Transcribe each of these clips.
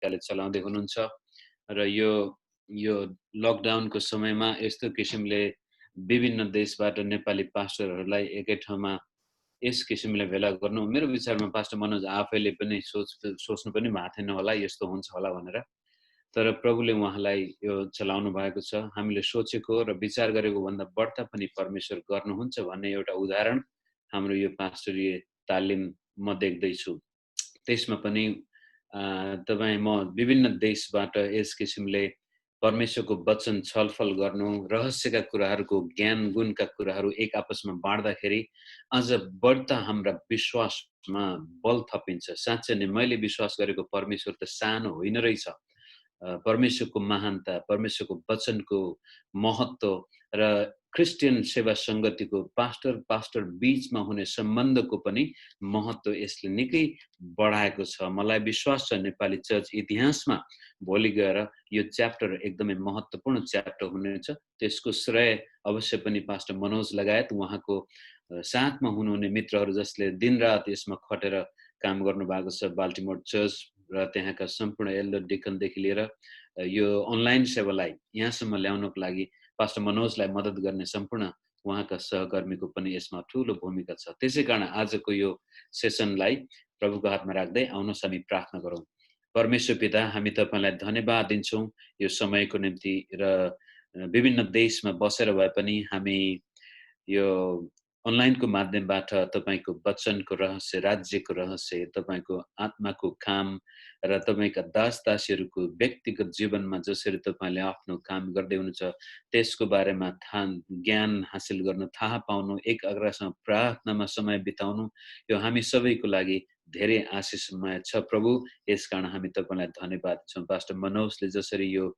तरिकाले चलाउँदै हुनुहुन्छ र यो लकडाउनको समयमा यस्तो किसिमले विभिन्न देशबाट नेपाली पास्टरहरूलाई एकै ठाउँमा यस किसिमले भेला गर्नु मेरो विचारमा पास्टर मनोज आफैले पनि सोच्नु पनि भएको थिएन होला यस्तो हुन्छ होला भनेर। तर प्रभुले उहाँलाई यो चलाउनु भएको छ। हामीले सोचेको र विचार गरेको भन्दा बढ्ता पनि परमेश्वर गर्नुहुन्छ भन्ने एउटा उदाहरण हाम्रो यो पास्टरीय तालिम म देख्दैछु। त्यसमा पनि म विभिन्न देशबाट यस किसिमले परमेश्वरको वचन छलफल गर्नु, रहस्यका कुराहरूको ज्ञान गुणका कुराहरू एक आपसमा बाँड्दाखेरि अझ बढ्ता हाम्रा विश्वासमा बल थपिन्छ। साँच्चै नै मैले विश्वास गरेको परमेश्वर त सानो होइन रहेछ। परमेश्वरको महानता, परमेश्वरको वचनको महत्त्व र क्रिस्चियन सेवा सङ्गतिको पास्टर बीचमा हुने सम्बन्धको पनि महत्त्व यसले निकै बढाएको छ। मलाई विश्वास छ नेपाली चर्च इतिहासमा भोलि गएर यो च्याप्टर एकदमै महत्त्वपूर्ण च्याप्टर हुनेछ। त्यसको श्रेय अवश्य पनि पास्टर मनोज लगायत उहाँको साथमा हुनुहुने मित्रहरू जसले दिनरात यसमा खटेर काम गर्नुभएको छ। बाल्टिमोर चर्च र त्यहाँका सम्पूर्ण एल्डर डिकनदेखि लिएर यो अनलाइन सेवालाई यहाँसम्म ल्याउनको लागि पास्टर मनोजलाई मद्दत गर्ने सम्पूर्ण उहाँका सहकर्मीको पनि यसमा ठुलो भूमिका छ। त्यसै कारण आजको यो सेसनलाई प्रभुको हातमा राख्दै आउनुहोस् हामी प्रार्थना गरौँ। परमेश्वर पिता, हामी तपाईलाई धन्यवाद दिन्छौँ यो समयको निम्ति र विभिन्न देशमा बसेर भए पनि हामी यो अनलाइनको माध्यमबाट तपाईको वचनको रहस्य, राज्यको रहस्य, तपाईको आत्माको काम र तपाईका दास-दासीहरूको व्यक्तिगत जीवनमा जसरी तपाईले आफ्नो काम गर्दै हुनुहुन्छ त्यसको बारेमा ज्ञान हासिल गर्न, थाहा पाउनु, एक अर्कासँग प्रार्थनामा समय बिताउनु यो हामी सबैको लागि धेरै आशिषमय छ प्रभु। यसकारण हामी तपाईलाई धन्यवाद दिन्छौँ। पास्टर मनोजले जसरी यो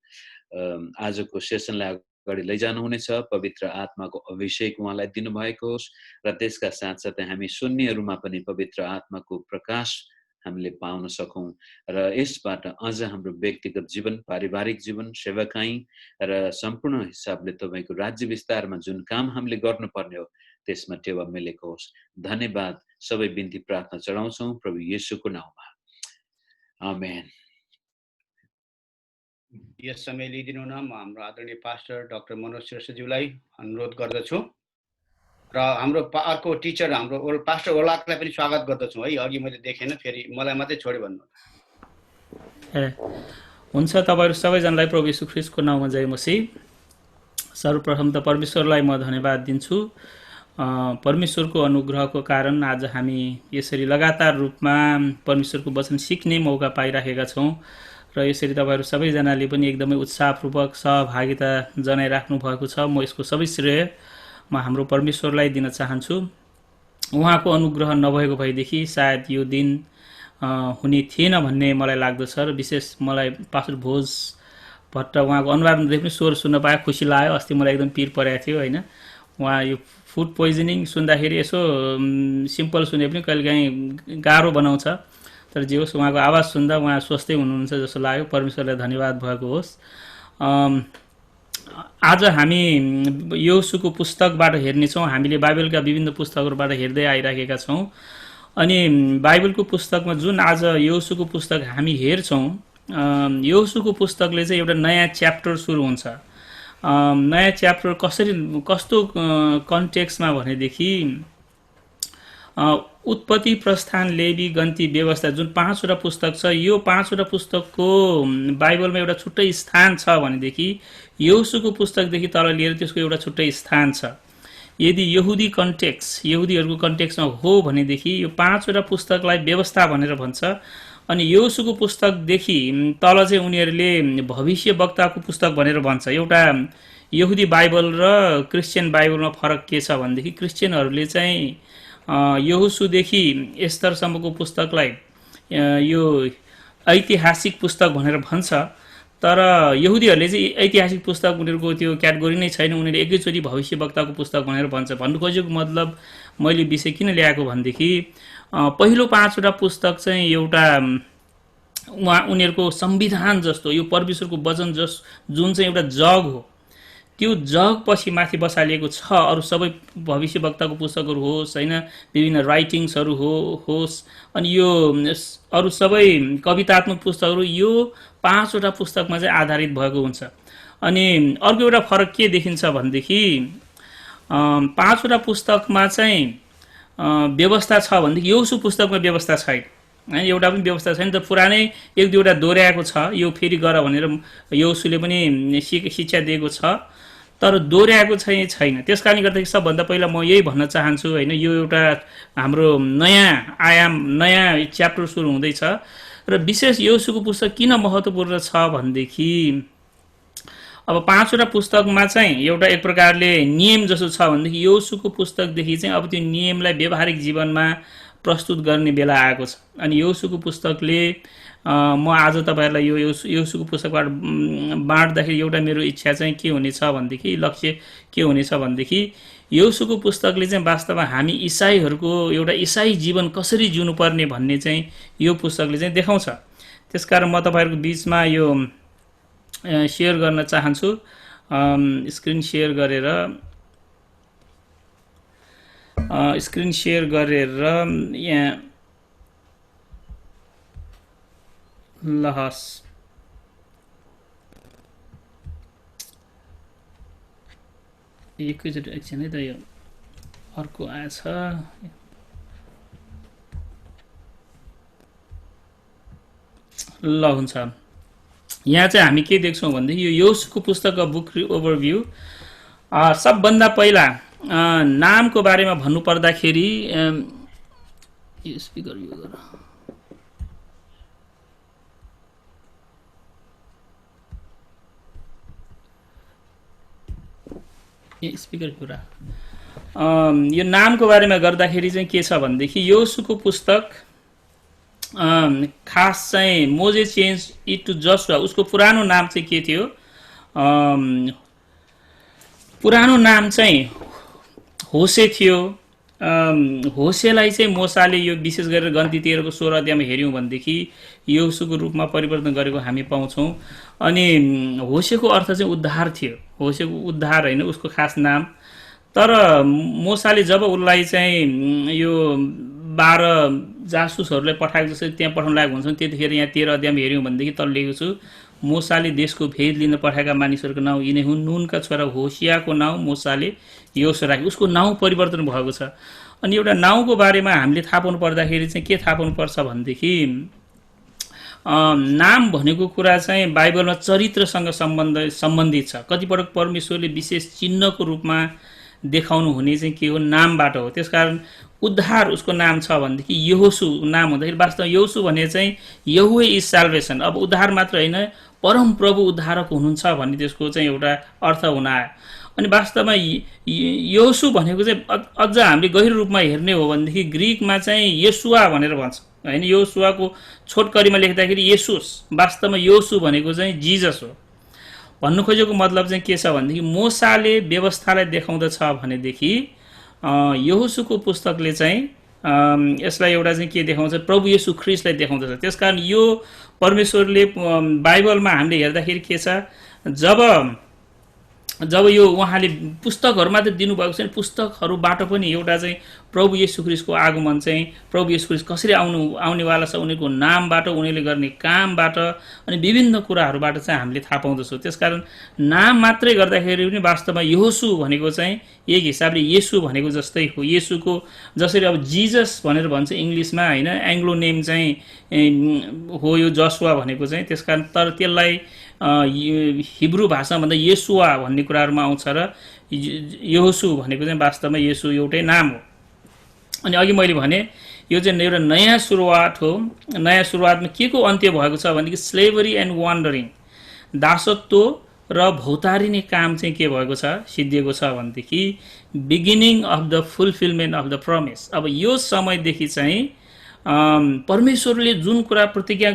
आजको सेसनलाई अगाडि लैजानुहुनेछ, पवित्र आत्माको अभिषेक उहाँलाई दिनुभएको होस् र त्यसका साथसाथै हामी सुन्नेहरूमा पनि पवित्र आत्माको प्रकाश हामीले पाउन सकौँ र यसबाट अझ हाम्रो व्यक्तिगत जीवन, पारिवारिक जीवन, सेवाकाई र सम्पूर्ण हिसाबले तपाईको राज्य विस्तारमा जुन काम हामीले गर्नुपर्ने हो त्यसमा टेवा मिलेको होस्। धन्यवाद। सबै बिन्ती प्रार्थना चढाउँछौँ प्रभु येशूको नाममा, आमेन। यस समय लिइदिनु न म हाम्रो आदरणीय पास्टर डाक्टर मनोज श्रेष्ठज्यूलाई अनुरोध गर्दछु र हाम्रो अर्को टिचर हाम्रो पास्टर ओलाकलाई पनि स्वागत गर्दछु है। अघि मैले देखेन, फेरि मलाई मात्रै छोड्यो भन्नु। हुन्छ, तपाईहरु सबैजनालाई प्रभु येशू ख्रीष्टको नाममा जय मसीह। सर्वप्रथम त परमेश्वरलाई म धन्यवाद दिन्छु। परमेश्वरको अनुग्रहको कारण आज हामी यसरी लगातार रूपमा परमेश्वरको वचन सिक्ने मौका पाइराखेका छौँ र यसरी तपाईहरु सबैजनाले पनि एकदमै उत्साहपूर्वक सहभागिता जनाइराख्नु भएको छ। म यसको सबै श्रेय म हाम्रो परमेश्वरलाई दिन चाहन्छु। उहाँको अनुग्रह नभएको भएदेखि सायद यो दिन हुने थिएन भन्ने मलाई लाग्दछ र विशेष मलाई पास्टर भोज भट्ट उहाँको अनुहारमा पनि स्वर सुन्न पाए खुसी लाग्यो। अस्ति मलाई एकदम पिर परेको थियो होइन। उहाँ यो फुड पोइजनिङ सुन्दाखेरि यसो सिम्पल सुने पनि कहिलेकाहीँ गाह्रो बनाउँछ, तर जे होस् उहाँको आवाज सुन्दा उहाँ स्वस्थै हुनुहुन्छ जस्तो लाग्यो। परमेश्वरलाई धन्यवाद भएको होस्। आज हामी यहोशूको पुस्तकबाट हेर्नेछौँ। हामीले बाइबलका विभिन्न पुस्तकहरूबाट हेर्दै आइराखेका छौँ अनि बाइबलको पुस्तकमा जुन आज यहोशूको पुस्तक हामी हेर्छौँ, यहोशूको पुस्तकले चाहिँ एउटा नयाँ च्याप्टर सुरु हुन्छ। नयाँ च्याप्टर कस्तो कन्टेक्स्टमा भनेदेखि उत्पत्ति, प्रस्थान, लेवी, गन्ती, व्यवस्था जुन 5वटा पुस्तक छ, यो 5वटा पुस्तकको बाइबलमा एउटा छुट्टै स्थान छ भनेदेखि यहोशूको पुस्तकदेखि तल लिएर त्यसको एउटा छुट्टै स्थान छ। यदि यहुदीहरूको कन्टेक्स्टमा हो भनेदेखि यो 5वटा पुस्तकलाई व्यवस्था भनेर भन्छ अनि यहोशूको पुस्तकदेखि तल चाहिँ उनीहरूले भविष्य वक्ताको पुस्तक भनेर भन्छ। एउटा यहुदी बाइबल र क्रिस्चियन बाइबलमा फरक के छ भनेदेखि क्रिस्चियनहरूले चाहिँ यहोशूदेखि एस्तरसम्मको पुस्तकलाई यो ऐतिहासिक पुस्तक भनेर भन्छ, तर यहुदीहरूले चाहिँ ऐतिहासिक पुस्तक उनीहरूको त्यो क्याटेगोरी नै छैन। उनीहरूले एकैचोटि भविष्य वक्ताको पुस्तक भनेर भन्छ। भन्नु खोजेको मतलब मैले विषय किन ल्याएको भनेदेखि पहिलो 5वटा पुस्तक चाहिँ एउटा उनीहरूको संविधान जस्तो, यो परमेश्वरको वचन जुन चाहिँ एउटा जग हो, त्यो जगपछि माथि बसालिएको छ। अरू सबै भविष्यवक्ताको पुस्तकहरू होस् होइन, विभिन्न राइटिङ्सहरू होस्, अनि यो अरू सबै कवितात्मक पुस्तकहरू यो 5वटा पुस्तकमा चाहिँ आधारित भएको हुन्छ। अनि अर्को एउटा फरक के देखिन्छ भनेदेखि 5वटा पुस्तकमा चाहिँ व्यवस्था छ भनेदेखि यहोशू पुस्तकमा व्यवस्था छैन है, एउटा पनि व्यवस्था छैन। त पुरानै 1-2वटा दोहोऱ्याएको छ, यो फेरि गर भनेर यहोशूले पनि शिक्षा दिएको छ, तर दोहोऱ्याएको चाहिँ छैन। त्यस कारणले गर्दाखेरि सबभन्दा पहिला म यही भन्न चाहन्छु होइन, यो एउटा हाम्रो नयाँ आयाम, नयाँ च्याप्टर सुरु हुँदैछ। र विशेष यहोशूको पुस्तक किन महत्त्वपूर्ण छ भनेदेखि अब 5वटा पुस्तकमा चाहिँ एउटा एक प्रकारले नियम जसो छ भनेदेखि यहोशूको पुस्तकदेखि चाहिँ अब त्यो नियमलाई व्यावहारिक जीवनमा प्रस्तुत गर्ने बेला आएको छ। अनि यहोशूको पुस्तकले म आज तपाईँहरूलाई यो यहोशूको पुस्तकबाट बाँड्दाखेरि एउटा मेरो इच्छा चाहिँ के हुनेछ भनेदेखि, लक्ष्य के हुनेछ भनेदेखि यहोशूको पुस्तकले चाहिँ वास्तवमा हामी इसाईहरूको एउटा इसाई जीवन कसरी जिउनुपर्ने भन्ने चाहिँ यो पुस्तकले चाहिँ देखाउँछ। त्यसकारण म तपाईँहरूको बिचमा यो सेयर गर्न चाहन्छु। स्क्रिन सेयर गरेर यहाँ ल हस्, एकैचोटि एकछिन है त, यो अर्को आएछ। ल हुन्छ, यहाँ चाहिँ हामी के देख्छौँ भनेदेखि यो यहोशूको पुस्तकको बुक ओभरभ्यू। सबभन्दा पहिला नामको बारेमा भन्नुपर्दाखेरि यो स्पिकर यो गर, स्पिकर कुरा यो नामको बारेमा गर्दाखेरि चाहिँ के छ भनेदेखि यहोशूको पुस्तक खास चाहिँ मोजे चेन्ज इट टु जसुवा, उसको पुरानो नाम चाहिँ के थियो? पुरानो नाम चाहिँ होसे थियो। होसेलाई चाहिँ मोसाले यो विशेष गरेर गन्ती 13को 16 अध्यायमा हेऱ्यौँ भनेदेखि यहोशूको रूपमा परिवर्तन गरेको हामी पाउँछौँ। अनि होसेको अर्थ चाहिँ उद्धार थियो, होसेको उद्धार होइन उसको खास नाम। तर मोसाले जब उसलाई चाहिँ यो 12 जासुसहरूलाई पठाएको जस्तै त्यहाँ पठाउन लागेको हुन्छ, त्यतिखेर यहाँ 13 अध्यायमा हेऱ्यौँ भनेदेखि तल लेखेको छु, मोसाले देशको भेद लिन पठाएका मानिसहरूको नाउँ यिनै हुन्। नुनका छोरा होसियाको नाउँ मोसाले यहोशू राखे, उसको नाउँ परिवर्तन भएको छ। अनि एउटा नाउँको बारेमा हामीले थाहा पाउनु पर्दाखेरि चाहिँ के थाहा पाउनुपर्छ भनेदेखि नाम भनेको कुरा चाहिँ बाइबलमा चरित्रसँग सम्बन्धित छ। कतिपटक परमेश्वरले विशेष चिन्हको रूपमा देखाउनु हुने चाहिँ के हो? नामबाट हो। त्यसकारण उद्धार उसको नाम छ भनेदेखि यहोशू नाम हुँदाखेरि वास्तवमा यहोशू भने चाहिँ यहोवे इज साल्भेसन, अब उद्धार मात्र होइन परम प्रभु उद्धारक हुनुहुन्छ भन्ने त्यसको चाहिँ एउटा अर्थ हुन आयो। अनि वास्तवमा यहोशू भनेको चाहिँ अझ हामीले गहिरो रूपमा हेर्ने हो भनेदेखि ग्रिकमा चाहिँ येशुवा भनेर भन्छ होइन, यहोशुवाको छोटकरीमा लेख्दाखेरि येशुस, वास्तवमा यहोशू भनेको चाहिँ जिजस हो। भन्नु खोजेको मतलब चाहिँ के छ भनेदेखि मोसाले व्यवस्थालाई देखाउँदछ भनेदेखि यहोशूको पुस्तकले चाहिँ यसलाई एउटा चाहिँ के देखाउँछ? प्रभु येशू ख्रीष्टलाई देखाउँदछ। त्यसकारण यो परमेश्वरले बाइबलमा हामीले हेर्दाखेरि के छ, जब यो उहाँले पुस्तकहरू मात्रै दिनुभएको छैन, पुस्तकहरूबाट पनि एउटा चाहिँ प्रभु येशू ख्रीष्टको आगमन चाहिँ प्रभु येशू ख्रीष्ट कसरी आउनेवाला छ, उनीहरूको नामबाट, उनीहरूले गर्ने कामबाट अनि विभिन्न कुराहरूबाट चाहिँ हामीले थाहा पाउँदछौँ। त्यसकारण नाम मात्रै गर्दाखेरि पनि वास्तवमा यहोशू भनेको चाहिँ एक हिसाबले येशू भनेको जस्तै हो। येशूको जसरी अब जिजस भनेर भन्छ इङ्ग्लिसमा होइन, एङ्ग्लो नेम चाहिँ हो यो जसुवा भनेको चाहिँ, त्यसकारण तर त्यसलाई हिब्रू भाषाभन्दा येशुवा भन्ने कुराहरूमा आउँछ र यहोशू भनेको चाहिँ वास्तवमा येशू एउटै नाम हो। अनि अघि मैले भने यो चाहिँ एउटा नयाँ सुरुवात हो। नयाँ सुरुवातमा के को अन्त्य भएको छ भनेदेखि स्लेभरी एन्ड वान्डरिङ, दासत्व र भौतारिने काम चाहिँ के भएको छ? सिद्धिएको छ भनेदेखि beginning of the fulfilment of the promise. अब यो समयदेखि चाहिँ परमेश्वरले जुन कुरा प्रतिज्ञा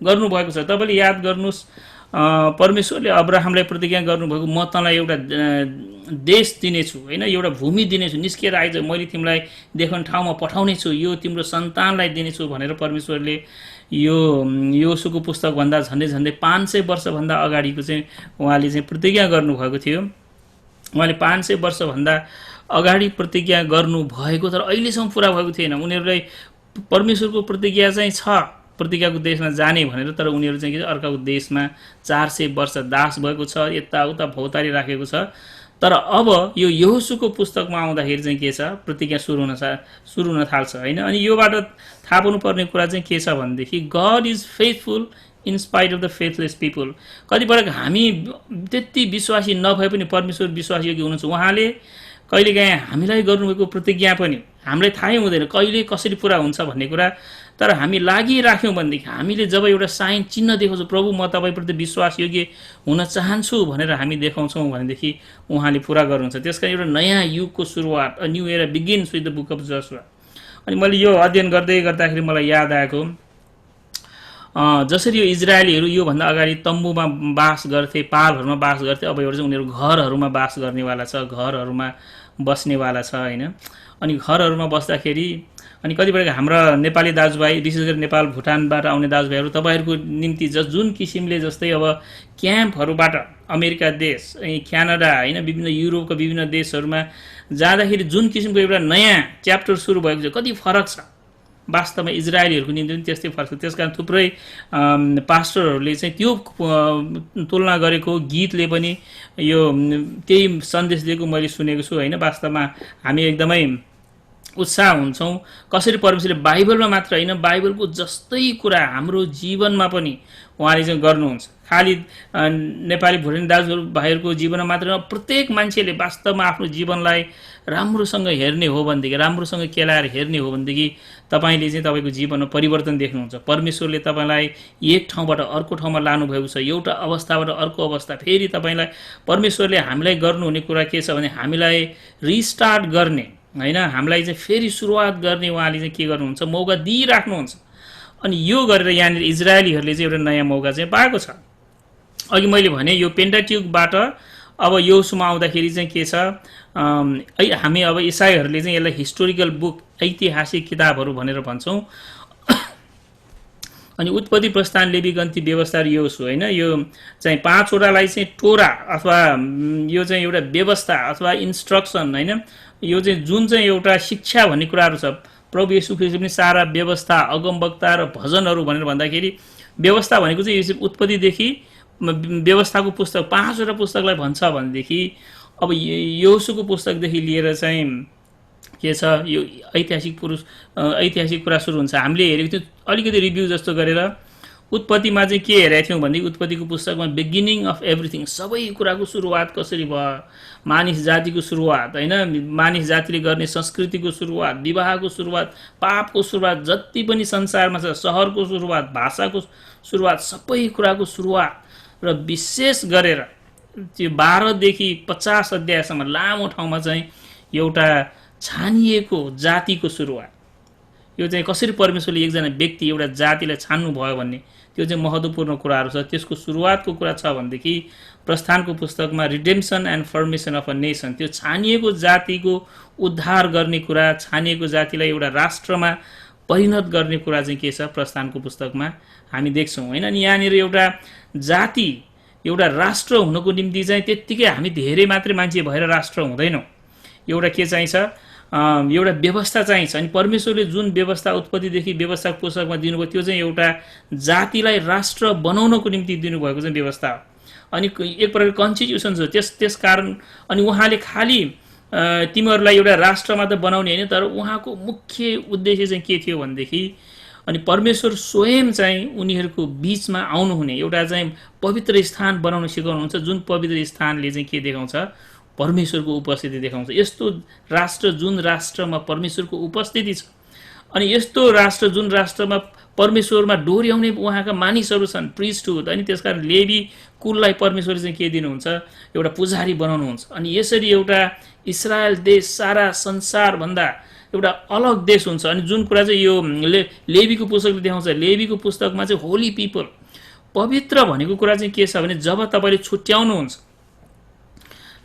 गर्नुभएको छ, तपाईँले याद गर्नुहोस्, परमेश्वरले अब्राहमलाई प्रतिज्ञा गर्नुभएको म तँलाई एउटा देश दिनेछु होइन, एउटा भूमि दिनेछु, निस्किएर आइज मैले तिमीलाई देखाउने ठाउँमा पठाउने छु, यो तिम्रो सन्तानलाई दिनेछु भनेर परमेश्वरले यो यहोशूको पुस्तकभन्दा झन्डै 500 वर्षभन्दा अगाडिको चाहिँ उहाँले चाहिँ प्रतिज्ञा गर्नुभएको थियो। उहाँले 500 वर्षभन्दा अगाडि प्रतिज्ञा गर्नु भएको तर अहिलेसम्म पुरा भएको थिएन। उनीहरूलाई परमेश्वरको प्रतिज्ञा चाहिँ छ प्रतिज्ञाको देशमा जाने भनेर, तर उनीहरू चाहिँ के अर्काको देशमा 400 वर्ष दास भएको छ, यताउता भौतारी राखेको छ। तर अब यो यहोशूको पुस्तकमा आउँदाखेरि चाहिँ के छ, प्रतिज्ञा सुरु हुन थाल्छ होइन। अनि योबाट थाहा पाउनुपर्ने कुरा चाहिँ के छ भनेदेखि God is faithful in spite of the faithless people. कतिपटक हामी त्यति विश्वासी नभए पनि परमेश्वर विश्वासयोग्य हुनुहुन्छ। उहाँले कहिलेकाहीँ हामीलाई गर्नुभएको प्रतिज्ञा पनि हामीलाई थाहै हुँदैन कहिले कसरी पुरा हुन्छ भन्ने कुरा, तर हामी लागिराख्यौँ भनेदेखि, हामीले जब एउटा साइन चिन्ह देखाउँछौँ प्रभु म तपाईँप्रति विश्वासयोग्य हुन चाहन्छु भनेर हामी देखाउँछौँ भनेदेखि उहाँले पुरा गर्नुहुन्छ। त्यस कारण एउटा नयाँ युगको सुरुवात, a new era begins with the book of Joshua. अनि मैले यो अध्ययन गर्दै गर्दाखेरि मलाई याद आएको, जसरी यो इजरायलीहरू योभन्दा अगाडि तम्बुमा बास गर्थे, पालहरूमा बास गर्थे, अब एउटा चाहिँ उनीहरू घरहरूमा बास गर्नेवाला छ, घरहरूमा बस्नेवाला छ होइन। अनि घरहरूमा बस्दाखेरि अनि कतिपय हाम्रा नेपाली दाजुभाइ, विशेष गरी नेपाल भुटानबाट आउने दाजुभाइहरू, तपाईँहरूको निम्ति जुन किसिमले जस्तै अब क्याम्पहरूबाट अमेरिका देश, क्यानाडा होइन, विभिन्न युरोपका विभिन्न देशहरूमा जाँदाखेरि जुन किसिमको एउटा नयाँ च्याप्टर सुरु भएको छ, कति फरक छ। वास्तवमा इजरायलीहरूको निम्ति पनि त्यस्तै फरक छ। त्यस कारण थुप्रै पास्टरहरूले चाहिँ त्यो तुलना गरेको गीतले पनि यो त्यही सन्देश दिएको मैले सुनेको छु होइन। वास्तवमा हामी एकदमै उत्साह हुन्छौँ कसरी परमेश्वरले बाइबलमा मात्र होइन, बाइबलको जस्तै कुरा हाम्रो जीवनमा पनि उहाँले चाहिँ गर्नुहुन्छ। खालि नेपाली भुटानी दाजुभाइहरूको जीवनमा मात्र, प्रत्येक मान्छेले वास्तवमा आफ्नो जीवनलाई राम्रोसँग हेर्ने हो भनेदेखि, राम्रोसँग केलाएर हेर्ने हो भनेदेखि तपाईँले चाहिँ तपाईँको जीवनमा परिवर्तन देख्नुहुन्छ। परमेश्वरले तपाईँलाई एक ठाउँबाट अर्को ठाउँमा लानुभएको छ, एउटा अवस्थाबाट अर्को अवस्था। फेरि तपाईँलाई परमेश्वरले हामीलाई गर्नुहुने कुरा के छ भने हामीलाई रिस्टार्ट गर्ने होइन, हामीलाई चाहिँ फेरि सुरुवात गर्ने उहाँले चाहिँ के गर्नुहुन्छ, मौका दिइराख्नुहुन्छ। अनि यो गरेर यहाँनिर इजरायलीहरूले चाहिँ एउटा नयाँ मौका चाहिँ पाएको छ। अघि मैले भने यो पेन्टाट्युकबाट अब यहोशूमा आउँदाखेरि चाहिँ के छ, हामी अब इसाईहरूले चाहिँ यसलाई हिस्टोरिकल बुक, ऐतिहासिक किताबहरू भनेर भन्छौँ। अनि उत्पत्ति, प्रस्थान, लेवी, गन्ती, व्यवस्था र यहोशू होइन, यो चाहिँ 5वटालाई चाहिँ टोरा अथवा यो चाहिँ एउटा व्यवस्था अथवा इन्स्ट्रक्सन होइन, यो चाहिँ जुन चाहिँ एउटा शिक्षा भन्ने कुराहरू छ। प्रभु येशू ख्रीष्ट पनि सारा व्यवस्था, अगमवक्ता र भजनहरू भनेर भन्दाखेरि व्यवस्था भनेको चाहिँ यो उत्पत्तिदेखि व्यवस्थाको पुस्तक 5वटा पुस्तकलाई भन्छ भनेदेखि अब यहोशूको पुस्तकदेखि लिएर चाहिँ के छ, यो ऐतिहासिक कुरा सुरु हुन्छ। हामीले हेरेको थियौँ अलिकति रिभ्यू जस्तो गरेर, उत्पत्तिमा चाहिँ के हेरेको थियौँ भनेदेखि उत्पत्तिको पुस्तकमा बिगिनिङ अफ एभ्रिथिङ, सबै कुराको सुरुवात कसरी भयो, मानिस जातिको सुरुवात होइन, मानिस जातिले गर्ने संस्कृतिको सुरुवात, विवाहको सुरुवात, पापको सुरुवात, जति पनि संसारमा छ, सहरको सुरुवात, भाषाको सुरुवात, सबै कुराको सुरुवात। र विशेष गरेर त्यो 12देखि 50 अध्यायसम्म लामो ठाउँमा चाहिँ एउटा छानिएको जातिको सुरुवात। यो चाहिँ कसरी परमेश्वरले एकजना व्यक्ति, एउटा जातिलाई छान्नु भयो भन्ने त्यो चाहिँ महत्त्वपूर्ण कुराहरू छ। त्यसको सुरुवातको कुरा छ भनेदेखि प्रस्थानको पुस्तकमा redemption and formation of a nation, त्यो छानिएको जातिको उद्धार गर्ने कुरा, छानिएको जातिलाई एउटा राष्ट्रमा परिणत गर्ने कुरा चाहिँ के छ, प्रस्थानको पुस्तकमा हामी देख्छौँ होइन। अनि यहाँनिर एउटा जाति, एउटा राष्ट्र हुनको निम्ति चाहिँ त्यत्तिकै हामी धेरै मात्रै मान्छे भएर राष्ट्र हुँदैनौँ। एउटा के चाहिन्छ, एउटा व्यवस्था चाहिन्छ। अनि परमेश्वरले जुन व्यवस्था उत्पत्तिदेखि व्यवस्था पुस्तकमा दिनुभयो त्यो चाहिँ एउटा जातिलाई राष्ट्र बनाउनको निम्ति दिनुभएको चाहिँ व्यवस्था हो। अनि एक प्रकार कन्स्टिट्युसन छ त्यस कारण। अनि उहाँले खालि तिमीहरूलाई एउटा राष्ट्रमा त बनाउने होइन, तर उहाँको मुख्य उद्देश्य चाहिँ के थियो भनेदेखि, अनि परमेश्वर स्वयं चाहिँ उनीहरूको बिचमा आउनुहुने एउटा चाहिँ पवित्र स्थान बनाउन सिकाउनुहुन्छ, जुन पवित्र स्थानले चाहिँ के देखाउँछ, परमेश्वरको उपस्थिति देखाउँछ। यस्तो राष्ट्र जुन राष्ट्रमा परमेश्वरको उपस्थिति छ, अनि यस्तो राष्ट्र जुन राष्ट्रमा परमेश्वरमा डोर्याउने उहाँका मानिसहरू छन्, प्रिस्टहुड। अनि त्यसकारण लेवी कुललाई परमेश्वरले चाहिँ के दिनुहुन्छ, एउटा पुजारी बनाउनुहुन्छ। अनि यसरी एउटा इस्रायल देश सारा संसारभन्दा एउटा अलग देश हुन्छ। अनि जुन कुरा चाहिँ यो लेवीको पुस्तकले देखाउँछ, लेवीको पुस्तकमा चाहिँ होली पिपल, पवित्र भनेको कुरा चाहिँ के छ भने जब तपाईँले छुट्याउनुहुन्छ,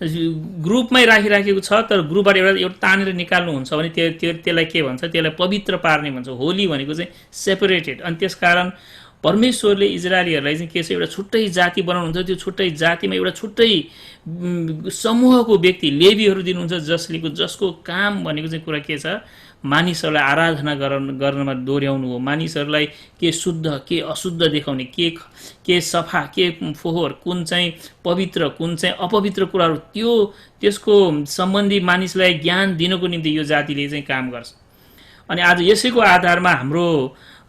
ग्रुपमै राखिराखेको छ तर ग्रुपबाट एउटा तानेर निकाल्नुहुन्छ भने त्यसलाई के भन्छ, त्यसलाई पवित्र पार्ने भन्छ। होली भनेको चाहिँ सेपरेटेड। अनि त्यसकारण परमेश्वरले इजरायलीहरूलाई चाहिँ के छ एउटा छुट्टै जाति बनाउनुहुन्छ। त्यो छुट्टै जातिमा एउटा छुट्टै समूहको व्यक्ति लेवीहरू दिनुहुन्छ जसको काम भनेको चाहिँ कुरा के छ, मानिसहरूलाई आराधना गर्नमा दोहोऱ्याउनु हो। मानिसहरूलाई के शुद्ध के अशुद्ध देखाउने, के सफा के फोहोर, कुन चाहिँ पवित्र कुन चाहिँ अपवित्र कुराहरू त्यसको सम्बन्धी मानिसलाई ज्ञान दिनको निम्ति यो जातिले चाहिँ काम गर्छ। अनि आज यसैको आधारमा हाम्रो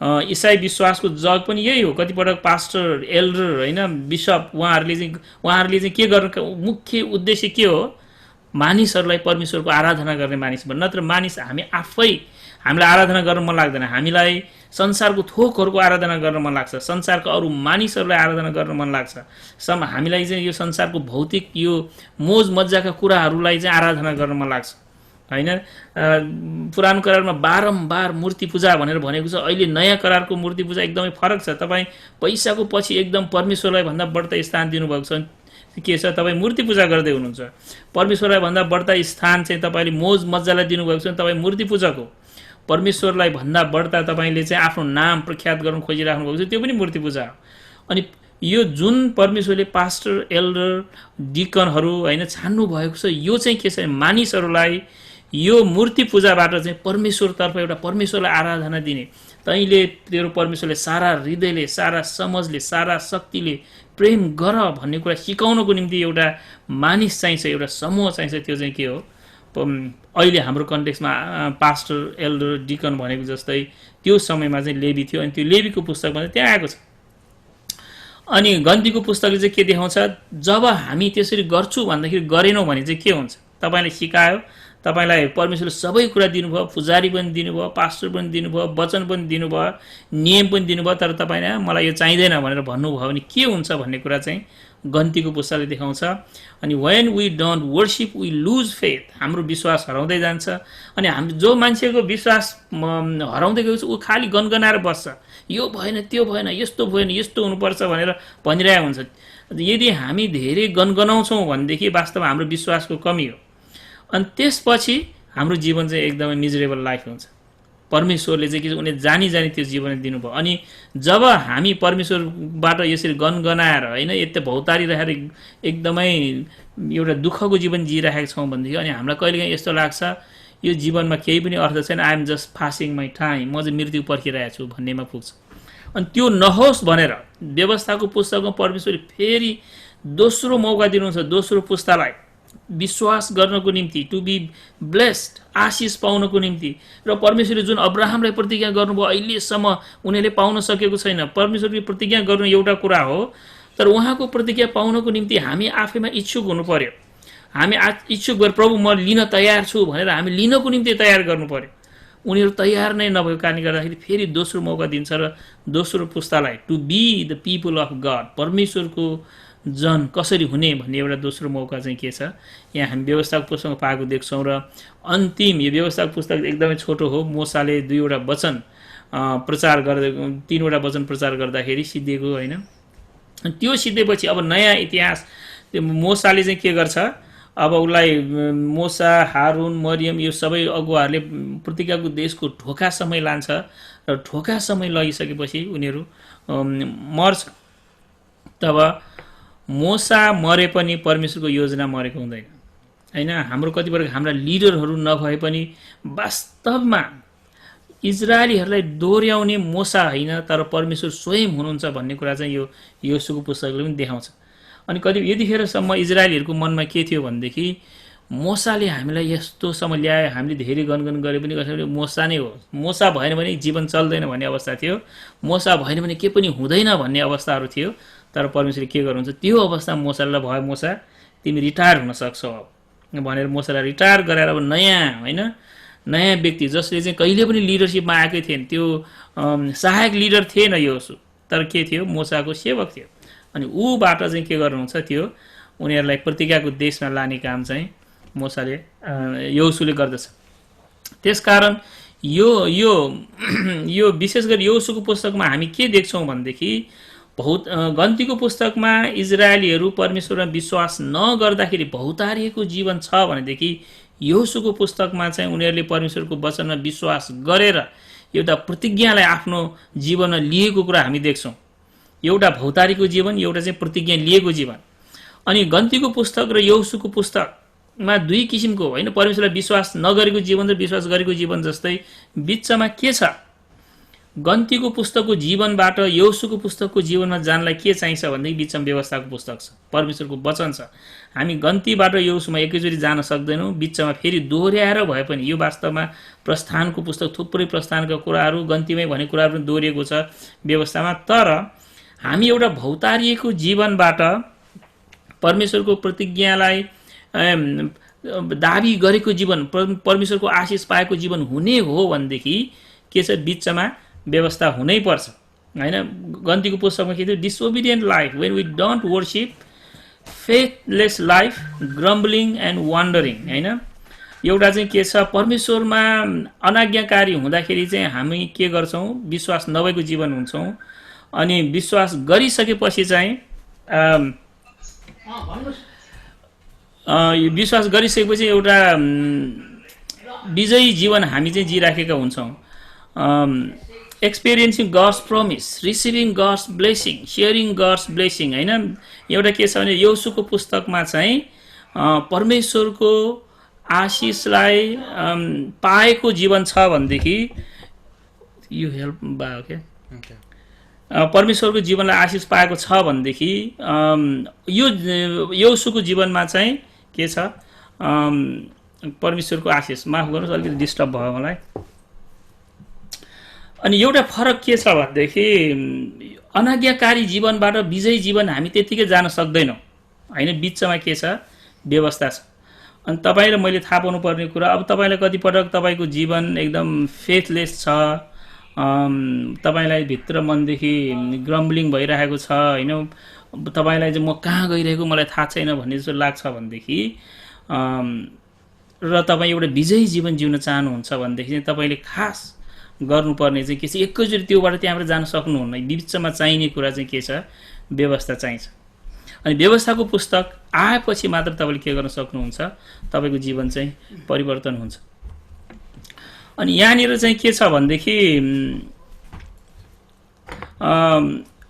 इसाई विश्वासको जग पनि यही हो। कतिपटक पास्टर एल्डर होइन बिशप उहाँहरूले चाहिँ के गर्नु मुख्य उद्देश्य के हो, मानिसहरूलाई परमेश्वरको आराधना गर्ने मानिस बन्नु। नत्र मानिस हामीलाई आराधना गर्न मन लाग्दैन, हामीलाई संसारको थोकहरूको आराधना गर्न मन लाग्छ, संसारको अरू मानिसहरूलाई आराधना गर्न मन लाग्छ। हामीलाई चाहिँ यो संसारको भौतिक यो मोज मज्जाका कुराहरूलाई चाहिँ आराधना गर्न मन लाग्छ होइन। पुरानो करारमा बारम्बार मूर्ति पूजा भनेर भनेको छ। अहिले नयाँ करारको मूर्ति पूजा एकदमै फरक छ। तपाईँ पैसाको पछि एकदम परमेश्वरलाई भन्दा बढ्ता स्थान दिनुभएको छ। के छ, तपाईँ मूर्ति पूजा गर्दै हुनुहुन्छ। परमेश्वरलाई भन्दा बढ्ता स्थान चाहिँ तपाईँले मोज मज्जालाई दिनुभएको छ, तपाईँ मूर्ति पूजक हो। परमेश्वरलाई भन्दा बढ्ता तपाईँले चाहिँ आफ्नो नाम प्रख्यात गर्न खोजिराख्नु भएको छ, त्यो पनि मूर्ति पूजा हो। अनि यो जुन परमेश्वरले पास्टर एल्डर डिकनहरू होइन छान्नु भएको छ, यो चाहिँ के छ, मानिसहरूलाई यो मूर्ति पूजाबाट चाहिँ परमेश्वरतर्फ एउटा परमेश्वरलाई आराधना दिने, तैँले तेरो परमेश्वरले सारा हृदयले सारा समझले सारा शक्तिले प्रेम गर भन्ने कुरा सिकाउनको निम्ति एउटा मानिस चाहिन्छ, एउटा समूह चाहिन्छ। त्यो चाहिँ के हो, अहिले हाम्रो कन्टेक्समा पास्टर एल्डर डिकन भनेको जस्तै त्यो समयमा चाहिँ लेवी थियो। अनि त्यो लेवीको पुस्तकमा चाहिँ त्यहाँ आएको छ। अनि गन्तीको पुस्तकले चाहिँ के देखाउँछ, जब हामी त्यसरी गर्छु भन्दाखेरि गरेनौँ भने चाहिँ के हुन्छ, तपाईँले सिकायो, तपाईँलाई परमेश्वरले सबै कुरा दिनुभयो, पुजारी पनि दिनुभयो, पास्टर पनि दिनुभयो, वचन पनि दिनुभयो, नियम पनि दिनुभयो, तर तपाईँले मलाई यो चाहिँदैन भनेर भन्नुभयो भने के हुन्छ भन्ने कुरा चाहिँ गन्तीको पुस्तकले देखाउँछ। अनि when we don't worship we lose faith, हाम्रो विश्वास हराउँदै जान्छ। अनि जो मान्छेको विश्वास हराउँदै गएको छ ऊ खालि गनगनाएर बस्छ, यो भएन त्यो भएन यस्तो भएन यस्तो हुनुपर्छ भनेर भनिरहेको हुन्छ। यदि हामी धेरै गनगनाउँछौँ भनेदेखि वास्तवमा हाम्रो विश्वासको कमी हो। अनि त्यसपछि हाम्रो जीवन चाहिँ एकदमै मिजरेबल लाइफ हुन्छ। परमेश्वरले चाहिँ के छ, उनले जानी त्यो जीवन दिनुभयो। अनि जब हामी परमेश्वरबाट यसरी गनगनाएर होइन यति भौतारी रहेर एकदमै एउटा दुःखको जीवन जिइरहेका छौँ भनेदेखि अनि हामीलाई कहिलेकाहीँ यस्तो लाग्छ यो जीवनमा केही पनि अर्थ छैन, I am just passing my time, म चाहिँ मृत्यु पर्खिरहेको छु भन्नेमा पुग्छ। अनि त्यो नहोस् भनेर व्यवस्थाको पुस्तकमा परमेश्वरले फेरि दोस्रो मौका दिनुहुन्छ, दोस्रो पुस्तालाई विश्वास गर्नको निम्ति, टु बी ब्लेस्ड, आशिष पाउनको निम्ति। र परमेश्वरले जुन अब्राहमलाई प्रतिज्ञा गर्नुभयो अहिलेसम्म उनीहरूले पाउन सकेको छैन। परमेश्वरले प्रतिज्ञा गर्नु एउटा कुरा हो, तर उहाँको प्रतिज्ञा पाउनको निम्ति हामी आफैमा इच्छुक हुनु पर्यो। हामी इच्छुक भएर प्रभु म लिन तयार छु भनेर हामी लिनको निम्ति तयार गर्नु पर्यो। उनीहरू तयार नै नभएको कारणले गर्दाखेरि फेरि दोस्रो मौका दिन्छ र दोस्रो पुस्तालाई to be the people of God, परमेश्वरको जन कसरी हुने भन्ने एउटा दोस्रो मौका चाहिँ के छ, यहाँ हामी व्यवस्थाको पुस्तकमा पाएको देख्छौँ। र अन्तिम यो व्यवस्थाको पुस्तक एकदमै छोटो हो। मोसाले 2वटा वचन प्रचार गर्दै 3वटा वचन प्रचार गर्दाखेरि सिद्धिएको होइन। त्यो सिद्धेपछि अब नयाँ इतिहास, त्यो मोसाले चाहिँ के गर्छ, अब उसलाई मोसा हारुन मरियम यो सबै अगुवाहरूले प्रतिज्ञाको देशको ढोकासम्म लान्छ र ढोकासम्म लगिसकेपछि उनीहरू मर्छ। तब मोसा मरे पनि परमेश्वरको योजना मरेको हुँदैन होइन। हाम्रो कतिपय हाम्रा लिडरहरू नभए पनि वास्तवमा इजरायलीहरूलाई दोहोऱ्याउने मोसा होइन तर परमेश्वर स्वयं हुनुहुन्छ भन्ने कुरा चाहिँ यो योशुको पुस्तकले पनि देखाउँछ। अनि यतिखेरसम्म इजरायलीहरूको मनमा के थियो भनेदेखि मोसाले हामीलाई यस्तोसम्म ल्यायो, हामीले धेरै गनगन गरे पनि कसैले मोसा नै हो, मोसा भएन भने जीवन चल्दैन भन्ने अवस्था थियो, मोसा भएन भने के पनि हुँदैन भन्ने अवस्थाहरू थियो। तर परमेश्वरले के गर्नुहुन्छ, त्यो अवस्था मोसालाई भयो, मोसा तिमी रिटायर हुन सक्छौ भनेर मोसालाई रिटायर गराएर अब नयाँ होइन नयाँ व्यक्ति जसले चाहिँ कहिले पनि लिडरसिपमा आएकै थिएन, त्यो सहायक लिडर थिएन योशु, तर के थियो मोसाको सेवक थियो। अनि ऊबाट चाहिँ के गर्नुहुन्छ, त्यो उनीहरूलाई प्रतिज्ञाको देशमा लाने काम चाहिँ मोसाले योशुले गर्दछ। त्यसकारण यो विशेष गरी योशुको पुस्तकमा हामी के देख्छौँ भनेदेखि गन्तीको पुस्तकमा इजरायलीहरू परमेश्वरमा विश्वास नगर्दाखेरि भौतारिएको जीवन छ भनेदेखि योशुको पुस्तकमा चाहिँ उनीहरूले परमेश्वरको वचनमा विश्वास गरेर एउटा प्रतिज्ञालाई आफ्नो जीवनमा लिएको कुरा हामी देख्छौँ। एउटा भौतारीको जीवन, एउटा चाहिँ प्रतिज्ञा लिएको जीवन। अनि गन्तीको पुस्तक र यहोशूको पुस्तकमा दुई किसिमको होइन, परमेश्वरलाई विश्वास नगरेको जीवन र विश्वास गरेको जीवन जस्तै बिचमा के छ? गन्तीको पुस्तकको जीवनबाट यहोशूको पुस्तकको जीवनमा जानलाई के चाहिन्छ भनेदेखि बिचमा व्यवस्थाको पुस्तक छ, परमेश्वरको वचन छ। हामी गन्तीबाट यहोशूमा एकैचोटि जान सक्दैनौँ, बिचमा फेरि दोहोऱ्याएर भए पनि। यो वास्तवमा प्रस्थानको पुस्तक, थुप्रै प्रस्थानका कुराहरू गन्तीमै भन्ने कुराहरू पनि दोहोरिएको छ व्यवस्थामा। तर हामी एउटा भौतारिएको जीवनबाट परमेश्वरको प्रतिज्ञालाई दाबी गरेको जीवन, परमेश्वरको आशिष पाएको जीवन हुने हो भनेदेखि के छ? बिचमा व्यवस्था हुनै पर्छ होइन। गन्तीको पुस्तकमा के थियो? Disobedient life when we don't worship, faithless life, grumbling and wandering होइन। एउटा चाहिँ के छ? परमेश्वरमा अनाज्ञाकारी हुँदाखेरि चाहिँ हामी के गर्छौँ? विश्वास नभएको जीवन हुन्छौँ। अनि विश्वास गरिसकेपछि चाहिँ विश्वास गरिसकेपछि एउटा विजयी जीवन हामी चाहिँ जिराखेका हुन्छौँ। Experiencing gods promise, receiving gods blessing, sharing gods blessing होइन। एउटा के छ भने यहोशूको पुस्तकमा चाहिँ परमेश्वरको आशिषलाई पाएको जीवन छ भनेदेखि यो हेल्प भयो क्या, परमेश्वरको जीवनलाई आशिष पाएको छ भनेदेखि यो यहोशूको जीवनमा चाहिँ के छ? परमेश्वरको आशिष। माफ गर्नुहोस्, अलिकति डिस्टर्ब भयो मलाई। अनि एउटा फरक के छ भनेदेखि अनाज्ञाकारी जीवनबाट विजयी जीवन हामी त्यत्तिकै जान सक्दैनौँ होइन। बिचमा के छ? व्यवस्था छ। अनि तपाईँ र मैले थाहा पाउनुपर्ने कुरा, अब तपाईँलाई कतिपटक तपाईँको जीवन एकदम फेथलेस छ, तपाईँलाई भित्र मनदेखि ग्रम्बलिङ भइरहेको छ होइन, तपाईँलाई चाहिँ म कहाँ गइरहेको मलाई थाहा छैन भन्ने जस्तो लाग्छ भनेदेखि र तपाईँ एउटा विजयी जीवन जिउन चाहनुहुन्छ भनेदेखि चाहिँ तपाईँले खास गर्नुपर्ने चाहिँ के छ? एकैचोटि त्योबाट त्यहाँबाट जान सक्नुहुन्न। बिचमा चाहिने कुरा चाहिँ के छ? व्यवस्था चाहिन्छ। अनि व्यवस्थाको पुस्तक आएपछि मात्र तपाईँले के गर्न सक्नुहुन्छ? तपाईँको जीवन चाहिँ परिवर्तन हुन्छ। अनि यहाँनिर चाहिँ के छ भनेदेखि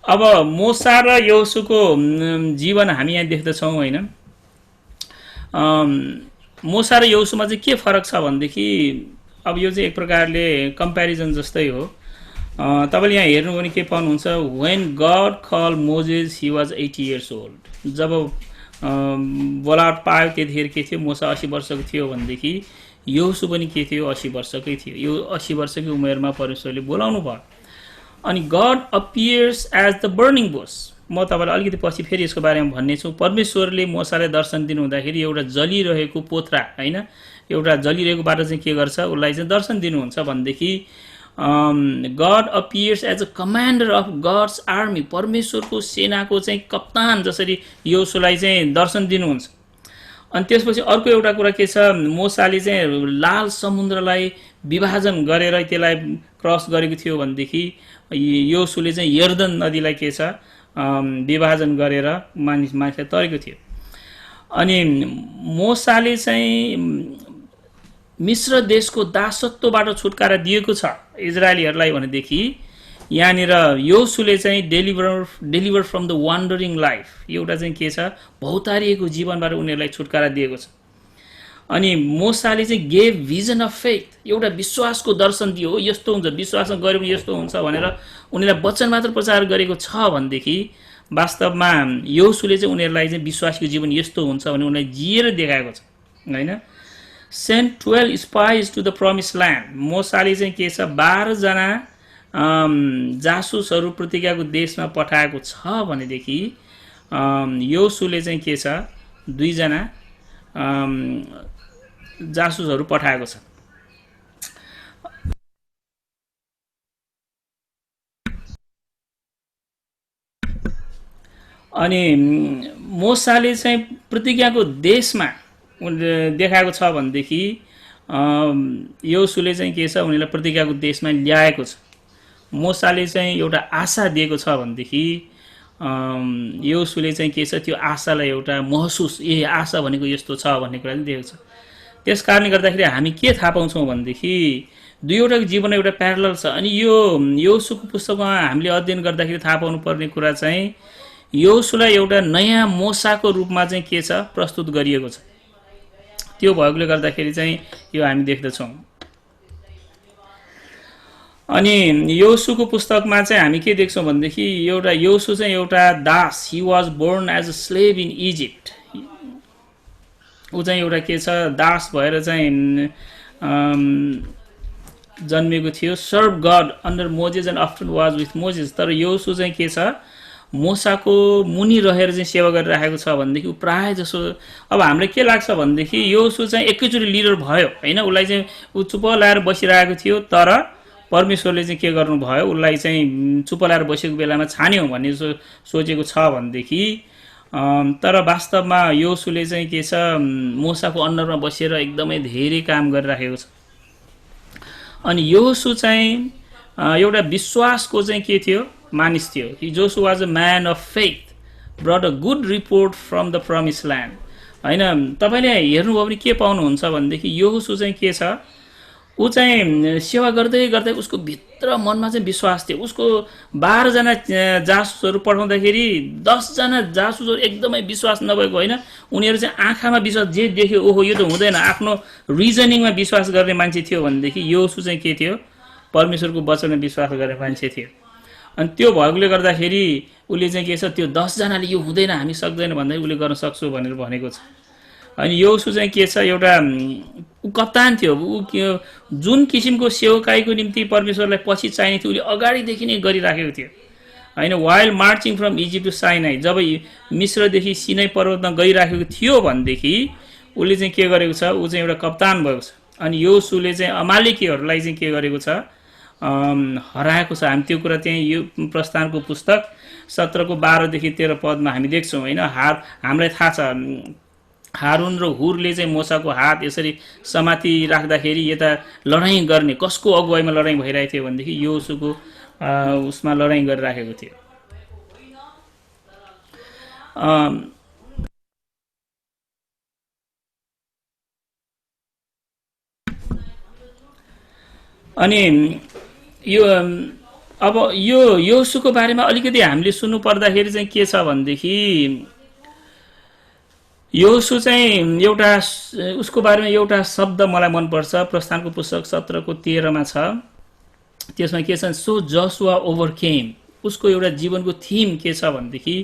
अब मोसा र यहोशूको जीवन हामी यहाँ देख्दछौँ होइन। मोसा र यहोशूमा चाहिँ के फरक छ भनेदेखि अब यो चाहिँ एक प्रकारले कम्पेरिजन जस्तै हो। तपाईँले यहाँ हेर्नु भने के पाउनुहुन्छ? When God call Moses he was 80 years old। जब बोलावट पायो त्यतिखेर के थियो? मोसा 80 वर्षको थियो भनेदेखि यहोशू पनि के थियो? 80 वर्षकै थियो। यो 80 वर्षकै उमेरमा परमेश्वरले बोलाउनु भयो। अनि God appears as the burning bush. म तपाईँलाई अलिकति पछि फेरि यसको बारेमा भन्ने छु। परमेश्वरले मोसालाई दर्शन दिनु हुँदाखेरि एउटा जलिरहेको पोथ्रा होइन, एउटा जलिरहेको बाटो चाहिँ के गर्छ? उसलाई चाहिँ दर्शन दिनुहुन्छ भनेदेखि God appears as a commander of God's army. परमेश्वरको सेनाको चाहिँ कप्तान जसरी यहोशूलाई चाहिँ दर्शन दिनुहुन्छ। अनि त्यसपछि अर्को एउटा कुरा के छ? मोसाले चाहिँ लाल समुद्रलाई विभाजन गरेर त्यसलाई क्रस गरेको थियो भनेदेखि यहोशूले चाहिँ यर्दन नदीलाई के छ? विभाजन गरेर मानिसलाई तरेको थियो। अनि मोसाले चाहिँ मिश्र देशको दासत्वबाट छुटकारा दिएको छ इजरायलीहरूलाई भनेदेखि यहाँनिर यहोशूले चाहिँ डेलिभर फ्रम द वान्डरिङ लाइफ, एउटा चाहिँ के छ? भौतारिएको जीवनबाट उनीहरूलाई छुटकारा दिएको छ। अनि मोसाले चाहिँ गेभ भिजन अफ फेथ, एउटा विश्वासको दर्शन दियो। यस्तो हुन्छ, विश्वास गऱ्यो भने यस्तो हुन्छ भनेर उनीहरूलाई वचन मात्र प्रचार गरेको छ भनेदेखि वास्तवमा यहोशूले चाहिँ उनीहरूलाई चाहिँ विश्वासको जीवन यस्तो हुन्छ भने उनीलाई जिएर देखाएको छ होइन। Sent 12 spies to the promise land. मोसाले चाहिँ के छ? 12 जना जासुसहरू प्रतिज्ञाको देशमा पठाएको छ भनेदेखि यहोशूले चाहिँ के छ? 2 जना जासुसहरू पठाएको छ। अनि मोसाले चाहिँ प्रतिज्ञाको देशमा देखाएको छ भनेदेखि यहोशूले चाहिँ के छ? उनीहरूलाई प्रतिज्ञाको देशमा ल्याएको छ। मोसाले चाहिँ एउटा आशा दिएको छ भनेदेखि यहोशूले चाहिँ के छ? त्यो आशालाई एउटा महसुस, ए आशा भनेको यस्तो छ भन्ने कुरा चाहिँ दिएको छ। त्यस कारणले गर्दाखेरि हामी के थाहा पाउँछौँ भनेदेखि दुईवटाको जीवन एउटा प्यारलल छ। अनि यो योसुको पुस्तकमा हामीले अध्ययन गर्दाखेरि थाहा पाउनुपर्ने कुरा चाहिँ योसुलाई एउटा नयाँ मोसाको रूपमा चाहिँ के छ प्रस्तुत गरिएको छ। त्यो भएकोले गर्दाखेरि चाहिँ यो हामी देख्दछौँ। अनि योसुको पुस्तकमा चाहिँ हामी के देख्छौँ भनेदेखि एउटा योसु चाहिँ एउटा दास, he was born as a slave in Egypt. ऊ चाहिँ एउटा के छ दास भएर चाहिँ जन्मेको थियो। Serve God under Moses and after was with Moses. तर योसु चाहिँ के छ मोसाको मुनि रहेर चाहिँ सेवा गरिराखेको छ भनेदेखि ऊ प्रायः जसो अब हामीलाई के लाग्छ भनेदेखि योसु चाहिँ एकैचोटि लिडर भयो होइन, उसलाई चाहिँ ऊ चुप लाएर बसिरहेको थियो। तर परमेश्वरले चाहिँ के गर्नुभयो, उसलाई चाहिँ चुप लाएर बसेको बेलामा छान्यौँ भन्ने सोचेको छ भनेदेखि तर वास्तवमा योसुले चाहिँ के छ मोसाको अन्डरमा बसेर एकदमै धेरै काम गरिराखेको छ। अनि योसु चाहिँ एउटा विश्वासको चाहिँ के थियो मानिस थियो। Joshua was a man of faith brought a good report from the promise land होइन। तपाईँले हेर्नुभयो भने के पाउनुहुन्छ भनेदेखि योसु चाहिँ के छ, ऊ चाहिँ सेवा गर्दै गर्दै उसको भित्र मनमा चाहिँ विश्वास थियो। उसको 12 जना जासुसहरू पठाउँदाखेरि 10 जना जासुसहरू एकदमै विश्वास नभएको होइन, उनीहरू चाहिँ आँखामा विश्वास जे देख्यो ओहो यो त हुँदैन, आफ्नो रिजनिङमा विश्वास गर्ने मान्छे थियो भनेदेखि योसु चाहिँ के थियो परमेश्वरको वचनमा विश्वास गर्ने मान्छे थियो। अनि त्यो भएकोले गर्दाखेरि उसले चाहिँ के छ त्यो 10 जनाले यो हुँदैन हामी सक्दैन भन्दै उसले गर्न सक्छु भनेर भनेको छ। अनि योसु चाहिँ के छ एउटा ऊ कप्तान थियो। ऊ जुन किसिमको सेवकाईको निम्ति परमेश्वरलाई पछि चाहिने थियो उसले अगाडिदेखि नै गरिराखेको थियो होइन। While marching from Egypt to Sinai, जब मिश्रदेखि सिनाई पर्वतमा गइराखेको थियो भनेदेखि उसले चाहिँ के गरेको छ, ऊ चाहिँ एउटा कप्तान भएको छ। अनि योसुले चाहिँ अमालेकीहरूलाई चाहिँ के गरेको छ हराएको छ। हामी त्यो कुरा चाहिँ यो प्रस्थानको पुस्तक 17को 12देखि 13 पदमा हामी देख्छौँ होइन। हामीलाई थाहा छ हारुन र हुरले चाहिँ मोसाको हात यसरी समाति राख्दाखेरि यता लडाइँ गर्ने कसको अगुवाईमा लडाइँ भइरहेको थियो भनेदेखि योसुको उसमा लडाइँ गरिराखेको थियो। अनि यो अब यो योसुको बारेमा अलिकति हामीले सुन्नु पर्दाखेरि चाहिँ के छ भनेदेखि योसु चाहिँ एउटा उसको बारेमा एउटा शब्द मलाई मनपर्छ प्रस्थानको पुस्तक 17को 13मा छ। त्यसमा के छ सो जसुवा ओभरकेम, उसको एउटा जीवनको थिम के छ भनेदेखि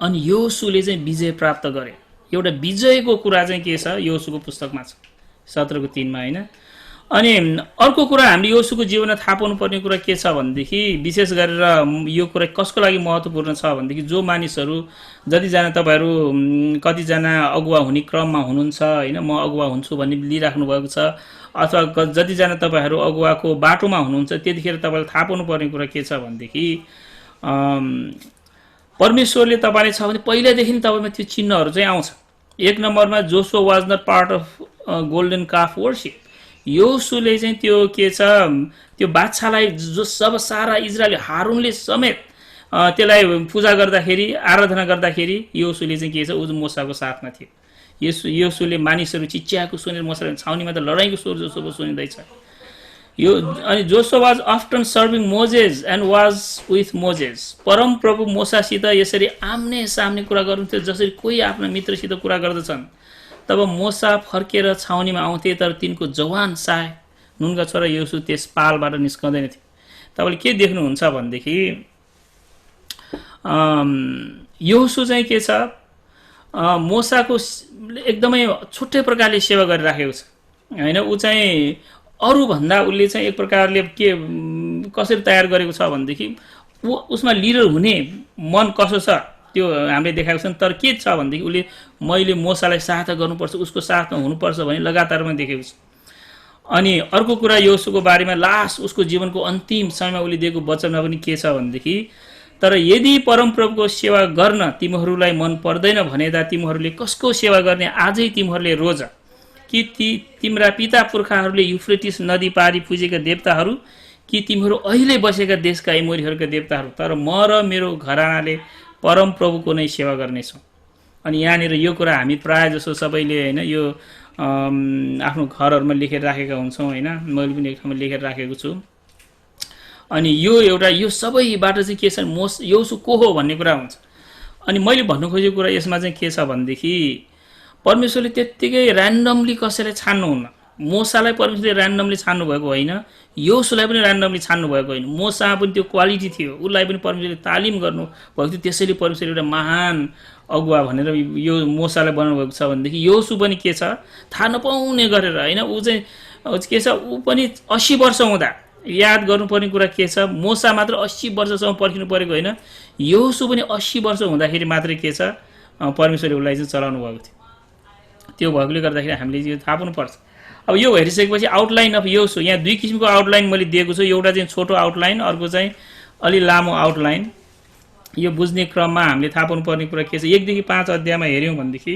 अनि योसुले चाहिँ विजय प्राप्त गरे। एउटा विजयको कुरा चाहिँ के छ योसुको पुस्तकमा छ 17को 3मा होइन। अनि अर्को कुरा हामीले योसुको जीवनमा थाहा पाउनुपर्ने कुरा के छ भनेदेखि विशेष गरेर यो कुरा कसको लागि महत्त्वपूर्ण छ भनेदेखि जो मानिसहरू जतिजना तपाईँहरू कतिजना अगुवा हुने क्रममा हुनुहुन्छ होइन, म अगुवा हुन्छु भन्ने लिइराख्नु भएको छ अथवा जतिजना तपाईँहरू अगुवाको बाटोमा हुनुहुन्छ त्यतिखेर तपाईँलाई थाहा पाउनुपर्ने कुरा के छ भनेदेखि परमेश्वरले तपाईँले छ भने पहिलादेखि तपाईँमा त्यो चिन्हहरू चाहिँ आउँछ। 1 नम्बरमा Joshua was not part of golden calf worship. योसुले चाहिँ त्यो के छ त्यो बादशाहलाई जो सब सारा इजरायली हारुनले समेत त्यसलाई पूजा गर्दाखेरि आराधना गर्दाखेरि योसुले चाहिँ के छ उ मोसाको साथमा थियो। योसुले मानिसहरू चिच्याएको सुनेर मोसाले छाउनीमा त लडाइँको स्वर जसो सुनिँदैछ यो। अनि Joshua was often serving Moses and was with Moses. परम प्रभु मोसासित यसरी आम्ने सामने कुरा गर्नुहुन्थ्यो जसरी कोही आफ्नो मित्रसित कुरा गर्दछन्। तब मोसा फर्केर छाउनीमा आउँथे तर तिनको जवान साय नुनका छोरा योसु त्यस पालबाट निस्कँदैन थियो। तपाईँले के देख्नुहुन्छ भनेदेखि योसु चाहिँ के छ मोसाको एकदमै छुट्टै प्रकारले सेवा गरिराखेको छ होइन। ऊ चाहिँ अरूभन्दा उसले चाहिँ एक प्रकारले के कसरी तयार गरेको छ भनेदेखि उसमा लिडर हुने मन कसो छ त्यो हामीले देखाएको छन्। तर के छ भनेदेखि उसले मैले मोसालाई सहायता गर्नुपर्छ उसको साथमा हुनुपर्छ भने लगातारमा देखेको छ। अनि अर्को कुरा योसुको बारेमा लास्ट उसको जीवनको अन्तिम समयमा उसले दिएको वचनमा पनि के छ भनेदेखि तर यदि परमप्रभुको सेवा गर्न तिमीहरूलाई मन पर्दैन भनेदा तिमीहरूले कसको सेवा गर्ने आजै तिमीहरूले रोज कि तिम्रा पिता पुर्खाहरूले युफ्रेटिस नदी पारी पूजेका देवताहरू कि तिमीहरू अहिले बसेका देशका एमोरीहरूका देवताहरू। तर म र मेरो घरानाले परमप्रभुको नै सेवा गर्नेछौँ। अनि यहाँनिर यो कुरा हामी प्रायः जसो सबैले होइन यो आफ्नो घरहरूमा लेखेर राखेका हुन्छौँ होइन। मैले पनि एक ठाउँमा लेखेर राखेको छु। अनि यो एउटा यो सबैबाट चाहिँ के छ यहोशू को हो भन्ने कुरा हुन्छ। अनि मैले भन्नु खोजेको कुरा यसमा चाहिँ के छ भनेदेखि परमेश्वरले त्यत्तिकै ऱ्यान्डमली कसैलाई छान्नुहुन्न। मोसालाई परमेश्वरले ऱ्यान्डमली छान्नु भएको होइन, यहोशूलाई पनि ऱ्यान्डमली छान्नु भएको होइन। मोसामा पनि त्यो क्वालिटी थियो, उसलाई पनि परमेश्वरले तालिम गर्नु भएको थियो, त्यसैले परमेश्वरले एउटा महान अगुवा भनेर यो मोसालाई बनाउनु भएको छ भनेदेखि यहोशू पनि के छ थाहा नपाउने गरेर होइन। ऊ चाहिँ के छ, ऊ पनि 80 वर्ष हुँदा याद गर्नुपर्ने कुरा के छ, मोसा मात्र 80 वर्षसम्म पर्खिनु परेको होइन, यहोशू पनि 80 वर्ष हुँदाखेरि मात्रै के छ परमेश्वरले उसलाई चाहिँ चलाउनु भएको थियो। त्यो भएकोले गर्दाखेरि हामीले यो थाहा पाउनुपर्छ। अब यो हेरिसकेपछि आउटलाइन अफ यहोशू, यहाँ 2 किसिमको आउटलाइन मैले दिएको छु। एउटा चाहिँ छोटो आउटलाइन, अर्को चाहिँ अलि लामो आउटलाइन। यो बुझ्ने क्रममा हामीले थाहा पाउनुपर्ने कुरा के छ, 1 देखि 5 अध्यायमा हेऱ्यौँ भनेदेखि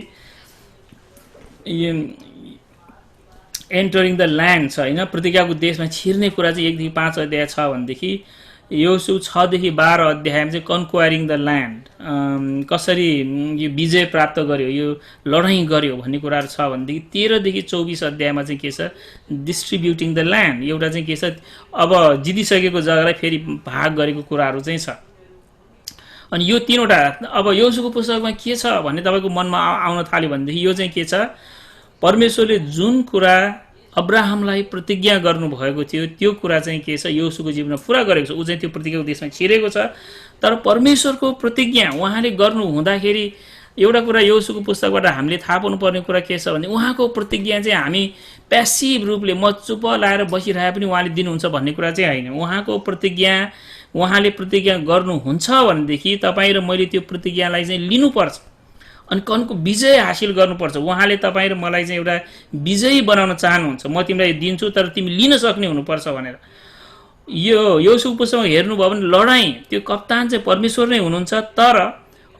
एन्टरिङ द ल्यान्ड छ होइन, प्रतिज्ञाको देशमा छिर्ने कुरा चाहिँ 1 देखि 5 अध्याय छ भनेदेखि यहोशू 6 देखि 12 अध्यायमा चाहिँ कन्क्वायरिङ द ल्यान्ड, कसरी यो विजय प्राप्त गर्यो, यो लडाइँ गर्यो भन्ने कुराहरू छ भनेदेखि 13 देखि 24 अध्यायमा चाहिँ के छ डिस्ट्रिब्युटिङ द ल्यान्ड, एउटा चाहिँ के छ अब जितिसकेको जग्गालाई फेरि भाग गरेको कुराहरू चाहिँ छ। अनि यो 3वटा अब यहोशूको पुस्तकमा के छ भन्ने तपाईँको मनमा आउन थाल्यो भनेदेखि यो चाहिँ के छ, परमेश्वरले जुन कुरा अब्राहमलाई प्रतिज्ञा गर्नुभएको थियो त्यो कुरा चाहिँ के छ यहोशूको जीवनमा पुरा गरेको छ। ऊ चाहिँ त्यो प्रतिज्ञाको देशमा छिरेको छ। तर परमेश्वरको प्रतिज्ञा उहाँले गर्नु हुँदाखेरि एउटा कुरा यहोशूको पुस्तकबाट हामीले थाहा पाउनुपर्ने कुरा के छ भने उहाँको प्रतिज्ञा चाहिँ हामी प्यासिभ रूपले म चुप लाएर बसिरहे पनि उहाँले दिनुहुन्छ भन्ने कुरा चाहिँ होइन। उहाँको प्रतिज्ञा उहाँले प्रतिज्ञा गर्नुहुन्छ भनेदेखि तपाईँ र मैले त्यो प्रतिज्ञालाई चाहिँ लिनुपर्छ अनि कनको विजय हासिल गर्नुपर्छ। उहाँले तपाईँ र मलाई चाहिँ एउटा विजयी बनाउन चाहनुहुन्छ, म तिमीलाई दिन्छु तर तिमी लिन सक्ने हुनुपर्छ भनेर। यो यहोशूको पुस्तकमा हेर्नुभयो भने लडाइँ त्यो कप्तान चाहिँ परमेश्वर नै हुनुहुन्छ, तर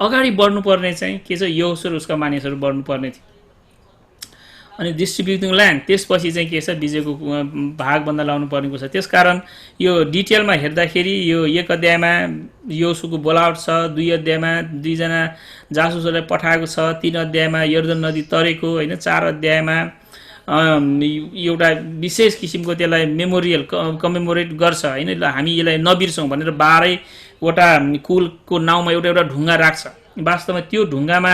अगाडि बढ्नुपर्ने चाहिँ के छ यहोशू र उसका मानिसहरू बढ्नुपर्ने थियो। अनि डिस्ट्रिब्युटिङ ल्यान्ड त्यसपछि चाहिँ के छ विजयको भागभन्दा लाउनु पर्ने छ। त्यसकारण यो डिटेलमा हेर्दाखेरि यो 1 अध्यायमा यहोशूको बोलावट छ, 2 अध्यायमा 2 जना जासुसहरूलाई पठाएको छ, 3 अध्यायमा यर्दन नदी तरेको होइन, 4 अध्यायमा एउटा विशेष किसिमको त्यसलाई मेमोरियल कमेमोरेट गर्छ होइन, हामी यसलाई नबिर्सौँ भनेर 12वटा कुलको नाउँमा एउटा एउटा ढुङ्गा राख्छ। वास्तवमा त्यो ढुङ्गामा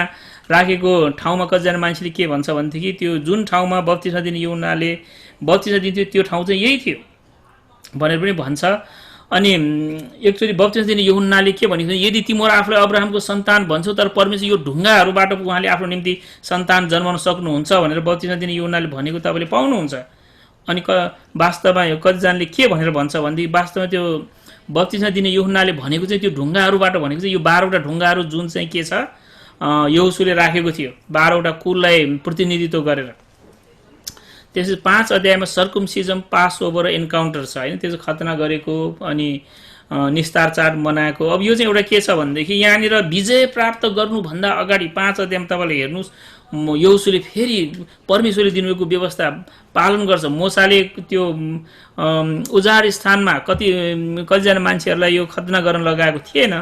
राखेको ठाउँमा कतिजना मान्छेले के भन्छ भनेदेखि त्यो जुन ठाउँमा बप्तिस्मा दिने यूहन्नाले बप्तिस्मा दिन्थ्यो त्यो ठाउँ चाहिँ यही थियो भनेर पनि भन्छ। अनि एकचोटि बप्तिस्मा दिने यूहन्नाले के भनेको यदि तिमीहरू आफूलाई अब्राहमको सन्तान भन्छौ तर परमेश्वर यो ढुङ्गाहरूबाट उहाँले आफ्नो निम्ति सन्तान जन्माउन सक्नुहुन्छ भनेर बप्तिस्मा दिने यूहन्नाले भनेको तपाईँले पाउनुहुन्छ। अनि वास्तवमा कतिजनाले के भनेर भन्छ भनेदेखि वास्तवमा त्यो बप्तिस्मा दिने यूहन्नाले भनेको चाहिँ त्यो ढुङ्गाहरूबाट भनेको चाहिँ यो 12वटा ढुङ्गाहरू जुन चाहिँ के छ यहोशूले राखेको थियो 12वटा कुललाई प्रतिनिधित्व गरेर। त्यसपछि 5 अध्यायमा सर्कमसिजम पास ओभर एन्काउन्टर छ होइन, त्यो चाहिँ खतना गरेको अनि निस्तार चाड मनाएको। अब यो चाहिँ एउटा के छ भनेदेखि यहाँनिर विजय प्राप्त गर्नुभन्दा अगाडि 5 अध्यायमा तपाईँले हेर्नुहोस् यहोशूले फेरि परमेश्वरले दिनुभएको व्यवस्था पालन गर्छ। मोसाले त्यो उजाड स्थानमा कतिजना मान्छेहरूलाई यो खतना गर्न लगाएको थिएन,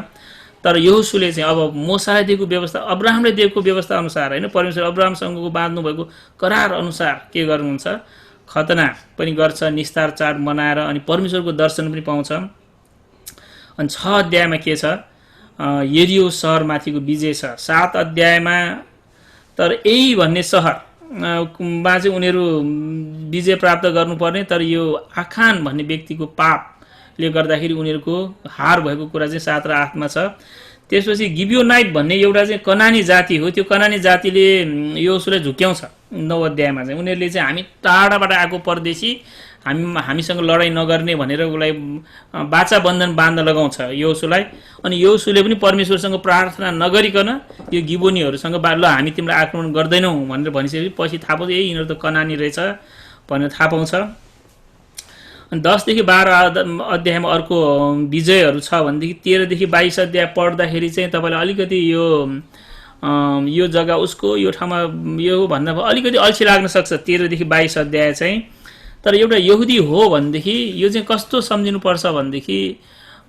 तर यहोशूले चाहिँ अब मोसालाई दिएको व्यवस्था अब्राहमले दिएको व्यवस्था अनुसार होइन, परमेश्वर अब्राहमसँगको बाँध्नु भएको करार अनुसार के गर्नुहुन्छ खतना पनि गर्छ, निस्तार चाड मनाएर अनि परमेश्वरको दर्शन पनि पाउँछ। अनि 6 अध्यायमा के छ यरिहो सहरमाथिको विजय छ। 7 अध्यायमा तर यही भन्ने सहरमा चाहिँ उनीहरू विजय प्राप्त गर्नुपर्ने, तर यो आखान भन्ने व्यक्तिको पापले गर्दाखेरि उनीहरूको हार भएको कुरा चाहिँ 7 र 8 मा छ। त्यसपछि गिबियोनाइट भन्ने एउटा चाहिँ कनानी जाति हो, त्यो कनानी जातिले यहोशूलाई झुक्याउँछ 9 अध्यायमा चाहिँ। उनीहरूले चाहिँ हामी टाढाबाट आएको परदेशी हामीसँग लडाइँ नगर्ने भनेर उसलाई बाचा बन्धन बाँध्न लगाउँछ यहोशूलाई। अनि यहोशूले पनि परमेश्वरसँग प्रार्थना नगरिकन यो गिबोनीहरूसँग ल हामी तिमीलाई आक्रमण गर्दैनौँ भनेर भनिसकेपछि पछि थाहा पाउँछ ए यिनीहरू त कनानी रहेछ भनेर थाहा पाउँछ। अनि 10 देखि 12 अध्यायमा अर्को विजयहरू छ भनेदेखि 13 देखि 22 अध्याय पढ्दाखेरि चाहिँ तपाईँलाई अलिकति यो जग्गा उसको यो ठाउँमा यो भन्दा अलिकति अल्छी लाग्न सक्छ 13 देखि 22 अध्याय चाहिँ। तर एउटा यहुदी हो भनेदेखि यो चाहिँ कस्तो सम्झिनुपर्छ भनेदेखि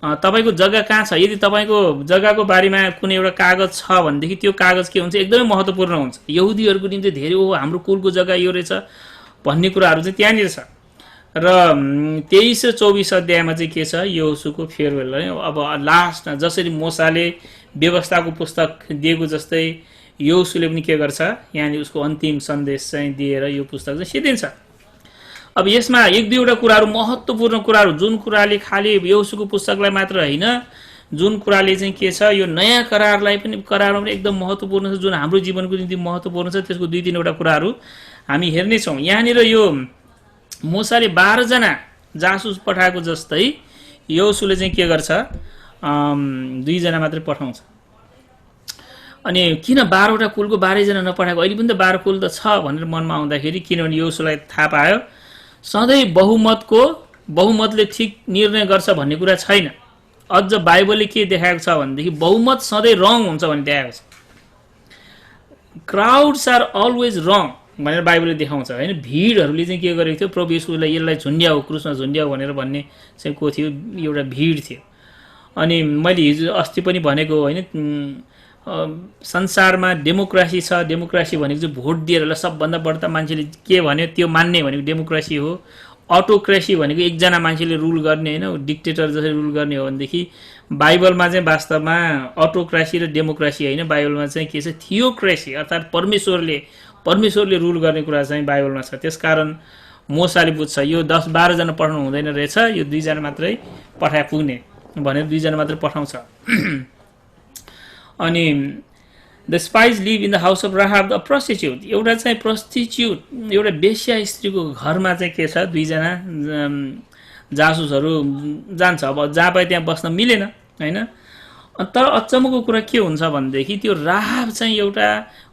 तपाईँको जग्गा कहाँ छ, यदि तपाईँको जग्गाको बारेमा कुनै एउटा कागज छ भनेदेखि त्यो कागज के हुन्छ, एकदमै महत्त्वपूर्ण हुन्छ। यहुदीहरूको निम्ति धेरै हो हाम्रो कुलको जग्गा यो रहेछ भन्ने कुराहरू चाहिँ त्यहाँनिर छ। र 23 र 24 अध्यायमा चाहिँ के छ, यहोशूको फेयरवेल है। अब लास्टमा जसरी मोसाले व्यवस्थाको पुस्तक दिएको जस्तै यहोशूले पनि के गर्छ, यहाँनिर उसको अन्तिम सन्देश चाहिँ दिएर यो पुस्तक चाहिँ सिद्धिन्छ। अब यसमा एक दुईवटा कुराहरू महत्त्वपूर्ण कुराहरू, जुन कुराले खालि यहोशूको पुस्तकलाई मात्र होइन, जुन कुराले चाहिँ के छ, यो नयाँ करारमा पनि एकदम महत्त्वपूर्ण छ, जुन हाम्रो जीवनको निम्ति महत्त्वपूर्ण छ, त्यसको 2-3वटा कुराहरू हामी हेर्नेछौँ। यहाँनिर यो मोसाले 12 जना जासुस पठाएको जस्तै यहोशूले चाहिँ के गर्छ, 2 जना मात्रै पठाउँछ। अनि किन 12वटा कुलको 12 जना नपठाएको, अहिले पनि त 12 कुल त छ भनेर मनमा आउँदाखेरि, किनभने यहोशूलाई थाहा पायो सधैँ बहुमतले ठिक निर्णय गर्छ भन्ने कुरा छैन। अझ बाइबलले के देखाएको छ भनेदेखि बहुमत सधैँ रङ हुन्छ भन्ने देखाएको छ। क्राउड्स आर अलवेज रङ भनेर बाइबलले देखाउँछ होइन। भिडहरूले चाहिँ के गरेको थियो, प्रभु येशूलाई यसलाई झुन्ड्याऊ, क्रुसमा झुन्ड्याऊ भनेर भन्ने चाहिँ को थियो, एउटा भिड थियो। अनि मैले हिजो अस्ति पनि भनेको होइन, संसारमा डेमोक्रेसी छ, डेमोक्रेसी भनेको चाहिँ भोट दिएर सबभन्दा बढ्ता मान्छेले के भन्यो त्यो मान्ने भनेको डेमोक्रेसी हो। अटोक्रेसी भनेको एकजना मान्छेले रुल गर्ने होइन, डिक्टेटर जसरी रुल गर्ने हो भनेदेखि बाइबलमा चाहिँ वास्तवमा अटोक्रेसी र डेमोक्रेसी होइन, बाइबलमा चाहिँ के छ, थियोक्रेसी अर्थात् परमेश्वरले रुल गर्ने कुरा चाहिँ बाइबलमा छ। त्यसकारण मोसाले बुझ्छ यो 10-12 जना पठाउनु हुँदैन रहेछ, यो 2 जना मात्रै पठाए पुग्ने भनेर 2 जना मात्रै पठाउँछ। अनि the spies live in the house of Rahab the prostitute, एउटा चाहिँ प्रोस्टिट्युट, एउटा वेश्या स्त्रीको घरमा चाहिँ के छ, 2 जना जासुसहरू जान्छ। अब जहाँ पाए त्यहाँ बस्न मिलेन होइन। तर अचम्मको कुरा के हुन्छ भनेदेखि त्यो राहाब चाहिँ एउटा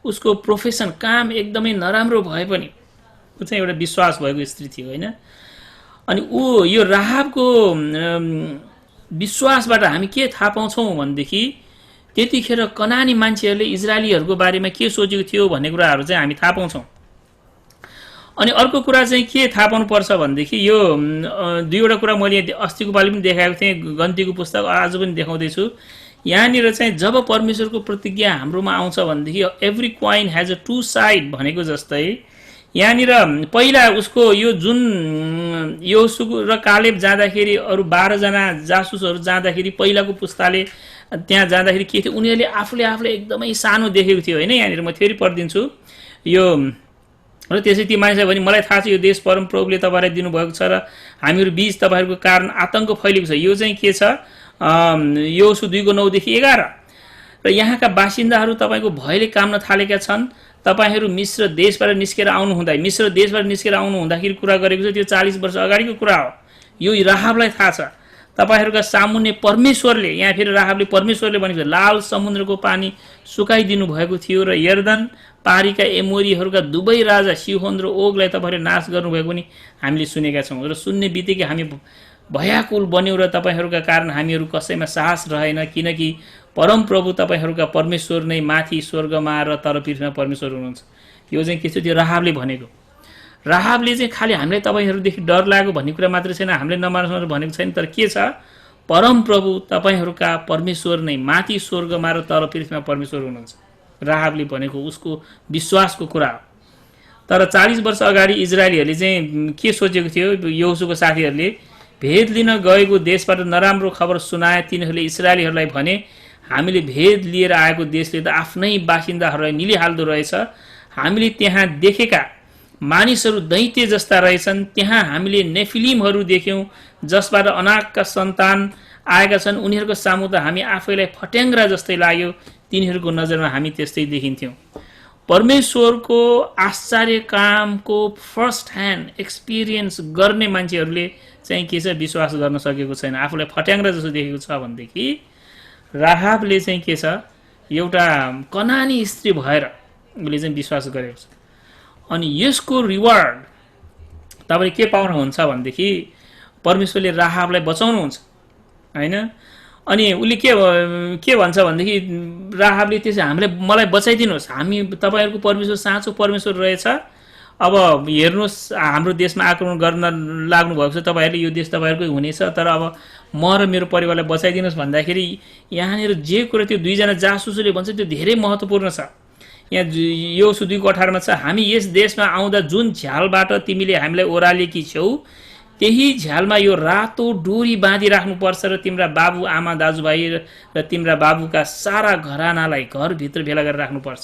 उसको प्रोफेसन, काम एकदमै नराम्रो भए पनि ऊ चाहिँ एउटा विश्वास भएको स्त्री थियो होइन। अनि ऊ यो राहाबको विश्वासबाट हामी के थाहा पाउँछौँ भनेदेखि त्यतिखेर कनानी मान्छेहरूले इजरायलीहरूको बारेमा के सोचेको थियो भन्ने कुराहरू चाहिँ हामी थाहा पाउँछौँ। अनि अर्को कुरा चाहिँ के थाहा पाउनुपर्छ भनेदेखि यो 2वटा कुरा मैले अस्तिको पालि पनि देखाएको थिएँ, गन्तीको पुस्तक आज पनि देखाउँदैछु। यहाँनिर चाहिँ जब परमेश्वरको प्रतिज्ञा हाम्रोमा आउँछ भनेदेखि every coin has a 2 side भनेको जस्तै यहाँनिर पहिला उसको यो जुन यहोशू र कालेब जाँदाखेरि, अरू 12 जना जासुसहरू जाँदाखेरि, पहिलाको पुस्ताले त्यहाँ जाँदाखेरि के थियो, उनीहरूले आफूले एकदमै सानो देखेको थियो होइन। यहाँनिर म फेरि पढिदिन्छु यो, र त्यसै ती मानिसलाई भने मलाई थाहा छ यो देश परमप्रभुले तपाईँलाई दिनुभएको छ र हामीहरू बीच तपाईँहरूको कारण आतङ्क फैलिएको छ। यो चाहिँ के छ, यहोशू 2:9 देखि 11, र यहाँका बासिन्दाहरू तपाईँको भयले काम्न थालेका छन्। तपाईँहरू मिश्र देशबाट निस्केर आउनु हुँदाखेरि कुरा गरेको छ, त्यो 40 वर्ष अगाडिको कुरा हो। यो राहाबलाई थाहा छ। तपाईँहरूका सामुन्ने परमेश्वरले, यहाँ फेरि राहाबले परमेश्वरले भनेको लाल समुद्रको पानी सुकाइदिनु भएको थियो र यर्दन पारीका एमोरीहरूका दुवै राजा सिहोन र ओगलाई तपाईँहरूले नाश गर्नुभएको पनि हामीले सुनेका छौँ। र सुन्ने बित्तिकै हामी भयाकुल बन्यौँ र तपाईँहरूका कारण हामीहरू कसैमा साहस रहेन, किनकि परमप्रभु तपाईँहरूका परमेश्वर नै माथि स्वर्गमा र तर पृथ्वीमा परमेश्वर हुनुहुन्छ। यो चाहिँ के छ, त्यो राहाबले भनेको। राहाबले चाहिँ खालि हामीलाई तपाईँहरूदेखि डर लाग्यो भन्ने कुरा मात्रै छैन, हामीले नमान्नु भनेको छैन, तर के छ, परमप्रभु तपाईँहरूका परमेश्वर नै माथि स्वर्गमा र तर पृथ्वीमा परमेश्वर हुनुहुन्छ। राहाबले भनेको उसको विश्वासको कुरा हो। तर 40 वर्ष अगाडि इजरायलीहरूले चाहिँ के सोचेको थियो, यहोशूको साथीहरूले भेद लिन गएको देशबाट नराम्रो खबर सुनाए। तिनीहरूले इजरायलीहरूलाई भने हामीले भेद लिएर आएको देशले त आफ्नै बासिन्दाहरूलाई निलिहाल्दो रहेछ। हामीले त्यहाँ देखेका मानिसहरू दैत्य जस्ता रहेछन्। त्यहाँ हामीले नेफिलिमहरू देख्यौँ जसबाट अनाकका सन्तान आएका छन्। उनीहरूको सामु त हामी आफैलाई फट्याङ्ग्रा जस्तै लाग्यो। तिनीहरूको नजरमा हामी त्यस्तै देखिन्थ्यौँ। परमेश्वरको आश्चर्य कामको फर्स्ट ह्यान्ड एक्सपिरियन्स गर्ने मान्छेहरूले चाहिँ के छ, विश्वास गर्न सकेको छैन। आफूलाई फट्याङ्ग्रा जस्तो देखेको छ भनेदेखि राहाबले चाहिँ के छ, एउटा कनानी स्त्री भएर उसले चाहिँ विश्वास गरेको छ। अनि यसको रिवार्ड तपाईँले के पाउनुहुन्छ भनेदेखि परमेश्वरले राहाबलाई बचाउनुहुन्छ होइन। अनि उसले के भन्छ भनेदेखि राहाबले त्यसै मलाई बचाइदिनुहोस्, हामी तपाईँहरूको परमेश्वर साँचो परमेश्वर रहेछ अब हेर्नुहोस् हाम्रो देशमा आक्रमण गर्न लाग्नु भएको छ, तपाईँहरूले यो देश तपाईँहरूकै हुनेछ, तर अब म र मेरो परिवारलाई बचाइदिनुहोस् भन्दाखेरि यहाँनिर जे कुरा त्यो दुईजना जासुसले भन्छ त्यो धेरै महत्त्वपूर्ण छ। यहाँ योसु 2:18 छ, हामी यस देशमा आउँदा जुन झ्यालबाट तिमीले हामीलाई ओह्रालेकी छौ त्यही झ्यालमा यो रातो डोरी बाँधिराख्नुपर्छ र तिम्रा बाबु आमा दाजुभाइ र तिम्रा बाबुका सारा घरानालाई घरभित्र भेला गरेर राख्नुपर्छ।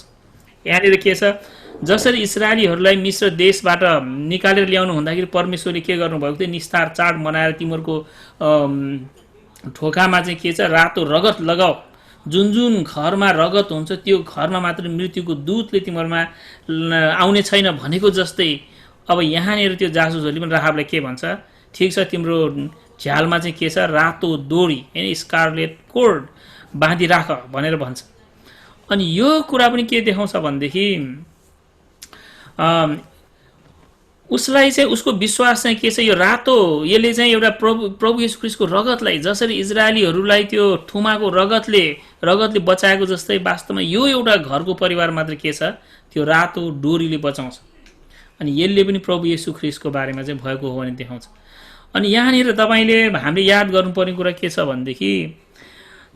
यहाँनिर के छ, जसरी इस्राएलीहरूलाई मिश्र देशबाट निकालेर ल्याउनु हुँदाखेरि परमेश्वरले के गर्नुभएको थियो, निस्तार चाड मनाएर तिमीहरूको ढोकामा चाहिँ के छ, रातो रगत लगाऊ, जुन जुन घरमा रगत हुन्छ त्यो घरमा मात्र मृत्युको दूतले तिमीहरूमा आउने छैन भनेको जस्तै अब यहाँनिर त्यो जासुसहरूले पनि राहाबलाई के भन्छ, ठिक छ तिम्रो झ्यालमा चाहिँ के छ, रातो डोरी होइन स्कारलेट कोर्ड बाँधिराख भनेर भन्छ। अनि यो कुरा पनि के देखाउँछ भनेदेखि उसलाई चाहिँ उसको विश्वास चाहिँ के छ, यो रातो यसले चाहिँ एउटा प्रभु येशू ख्रीष्टको रगतलाई जसरी इजरायलीहरूलाई त्यो थुमाको रगतले बचाएको जस्तै वास्तवमा यो एउटा घरको परिवार मात्र के छ, त्यो रातो डोरीले बचाउँछ। अनि यसले पनि प्रभु येशू ख्रीष्टको बारेमा चाहिँ भएको हो भने देखाउँछ। अनि यहाँनिर तपाईँले हामीले याद गर्नुपर्ने कुरा के छ भनेदेखि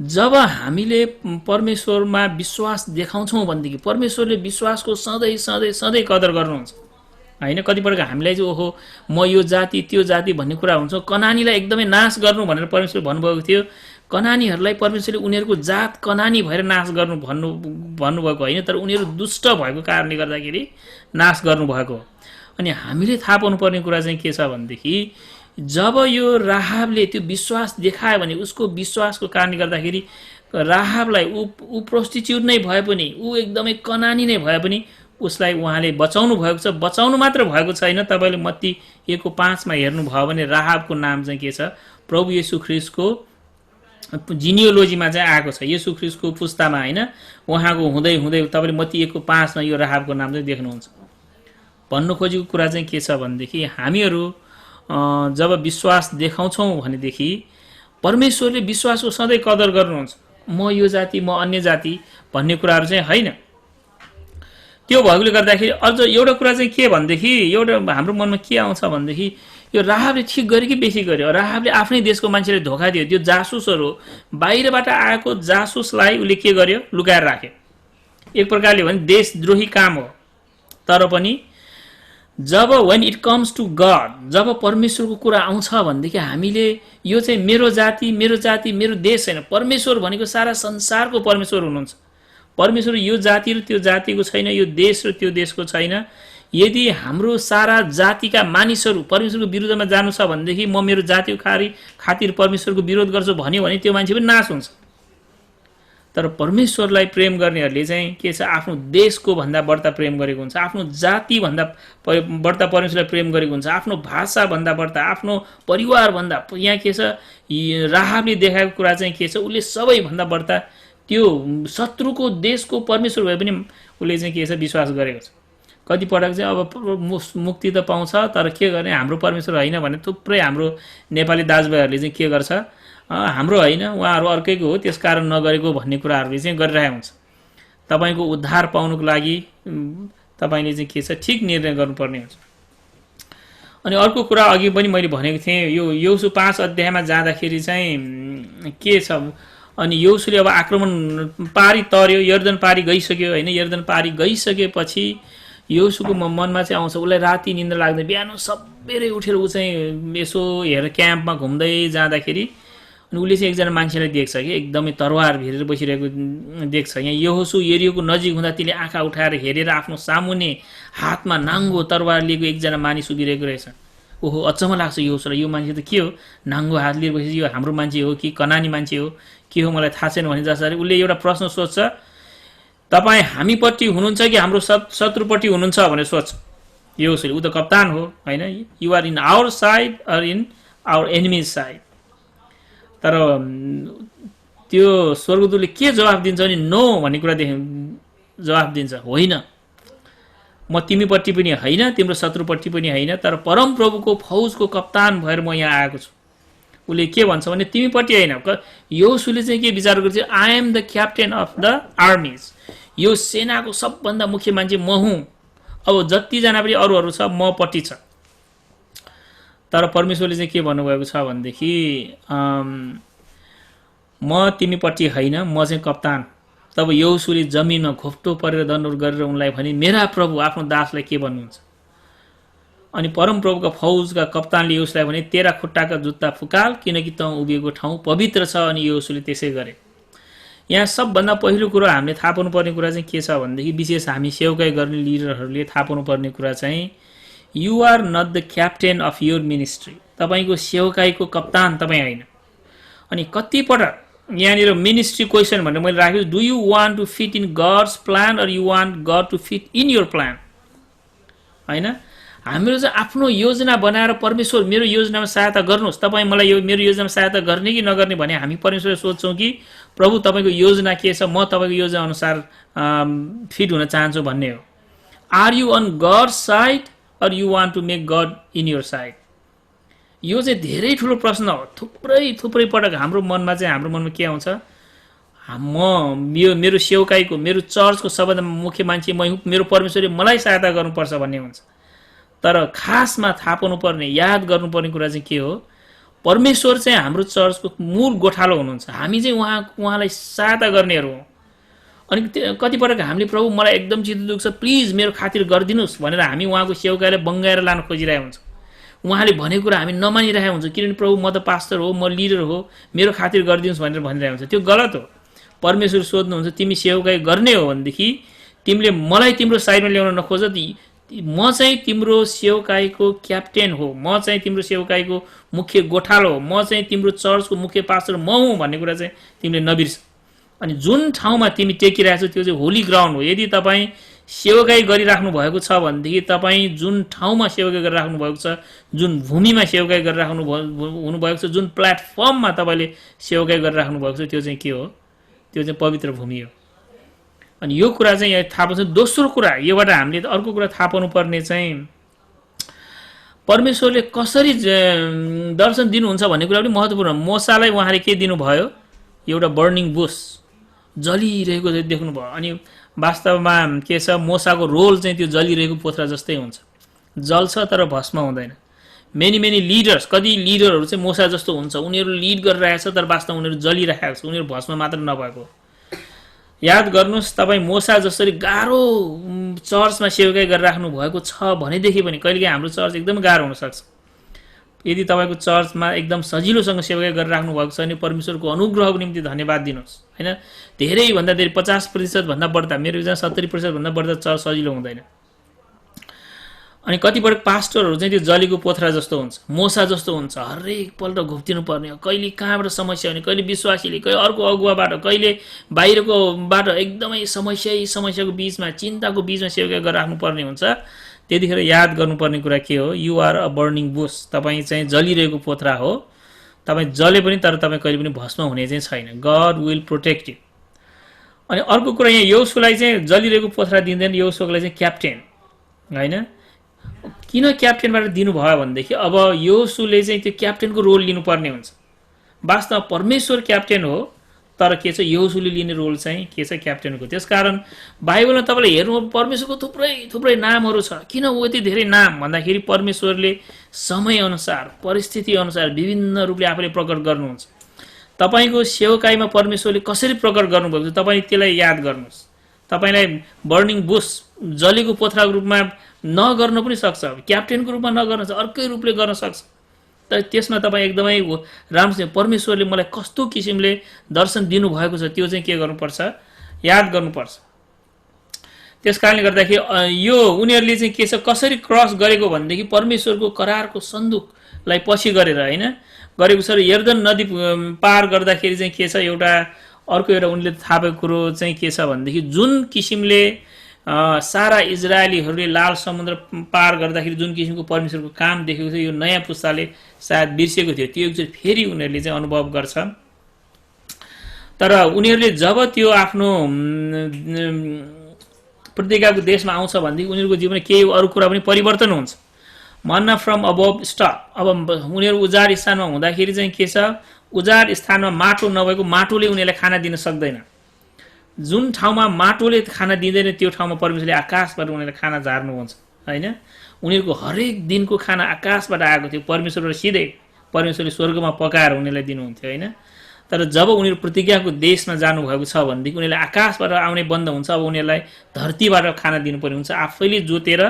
जब हामीले परमेश्वरमा विश्वास देखाउँछौँ भनेदेखि परमेश्वरले विश्वासको सधैँ सधैँ सधैँ कदर गर्नुहुन्छ होइन। कतिपटक हामीलाई चाहिँ ओहो म यो जाति त्यो जाति भन्ने कुरा हुन्छ, कनानीलाई एकदमै नाश गर्नु भनेर परमेश्वरले भन्नुभएको थियो। कनानीहरूलाई परमेश्वरले उनीहरूको जात कनानी भएर नाश गर्नु भन्नुभएको होइन, तर उनीहरू दुष्ट भएको कारणले गर्दाखेरि नाश गर्नुभएको हो। अनि हामीले थाहा पाउनुपर्ने कुरा चाहिँ के छ भनेदेखि जब यो राहाबले त्यो विश्वास देखायो भने उसको विश्वासको कारणले गर्दाखेरि राहाबलाई ऊ प्रोस्टिट्युट नै भए पनि ऊ एकदमै कनानी नै भए पनि उसलाई उहाँले बचाउनु भएको छ। बचाउनु मात्र भएको छैन, तपाईँले मत्ती 1:5 हेर्नुभयो भने राहाबको नाम चाहिँ के छ, प्रभु येशू ख्रीष्टको जिनियोलोजीमा चाहिँ आएको छ, येशू ख्रीष्टको पुस्तामा होइन, उहाँको हुँदै हुँदै तपाईँले मत्ती 1:5 यो राहाबको नाम चाहिँ देख्नुहुन्छ। भन्नु खोजेको कुरा चाहिँ के छ भनेदेखि हामीहरू जब विश्वास देखाउँछौँ भनेदेखि परमेश्वरले विश्वासको सधैँ कदर गर्नुहुन्छ। म यो जाति म अन्य जाति भन्ने कुराहरू चाहिँ होइन। त्यो भएकोले गर्दाखेरि अझ एउटा कुरा चाहिँ के भनेदेखि एउटा हाम्रो मनमा के आउँछ भनेदेखि यो राहाबले ठिक गर्यो कि बेसी गर्यो। राहाबले आफ्नै देशको मान्छेले धोका दियो, त्यो जासुसहरू बाहिरबाट आएको जासुसलाई उसले के गर्यो, लुकाएर राख्यो। एक प्रकारले भने देशद्रोही काम हो। तर पनि जब when it comes to God, जब परमेश्वरको कुरा आउँछ भनेदेखि हामीले यो चाहिँ मेरो जाति मेरो देश छैन, परमेश्वर भनेको सारा संसारको परमेश्वर हुनुहुन्छ। परमेश्वर यो जाति र त्यो जातिको छैन, यो देश र त्यो देशको छैन। यदि हाम्रो सारा जातिका मानिसहरू परमेश्वरको विरुद्धमा जानु छ भनेदेखि म मेरो जातिको खातिर परमेश्वरको विरोध गर्छु भन्यो भने त्यो मान्छे पनि नाश हुन्छ। तर परमेश्वरलाई प्रेम गर्नेहरूले चाहिँ के छ, आफ्नो देशको भन्दा बढ्ता प्रेम गरेको हुन्छ, आफ्नो जाति भन्दा बढ्ता परमेश्वरलाई प्रेम गरेको हुन्छ, आफ्नो भाषा भन्दा बढ्ता, आफ्नो परिवार भन्दा। यहाँ के छ, राहाबले देखाएको कुरा चाहिँ के छ, उसले सबैभन्दा बढ्ता त्यो शत्रुको देशको परमेश्वर भए पनि उसले चाहिँ के छ, विश्वास गरेको छ। कतिपटक चाहिँ अब मुक्ति त पाउँछ तर के गर्ने, हाम्रो परमेश्वर होइन भने थुप्रै हाम्रो नेपाली दाजुभाइहरूले चाहिँ के गर्छ, हाम्रो होइन उहाँहरू अर्कैको हो त्यसकारण नगरेको भन्ने कुराहरूले चाहिँ गरिरहेको हुन्छ। तपाईँको उद्धार पाउनुको लागि तपाईँले चाहिँ के छ, ठिक निर्णय गर्नुपर्ने हुन्छ। अनि अर्को कुरा अघि पनि मैले भनेको थिएँ, यो योसु 5 अध्यायमा जाँदाखेरि चाहिँ के छ, अनि योसुले अब आक्रमण पारी तर्यो, यर्दन पारी गइसक्यो होइन। यर्दन पारी गइसकेपछि योसुको मनमा चाहिँ आउँछ, उसलाई राति निन्द्रा लाग्दैन, बिहान सबेरै उठेर ऊ चाहिँ यसो हेरेर क्याम्पमा घुम्दै जाँदाखेरि अनि उसले चाहिँ एकजना मान्छेलाई देख्छ कि एकदमै तरवार भिरेर बसिरहेको देख्छ। यहाँ यहोसु एरियोको नजिक हुँदा त्यसले आँखा उठाएर हेरेर आफ्नो सामुन्ने हातमा नाङ्गो तरवार लिएको एकजना मानिस उभिरहेको रहेछ। ओहो, अचम्म लाग्छ यहोसुलाई, यो मान्छे त के हो, नाङ्गो हात लिएर बसेपछि यो हाम्रो मान्छे हो कि कनानी मान्छे हो के हो मलाई थाहा छैन भने जसरी उसले एउटा प्रश्न सोध्छ, तपाईँ हामीपट्टि हुनुहुन्छ कि हाम्रो शत्रुपट्टि हुनुहुन्छ भनेर सोध्छ यहोसुले। ऊ त कप्तान हो होइन, you are in our side or in our enemies side. तर त्यो स्वर्गदूतले के जवाफ दिन्छ भने नो भन्ने कुरा जवाफ दिन्छ, होइन म तिमीपट्टि पनि होइन तिम्रो शत्रुपट्टि पनि होइन, तर परमप्रभुको फौजको कप्तान भएर म यहाँ आएको छु। उसले के भन्छ भने तिमीपट्टि होइन। योसुले चाहिँ के विचार गर्छ, I am the captain of the armies, यो सेनाको सबभन्दा मुख्य मान्छे म हुँ, अब जतिजना पनि अरूहरू छ म पट्टि छ। तर परमेश्वरले चाहिँ के भन्नुभएको छ भनेदेखि म तिमीपट्टि होइन, म चाहिँ कप्तान। तब यहोशूले जमिनमा घोप्टो परेर दण्डवत गरेर उनलाई भने, मेरा प्रभु आफ्नो दासलाई के भन्नुहुन्छ? अनि परमप्रभुका फौजका कप्तानले यहोशूलाई भने, तेरा खुट्टाका जुत्ता फुकाल, किनकि त उभिएको ठाउँ पवित्र छ। अनि यहोशूले त्यसै गरे। यहाँ सबभन्दा पहिलो कुरो हामीले थाहा पाउनुपर्ने कुरा चाहिँ के छ भनेदेखि, विशेष हामी सेवकाई गर्ने लिडरहरूले थाहा पाउनुपर्ने कुरा चाहिँ, you are not the captain of your ministry. तपाईँको सेवकाईको कप्तान तपाईँ होइन। अनि कतिपटक यहाँनिर मिनिस्ट्री क्वेसन भनेर मैले राखेको, do you want to fit in God's plan or you want God to fit in your plan? होइन, हाम्रो चाहिँ आफ्नो योजना बनाएर परमेश्वर मेरो योजनामा सहायता गर्नुहोस्, तपाईँ मलाई यो मेरो योजनामा सहायता गर्ने कि नगर्ने भने हामी परमेश्वरले सोध्छौँ कि प्रभु तपाईँको योजना के छ, म तपाईँको योजना अनुसार फिट हुन चाहन्छु भन्ने हो। Are you on God side or you want to make God in your side? यो चाहिँ धेरै ठुलो प्रश्न हो। थुप्रै पटक हाम्रो मनमा के आउँछ, मेरो सेवकाईको मेरो चर्चको सबभन्दा मुख्य मान्छे म हुँ, मेरो परमेश्वरले मलाई सहायता गर्नुपर्छ भन्ने हुन्छ। तर खासमा थाहा पाउनुपर्ने याद गर्नुपर्ने कुरा चाहिँ के हो, परमेश्वर चाहिँ हाम्रो चर्चको मूल गोठालो हुनुहुन्छ। हामी चाहिँ उहाँलाई सहायता गर्नेहरू हौँ। अनि कतिपटक हामीले प्रभु मलाई एकदम चित्त दुख्छ, प्लिज मेरो खातिर गरिदिनुहोस् भनेर हामी उहाँको सेवकाईलाई बङ्गाएर लान खोजिरहेको हुन्छ। उहाँले भनेको कुरा हामी नमानिरहेको हुन्छ, किनभने प्रभु म त पास्टर हो, म लिडर हो, मेरो खातिर गरिदिनुहोस् भनेर भनिरहेको हुन्छ। त्यो गलत हो। परमेश्वर सोध्नुहुन्छ, तिमी सेवकाई गर्ने हो भनेदेखि तिमीले मलाई तिम्रो साइडमा ल्याउन नखोज, म चाहिँ तिम्रो सेवकाईको क्याप्टेन हो, म चाहिँ तिम्रो सेवकाईको मुख्य गोठालो हो, म चाहिँ तिम्रो चर्चको मुख्य पास्टर म हुँ भन्ने कुरा चाहिँ तिमीले नबिर्स। अनि जुन ठाउँमा तिमी टेकिरहेको छौ त्यो चाहिँ होली ग्राउन्ड हो। यदि तपाईँ सेवकाई गरिराख्नु भएको छ भनेदेखि तपाईँ जुन ठाउँमा सेवकाई गरिराख्नु भएको छ, जुन भूमिमा सेवकाई गरिराख्नु हुनुभएको छ, जुन प्लेटफर्ममा तपाईँले सेवकाई गरिराख्नु भएको छ, त्यो चाहिँ के हो? त्यो चाहिँ पवित्र भूमि हो। अनि यो कुरा चाहिँ यहाँ थाहा पाउँछ। दोस्रो कुरा, योबाट हामीले अर्को कुरा थाहा पाउनु पर्ने चाहिँ, परमेश्वरले कसरी दर्शन दिनुहुन्छ भन्ने कुरा पनि महत्त्वपूर्ण। मोसालाई उहाँले के दिनुभयो? एउटा बर्निङ बुस, जलिरहेको देख्नुभयो। अनि वास्तवमा के छ, मोसाको रोल चाहिँ त्यो जलिरहेको पोथ्रा जस्तै हुन्छ, जल्छ तर भस्म हुँदैन। मेनी लिडर्स, कति लिडरहरू चाहिँ मोसा जस्तो हुन्छ, उनीहरू लिड गरिरहेको छ तर वास्तवमा उनीहरू जलिरहेको छ, उनीहरू भस्म मात्र नभएको। याद गर्नुहोस्, तपाईँ मोसा जसरी गाह्रो चर्चमा सेवकाई गरिराख्नु भएको छ भनेदेखि पनि कहिलेकाहीँ हाम्रो चर्च एकदम गाह्रो हुनसक्छ। यदि तपाईँको चर्चमा एकदम सजिलोसँग सेवकाई गरिराख्नु भएको छ भने परमेश्वरको अनुग्रहको निम्ति धन्यवाद दिनुहोस्। होइन, धेरैभन्दा धेरै 50% भन्दा बढ्दा, मेरो एकजना 70% भन्दा बढ्दा चर्च सजिलो हुँदैन। अनि कतिपटक पास्टरहरू चाहिँ त्यो जलेको पोथ्रा जस्तो हुन्छ, मोसा जस्तो हुन्छ, हरेक पल्ट घुप्टिनु पर्ने, कहिले कहाँबाट समस्या हुने, कहिले विश्वासीले, कहिले अर्को अगुवाबाट, कहिले बाहिरकोबाट, एकदमै समस्याको बिचमा, चिन्ताको बिचमा सेवकाई गरिराख्नु पर्ने हुन्छ। त्यतिखेर याद गर्नुपर्ने कुरा के हो? यु आर अ बर्निङ बुस। तपाईँ चाहिँ जलिरहेको पोथ्रा हो। तपाईँ जले पनि तर तपाईँ कहिले पनि भस्म हुने चाहिँ छैन। God will protect you. अनि अर्को कुरा, यहाँ यहोशूलाई चाहिँ जलिरहेको पोथ्रा दिँदैन, यहोशूलाई चाहिँ क्याप्टेन, होइन? किन क्याप्टेनबाट दिनुभयो भनेदेखि अब यहोशूले चाहिँ त्यो क्याप्टेनको रोल लिनुपर्ने हुन्छ। वास्तवमा परमेश्वर क्याप्टेन हो, तर के छ, यहोशूले लिने रोल चाहिँ के छ? क्याप्टेनको। त्यसकारण बाइबलमा तपाईँले हेर्नु, परमेश्वरको थुप्रै नामहरू छ। किन यति धेरै नाम भन्दाखेरि परमेश्वरले समयअनुसार, परिस्थितिअनुसार विभिन्न रूपले आफूले प्रकट गर्नुहुन्छ। तपाईँको सेवकाईमा परमेश्वरले कसरी प्रकट गर्नुभएको छ तपाईँ त्यसलाई याद गर्नुहोस्। तपाईँलाई बर्निङ बुस, जलेको पोथ्राको रूपमा नगर्न पनि सक्छ, क्याप्टेनको रूपमा नगर्न सक्छ, अर्कै रूपले गर्न सक्छ। तर त्यसमा तपाईँ एकदमै राम्रोसँग परमेश्वरले मलाई कस्तो किसिमले दर्शन दिनुभएको छ त्यो चाहिँ के गर्नुपर्छ? याद गर्नुपर्छ। त्यस कारणले गर्दाखेरि यो उनीहरूले चाहिँ के छ, कसरी क्रस गरेको भनेदेखि परमेश्वरको करारको सन्दुकलाई पछि गरेर, होइन, गरेको छ। र यर्दन नदी पार गर्दाखेरि चाहिँ के छ, अर्को एउटा उनले थाहा पाएको कुरो चाहिँ के छ भनेदेखि, जुन किसिमले सारा इजरायलीहरूले लाल समुद्र पार गर्दाखेरि जुन किसिमको परमेश्वरको काम देखेको थियो, यो नयाँ पुस्ताले सायद बिर्सेको थियो। त्यो एकचोटि फेरि उनीहरूले चाहिँ अनुभव गर्छ। तर उनीहरूले जब त्यो आफ्नो प्रतिज्ञाको देशमा आउँछ भनेदेखि उनीहरूको जीवनमा केही अरू कुरा पनि परिवर्तन हुन्छ। मन्ना फ्रम अबभ स्टप। अब उनीहरू उजाड स्थानमा हुँदाखेरि चाहिँ के छ, उजाड स्थानमा माटो नभएको, माटोले उनीहरूलाई खाना दिन सक्दैन। जुन ठाउँमा माटोले खाना दिँदैन त्यो ठाउँमा परमेश्वरले आकाशबाट उनीहरूलाई खाना झार्नुहुन्छ होइन। उनीहरूको हरेक दिनको खाना आकाशबाट आएको थियो, परमेश्वरबाट सिधै परमेश्वरले स्वर्गमा पकाएर उनीहरूलाई दिनुहुन्थ्यो होइन। तर जब उनीहरू प्रतिज्ञाको देशमा जानुभएको छ भनेदेखि उनीहरूलाई आकाशबाट आउने बन्द हुन्छ। अब उनीहरूलाई धरतीबाट खाना दिनुपर्ने हुन्छ, आफैले जोतेर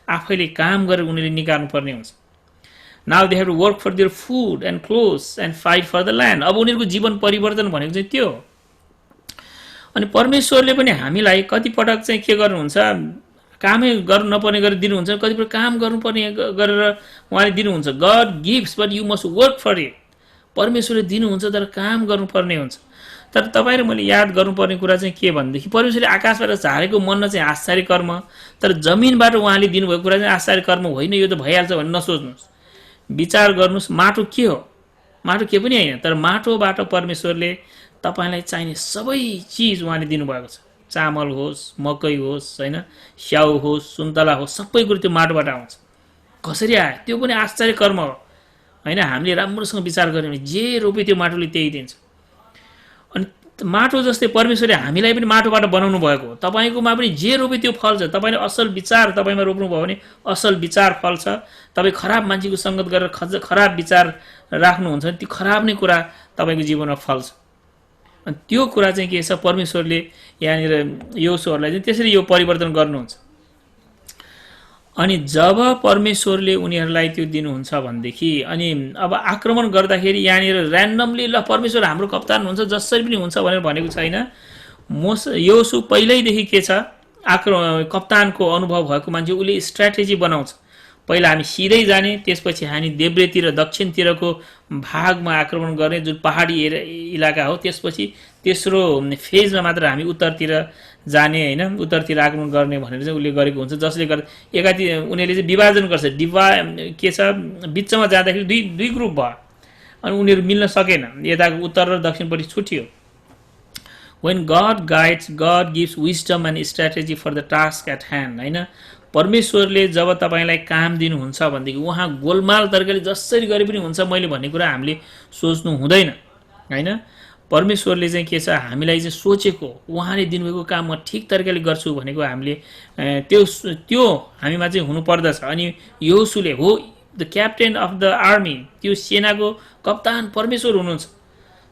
आफैले काम गरेर उनीहरूले निकाल्नुपर्ने हुन्छ। Now they have to work for their food and clothes and fight for the land. अब उनीहरूको जीवन परिवर्तन भनेको चाहिँ त्यो। अनि परमेश्वरले पनि हामीलाई कतिपटक चाहिँ के गर्नुहुन्छ, कामै गर्नु नपर्ने गरेर दिनुहुन्छ, कतिपटक काम गर्नुपर्ने गरेर उहाँले दिनुहुन्छ। God gives but you must work for it. परमेश्वरले दिनुहुन्छ तर काम गर्नुपर्ने हुन्छ। तर तपाईँ र मैले याद गर्नुपर्ने कुरा चाहिँ के भनेदेखि परमेश्वरले आकाशबाट झारेको मन्न चाहिँ आश्चर्य कर्म, तर जमिनबाट उहाँले दिनुभएको कुरा चाहिँ आश्चर्य कर्म होइन, यो त भइहाल्छ भन्ने नसोच्नुहोस्। विचार गर्नुहोस्, माटो के हो? माटो के पनि होइन, तर माटोबाट परमेश्वरले तपाईँलाई चाहिने सबै चिज उहाँले दिनुभएको छ। चामल होस्, मकै होस् होइन, स्याउ होस्, सुन्तला होस्, सबै कुरो त्यो माटोबाट आउँछ। कसरी आयो त्यो पनि आश्चर्य कर्म हो होइन। हामीले राम्रोसँग विचार गऱ्यौँ भने जे रोप्यो त्यो माटोले त्यही दिन्छ। अनि माटो जस्तै परमेश्वरले हामीलाई पनि माटोबाट बनाउनु भएको हो। तपाईँकोमा पनि जे रोप्यो त्यो फल्छ। तपाईँले असल विचार तपाईँमा रोप्नुभयो भने असल विचार फल्छ। तपाईँ खराब मान्छेको सङ्गत गरेर खराब विचार राख्नुहुन्छ भने त्यो खराब नै कुरा तपाईँको जीवनमा फल्छ। अनि त्यो कुरा चाहिँ के छ, परमेश्वरले यहाँनिर योशुहरूलाई चाहिँ त्यसरी यो परिवर्तन गर्नुहुन्छ। अनि जब परमेश्वरले उनीहरूलाई त्यो दिनुहुन्छ भनेदेखि अनि अब आक्रमण गर्दाखेरि यहाँनिर ऱ्यान्डमली ल परमेश्वर हाम्रो कप्तान हुन्छ जसरी पनि हुन्छ भनेर भनेको छैन। योशु पहिल्यैदेखि के छ, कप्तानको अनुभव भएको मान्छे, उसले स्ट्राटेजी बनाउँछ। पहिला हामी सिधै जाने, त्यसपछि हामी देब्रेतिर दक्षिणतिरको भागमा आक्रमण गर्ने जुन पहाडी इलाका हो, त्यसपछि तेस्रो फेजमा मात्र हामी उत्तरतिर जाने होइन, उत्तरतिर आक्रमण गर्ने भनेर चाहिँ उसले गरेको हुन्छ। जसले गर्दा एकातिर उनीहरूले चाहिँ विभाजन गर्छ। के छ, बिचमा जाँदाखेरि दुई ग्रुप भयो अनि उनीहरू मिल्न सकेन, यताको उत्तर र दक्षिणपट्टि छुट्यो। When God guides, God gives wisdom and strategy for the task at hand होइन। परमेश्वरले जब तपाईँलाई काम दिनुहुन्छ भनेदेखि उहाँ गोलमाल तरिकाले जसरी गरे पनि हुन्छ मैले भन्ने कुरा हामीले सोच्नु हुँदैन होइन। परमेश्वरले चाहिँ के छ, हामीलाई चाहिँ सोचेको उहाँले दिनुभएको काम म ठिक तरिकाले गर्छु भनेको हामीले त्यो हामीमा चाहिँ हुनुपर्दछ। अनि योशुले हो the captain of the army, त्यो सेनाको कप्तान परमेश्वर हुनुहुन्छ,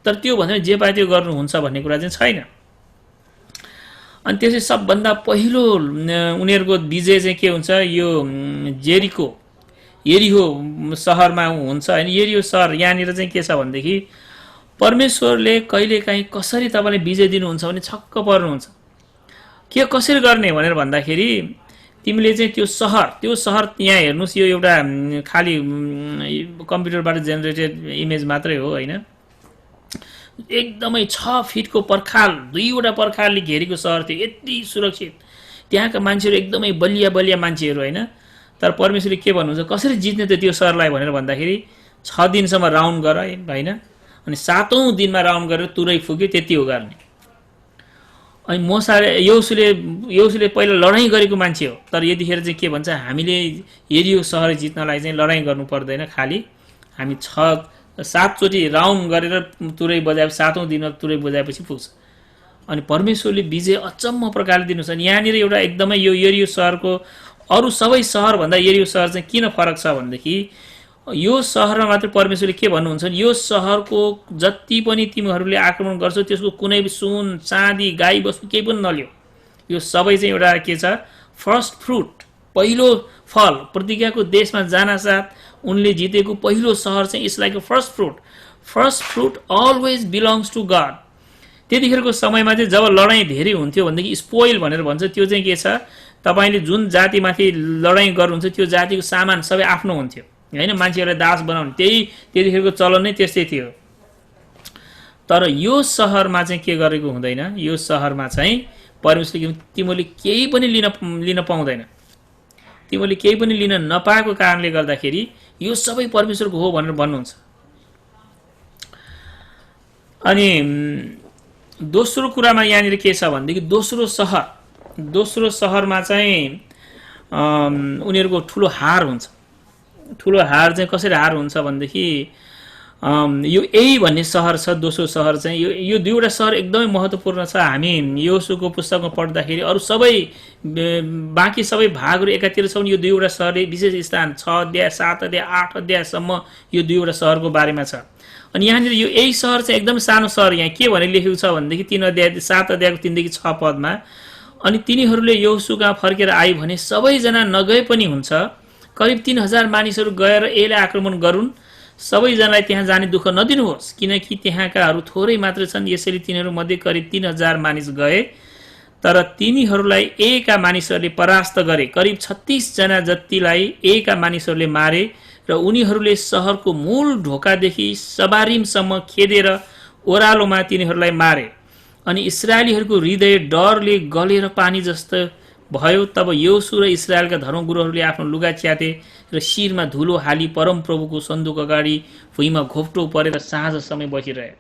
तर त्यो भन्दा जे पाए त्यो गर्नुहुन्छ भन्ने कुरा चाहिँ छैन। अनि त्यसै सबभन्दा पहिलो उनीहरूको विजय चाहिँ के हुन्छ, यो यरीहो सहरमा हुन्छ होइन। यरीहो सहर यहाँनिर चाहिँ के छ भनेदेखि परमेश्वरले कहिलेकाहीँ कसरी तपाईँले विजय दिनुहुन्छ भने छक्क पर्नुहुन्छ। कसरी गर्ने भनेर भन्दाखेरि तिमीले चाहिँ त्यो सहर यहाँ हेर्नुहोस्, यो एउटा खालि कम्प्युटरबाट जेनेरेटेड इमेज मात्रै हो होइन। एकदमै 6 फिटको पर्खाल, 2वटा पर्खालले घेरेको सहर थियो, यति सुरक्षित। त्यहाँका मान्छेहरू एकदमै बलिया मान्छेहरू होइन। तर परमेश्वरले के भन्नुहुन्छ, कसरी जित्ने त त्यो सहरलाई भनेर भन्दाखेरि 6 दिनसम्म राउन्ड गर होइन, अनि 7औं दिनमा राउन्ड गरेर तुरै फुक्यो, त्यति हो गर्ने। अनि योशुले पहिला लडाइँ गरेको मान्छे हो, तर यतिखेर चाहिँ के भन्छ, हामीले यरीहो सहर जित्नलाई चाहिँ लडाइँ गर्नु पर्दैन, खालि हामी 7 चोटि राउन्ड गरेर तुरै बजाए 7औं दिनमा तुरै बजाएपछि पुग्छ। अनि परमेश्वरले विजय अचम्म प्रकारले दिनुहुन्छ। अनि यहाँनिर एउटा एकदमै यो यरीहो सहरको अरू सबै सहरभन्दा यरीहो सहर चाहिँ किन फरक छ भनेदेखि यो सहरमा मात्र परमेश्वरले के भन्नुहुन्छ भने यो सहरको जति पनि तिमीहरूले आक्रमण गर्छौ त्यसको कुनै सुन चाँदी गाई बस्तु केही पनि नलियो। यो सबै चाहिँ एउटा के छ, फर्स्ट फ्रुट, पहिलो फल। प्रतिज्ञाको देशमा जानसाथ उनले जितेको पहिलो सहर चाहिँ it's like a first fruit always belongs to God. त्यतिखेरको समयमा चाहिँ जब लडाइँ धेरै हुन्थ्यो भनेदेखि स्पोइल भनेर भन्छ, त्यो चाहिँ के छ, तपाईँले जुन जातिमाथि लडाइँ गर्नुहुन्छ त्यो जातिको सामान सबै आफ्नो हुन्थ्यो होइन, मान्छेहरूलाई दास बनाउने, त्यतिखेरको चलन नै त्यस्तै थियो। तर यो सहरमा चाहिँ के गरेको हुँदैन, यो सहरमा चाहिँ परमेश्वरले तिमीले केही पनि लिन पाउँदैन, तिमीले केही पनि लिन नपाएको कारणले गर्दाखेरि यो सबै परमेश्वरको हो भनेर भन्नुहुन्छ। अनि दोस्रो कुरामा यहाँनिर के छ भनेदेखि दोस्रो सहरमा चाहिँ उनीहरूको ठुलो हार हुन्छ। ठुलो हार चाहिँ कसरी हार हुन्छ भनेदेखि यो ए भन्ने सहर छ, दोस्रो सहर चाहिँ यो दुईवटा सहर एकदमै महत्त्वपूर्ण छ। हामी योसुको पुस्तकमा पढ्दाखेरि अरू सबै बाँकी सबै भागहरू एकातिर छ भने यो दुईवटा सहरले विशेष स्थान 6 अध्याय 7 अध्याय 8 अध्यायसम्म यो दुईवटा सहरको बारेमा छ। अनि यहाँनिर यो यही सहर चाहिँ एकदम सानो सहर। यहाँ के भनेर लेखेको छ भनेदेखि 3 अध्याय 7 अध्यायको 3 देखि 6 पदमा, अनि तिनीहरूले योसुका फर्केर आए भने सबैजना नगए पनि हुन्छ, करिब 3000 मानिसहरू गएर एलाई आक्रमण गरून्, सबैजनालाई त्यहाँ जाने दुःख नदिनुहोस्, किनकि त्यहाँकाहरू थोरै मात्र छन्। यसैले तिनीहरू मध्ये करिब 3000 मानिस गए, तर तिनीहरूलाई एका मानिसहरूले परास्त गरे। करिब 36 जना जतिलाई एका मानिसहरूले मारे र उनीहरूले सहरको मूल ढोकादेखि सबारिमसम्म खेदेर ओह्रालोमा तिनीहरूलाई मारे। अनि इस्राएलीहरूको हृदय डरले गलेर पानी जस्तो भयो। तब योसु र इस्राएलका धर्मगुरुहरूले आफ्नो लुगा च्याते र शिरमा धुलो हाली परमप्रभुको सन्दुक अगाडि भुइँमा घोप्टो परेर साँझ समय बसिरहे।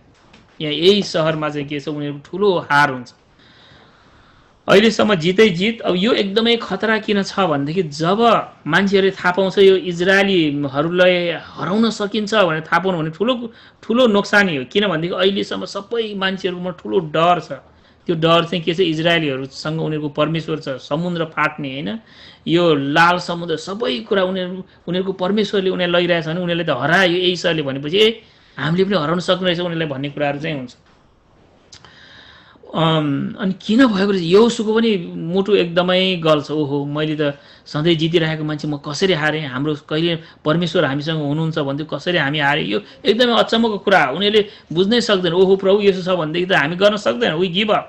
यहाँ यही सहरमा चाहिँ के छ, उनीहरूको ठुलो हार हुन्छ। अहिलेसम्म जितै जित। अब यो एकदमै खतरा किन छ भनेदेखि जब मान्छेहरूले थाहा पाउँछ यो इजरायलीहरूलाई हराउन सकिन्छ भनेर थाहा पाउनु भने ठुलो नोक्सानी हो। किनभनेदेखि अहिलेसम्म सबै मान्छेहरूमा ठुलो डर छ। त्यो डर चाहिँ के छ, इजरायलीहरूसँग उनीहरूको परमेश्वर छ, समुद्र फाट्ने होइन, यो लाल समुद्र सबै कुरा उनीहरूको परमेश्वरले उनीहरूलाई लगिरहेछ भने उनीहरूले त हरायो यही सरले भनेपछि हामीले पनि हराउन सक्ने रहेछ उनीहरूलाई भन्ने कुराहरू चाहिँ हुन्छ। अनि किन भएको रहेछ, योसुको पनि मुटु एकदमै गल्छ। ओहो, मैले त सधैँ जितिरहेको मान्छे म कसरी हारेँ, हाम्रो कहिले परमेश्वर हामीसँग हुनुहुन्छ भन्थ्यो, कसरी हामी हारेँ, यो एकदमै अचम्मको कुरा। उनीहरूले बुझ्नै सक्दैन, ओहो प्रभु यसो छ भनेदेखि त हामी गर्न सक्दैन, वी गिभ अप।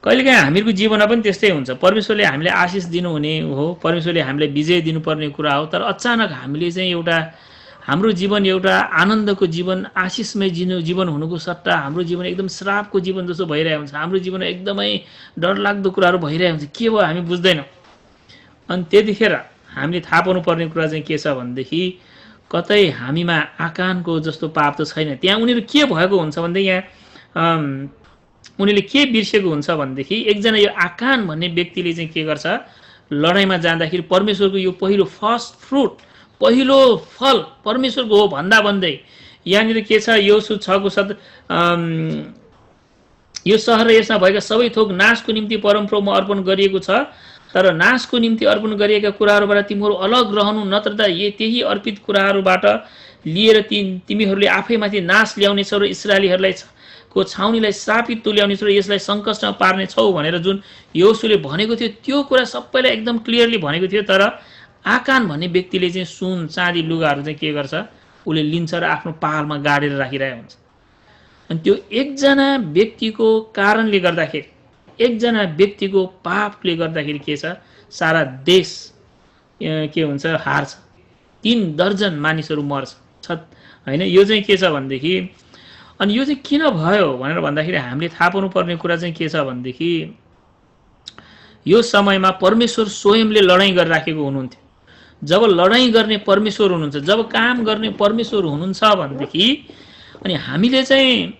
कहिलेकाहीँ हामीहरूको जीवनमा पनि त्यस्तै हुन्छ। परमेश्वरले हामीलाई आशिष दिनुहुने हो, परमेश्वरले हामीलाई विजय दिनुपर्ने कुरा हो, तर अचानक हामीले चाहिँ हाम्रो जीवन एउटा आनन्दको जीवन, आशिषमय जीवन हुनुको सट्टा हाम्रो जीवन एकदम श्रापको जीवन जस्तो भइरहेको हुन्छ। हाम्रो जीवन एकदमै डरलाग्दो कुराहरू भइरहेको हुन्छ। के भयो हामी बुझ्दैनौँ। अनि त्यतिखेर हामीले थाहा पाउनुपर्ने कुरा चाहिँ के छ भनेदेखि कतै हामीमा आकानको जस्तो पाप त छैन। त्यहाँ उनीहरू के भएको हुन्छ भनेदेखि यहाँ उनीहरूले के बिर्सेको हुन्छ भनेदेखि एकजना यो आकान भन्ने व्यक्तिले चाहिँ के गर्छ, लडाइँमा जाँदाखेरि परमेश्वरको यो पहिलो फर्स्ट फ्रुट, पहिलो फल परमेश्वरको हो भन्दा भन्दै यहाँनिर के छ, योसु 6 यो सहर र यसमा भएका सबै थोक नाशको निम्ति परमप्रभुमा अर्पण गरिएको छ, तर नाशको निम्ति अर्पण गरिएका कुराहरूबाट तिमीहरू अलग रहनु, नत्र त त्यही अर्पित कुराहरूबाट लिएर तिमीहरूले आफैमाथि नाश ल्याउनेछौ र इस्राएलीहरूलाई को छाउनीलाई श्रापित तुल्याउनेछौ र यसलाई सङ्कटमा पार्नेछौ भनेर जुन योसुले भनेको थियो त्यो कुरा सबैलाई एकदम क्लियरली भनेको थियो। तर आकान भन्ने व्यक्तिले चाहिँ सुन चाँदी लुगाहरू चाहिँ के गर्छ, उसले लिन्छ र आफ्नो पहालमा गाडेर राखिरहेको हुन्छ। अनि त्यो एकजना व्यक्तिको कारणले गर्दाखेरि, एकजना व्यक्तिको पापले गर्दाखेरि के छ, सारा देश के हुन्छ, हार्छ। 3 दर्जन मानिसहरू मर्छ होइन। यो चाहिँ के छ भनेदेखि, अनि यो चाहिँ किन भयो भनेर भन्दाखेरि हामीले थाहा पाउनुपर्ने कुरा चाहिँ के छ भनेदेखि यो समयमा परमेश्वर स्वयंले लडाइँ गरिराखेको हुनुहुन्थ्यो। जब लडाइँ गर्ने परमेश्वर हुनुहुन्छ, जब काम गर्ने परमेश्वर हुनुहुन्छ भनेदेखि अनि हामीले चाहिँ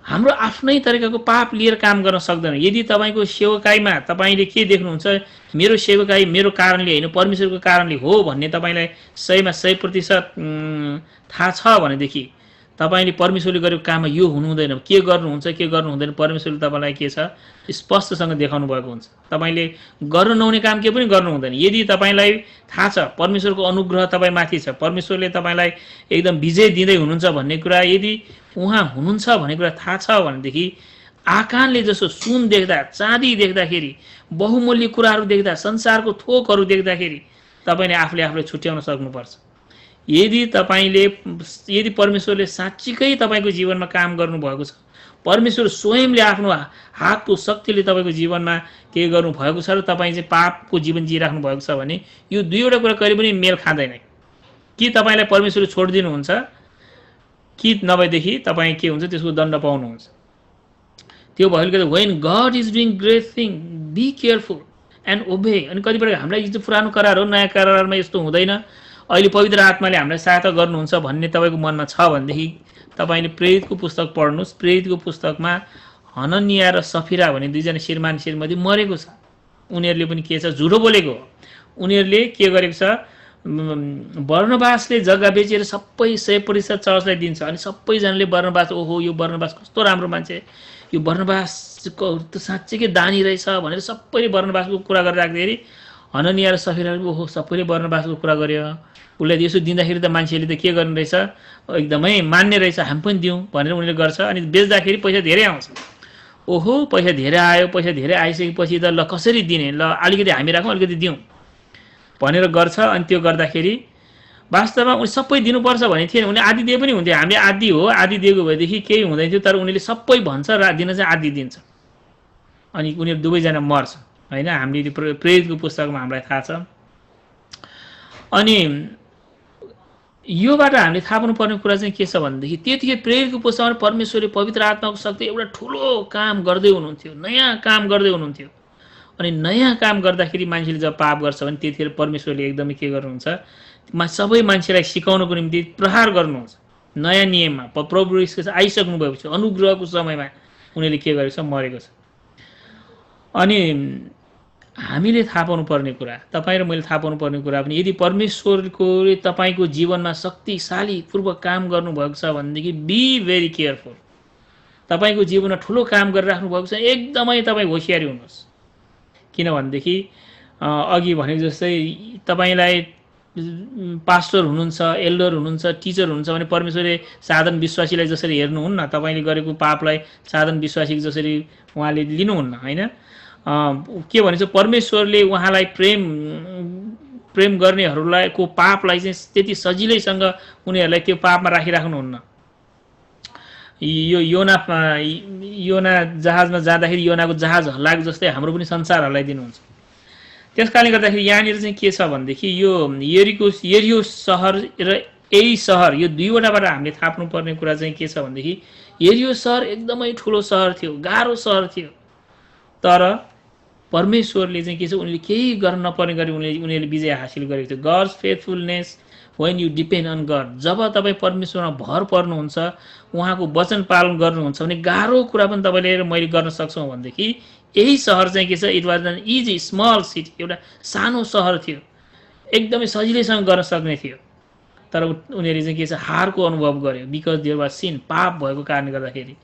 हाम्रो आफ्नै तरिकाको पाप लिएर काम गर्न सक्दैन। यदि तपाईँको सेवकाईमा तपाईँले के देख्नुहुन्छ, मेरो सेवकाई मेरो कारणले होइन परमेश्वरको कारणले हो भन्ने तपाईँलाई 100मा 100% थाहा छ भनेदेखि तपाईँले परमेश्वरले गरेको काममा यो हुनु हुँदैन, के गर्नुहुन्छ के गर्नु हुँदैन परमेश्वरले तपाईँलाई के छ स्पष्टसँग देखाउनु भएको हुन्छ। तपाईँले गर्न नहुने काम के पनि गर्नु हुँदैन। यदि तपाईँलाई थाहा छ परमेश्वरको अनुग्रह तपाईँमाथि छ, परमेश्वरले तपाईँलाई एकदम विजय दिँदै हुनुहुन्छ भन्ने कुरा, यदि उहाँ हुनुहुन्छ भन्ने कुरा थाहा छ भनेदेखि आकानले जसो सुन देख्दा, चाँदी देख्दाखेरि, बहुमूल्य कुराहरू देख्दा, संसारको थोकहरू देख्दाखेरि तपाईँले आफूलाई छुट्याउन सक्नुपर्छ। यदि परमेश्वरले साँच्चीकै तपाईँको जीवनमा काम गर्नुभएको छ, परमेश्वर स्वयंले आफ्नो हातको शक्तिले तपाईँको जीवनमा के गर्नुभएको छ र तपाईँ चाहिँ पापको जीवन जिइराख्नु भएको छ भने यो दुईवटा कुरा कहिले पनि मेल खाँदैन। कि तपाईँलाई परमेश्वरले छोडिदिनुहुन्छ कि नभएदेखि तपाईँ के हुन्छ, त्यसको दण्ड पाउनुहुन्छ। त्यो भएकोले गर्दा when God is doing great thing be careful and obey. अनि कतिपय हामीलाई यो पुरानो करार हो, नयाँ करारमा यस्तो हुँदैन, अहिले पवित्र आत्माले हामीलाई सहायता गर्नुहुन्छ भन्ने तपाईँको मनमा छ भनेदेखि तपाईँले प्रेरितको पुस्तक पढ्नुहोस्। प्रेरितको पुस्तकमा हननिया र सफिरा भन्ने 2 जना श्रीमान श्रीमती मरेको छ। उनीहरूले पनि के छ, झुटो बोलेको हो। उनीहरूले के गरेको छ बर्नबासले जग्गा बेचेर सबै 100% चर्चलाई दिन्छ अनि सबैजनाले बर्नबास ओहो यो बर्नबास कस्तो राम्रो मान्छे, यो बर्नबासको त साँच्चैकै दानी रहेछ भनेर सबैले बर्नबासको कुरा गरेर राख्दाखेरि हननिया र सफीराले ओहो सबैले बर्नबासको कुरा गर्यो, उसलाई यसो दिँदाखेरि त मान्छेले त के गर्ने रहेछ, एकदमै मान्ने रहेछ, हामी पनि दिउँ भनेर उनीहरूले गर्छ। अनि बेच्दाखेरि पैसा धेरै आउँछ, ओहो पैसा धेरै आयो, पैसा धेरै आइसकेपछि त ल कसरी दिने, ल अलिकति हामी राखौँ अलिकति दिउँ भनेर गर्छ। अनि त्यो गर्दाखेरि वास्तवमा उनी सबै दिनुपर्छ भने थिएन, उनीले आधी दिए पनि हुन्थ्यो, हामीले आधी हो आधी दिएको भएदेखि केही हुँदैन थियो, तर उनीहरूले सबै भन्छ र दिन चाहिँ आधी दिन्छ अनि उनीहरू दुवैजना मर्छ होइन। हामीले प्रेरितको पुस्तकमा हामीलाई थाहा छ। अनि योबाट हामीले थाहा पाउनुपर्ने कुरा चाहिँ के छ भनेदेखि त्यतिकै प्रेरितको पुस्तकमा परमेश्वरले पवित्र आत्माको शक्ति एउटा ठुलो काम गर्दै हुनुहुन्थ्यो, नयाँ काम गर्दै हुनुहुन्थ्यो। अनि नयाँ काम गर्दाखेरि मान्छेले जब पाप गर्छ भने त्यतिखेर परमेश्वरले एकदमै के गर्नुहुन्छ, सबै मान्छेलाई सिकाउनको निम्ति प्रहार गर्नुहुन्छ नयाँ नियममा। प्रभु येशू आइसक्नु भएपछि अनुग्रहको समयमा उनीहरूले के गरेको छ, मरेको छ। अनि हामीले थाहा पाउनुपर्ने कुरा, तपाईँ र मैले थाहा पाउनुपर्ने कुरा पनि, यदि परमेश्वरले तपाईँको जीवनमा शक्तिशाली पूर्वक काम गर्नुभएको छ भनेदेखि बी भेरी केयरफुल। तपाईँको जीवनमा ठुलो काम गरिराख्नु भएको छ, एकदमै तपाईँ होसियारी हुनुहोस्। किनभनेदेखि अघि भनेको जस्तै तपाईँलाई पास्टर हुनुहुन्छ, एल्डर हुनुहुन्छ, टिचर हुनुहुन्छ भने परमेश्वरले साधारण विश्वासीलाई जसरी हेर्नुहुन्न, तपाईँले गरेको पापलाई साधारण विश्वासीको जसरी उहाँले लिनुहुन्न होइन। के भन्छ, परमेश्वरले उहाँलाई प्रेम गर्नेहरूलाई को पापलाई चाहिँ त्यति सजिलैसँग उनीहरूलाई त्यो पापमा राखिराख्नुहुन्न। यो योना जहाजमा जाँदाखेरि योनाको जहाज हल्लाएको जस्तै हाम्रो पनि संसार हल्लाइदिनुहुन्छ। त्यस कारणले गर्दाखेरि यहाँनिर चाहिँ के छ भनेदेखि यो यरिहो सहर र यही सहर, यो दुईवटाबाट हामीले थाहा पाउनुपर्ने कुरा चाहिँ के छ भनेदेखि यरिहो सहर एकदमै ठुलो सहर थियो, गाह्रो सहर थियो, तर परमेश्वरले चाहिँ के छ, उनीहरूले केही गर्न नपर्ने गरी उनीहरूले विजय हासिल गरेको थियो। God's faithfulness when you depend on God, जब तपाईँ परमेश्वरमा भर पर्नुहुन्छ, उहाँको वचन पालन गर्नुहुन्छ भने गाह्रो कुरा पनि तपाईँले र मैले गर्न सक्छौँ भनेदेखि यही सहर चाहिँ के छ, it was an easy small city, एउटा सानो सहर थियो, एकदमै सजिलैसँग गर्न सक्ने थियो। तर उनीहरूले चाहिँ के छ, हारको अनुभव गर्यो, बिकज देयर वाज सिन, पाप भएको कारणले गर्दाखेरि।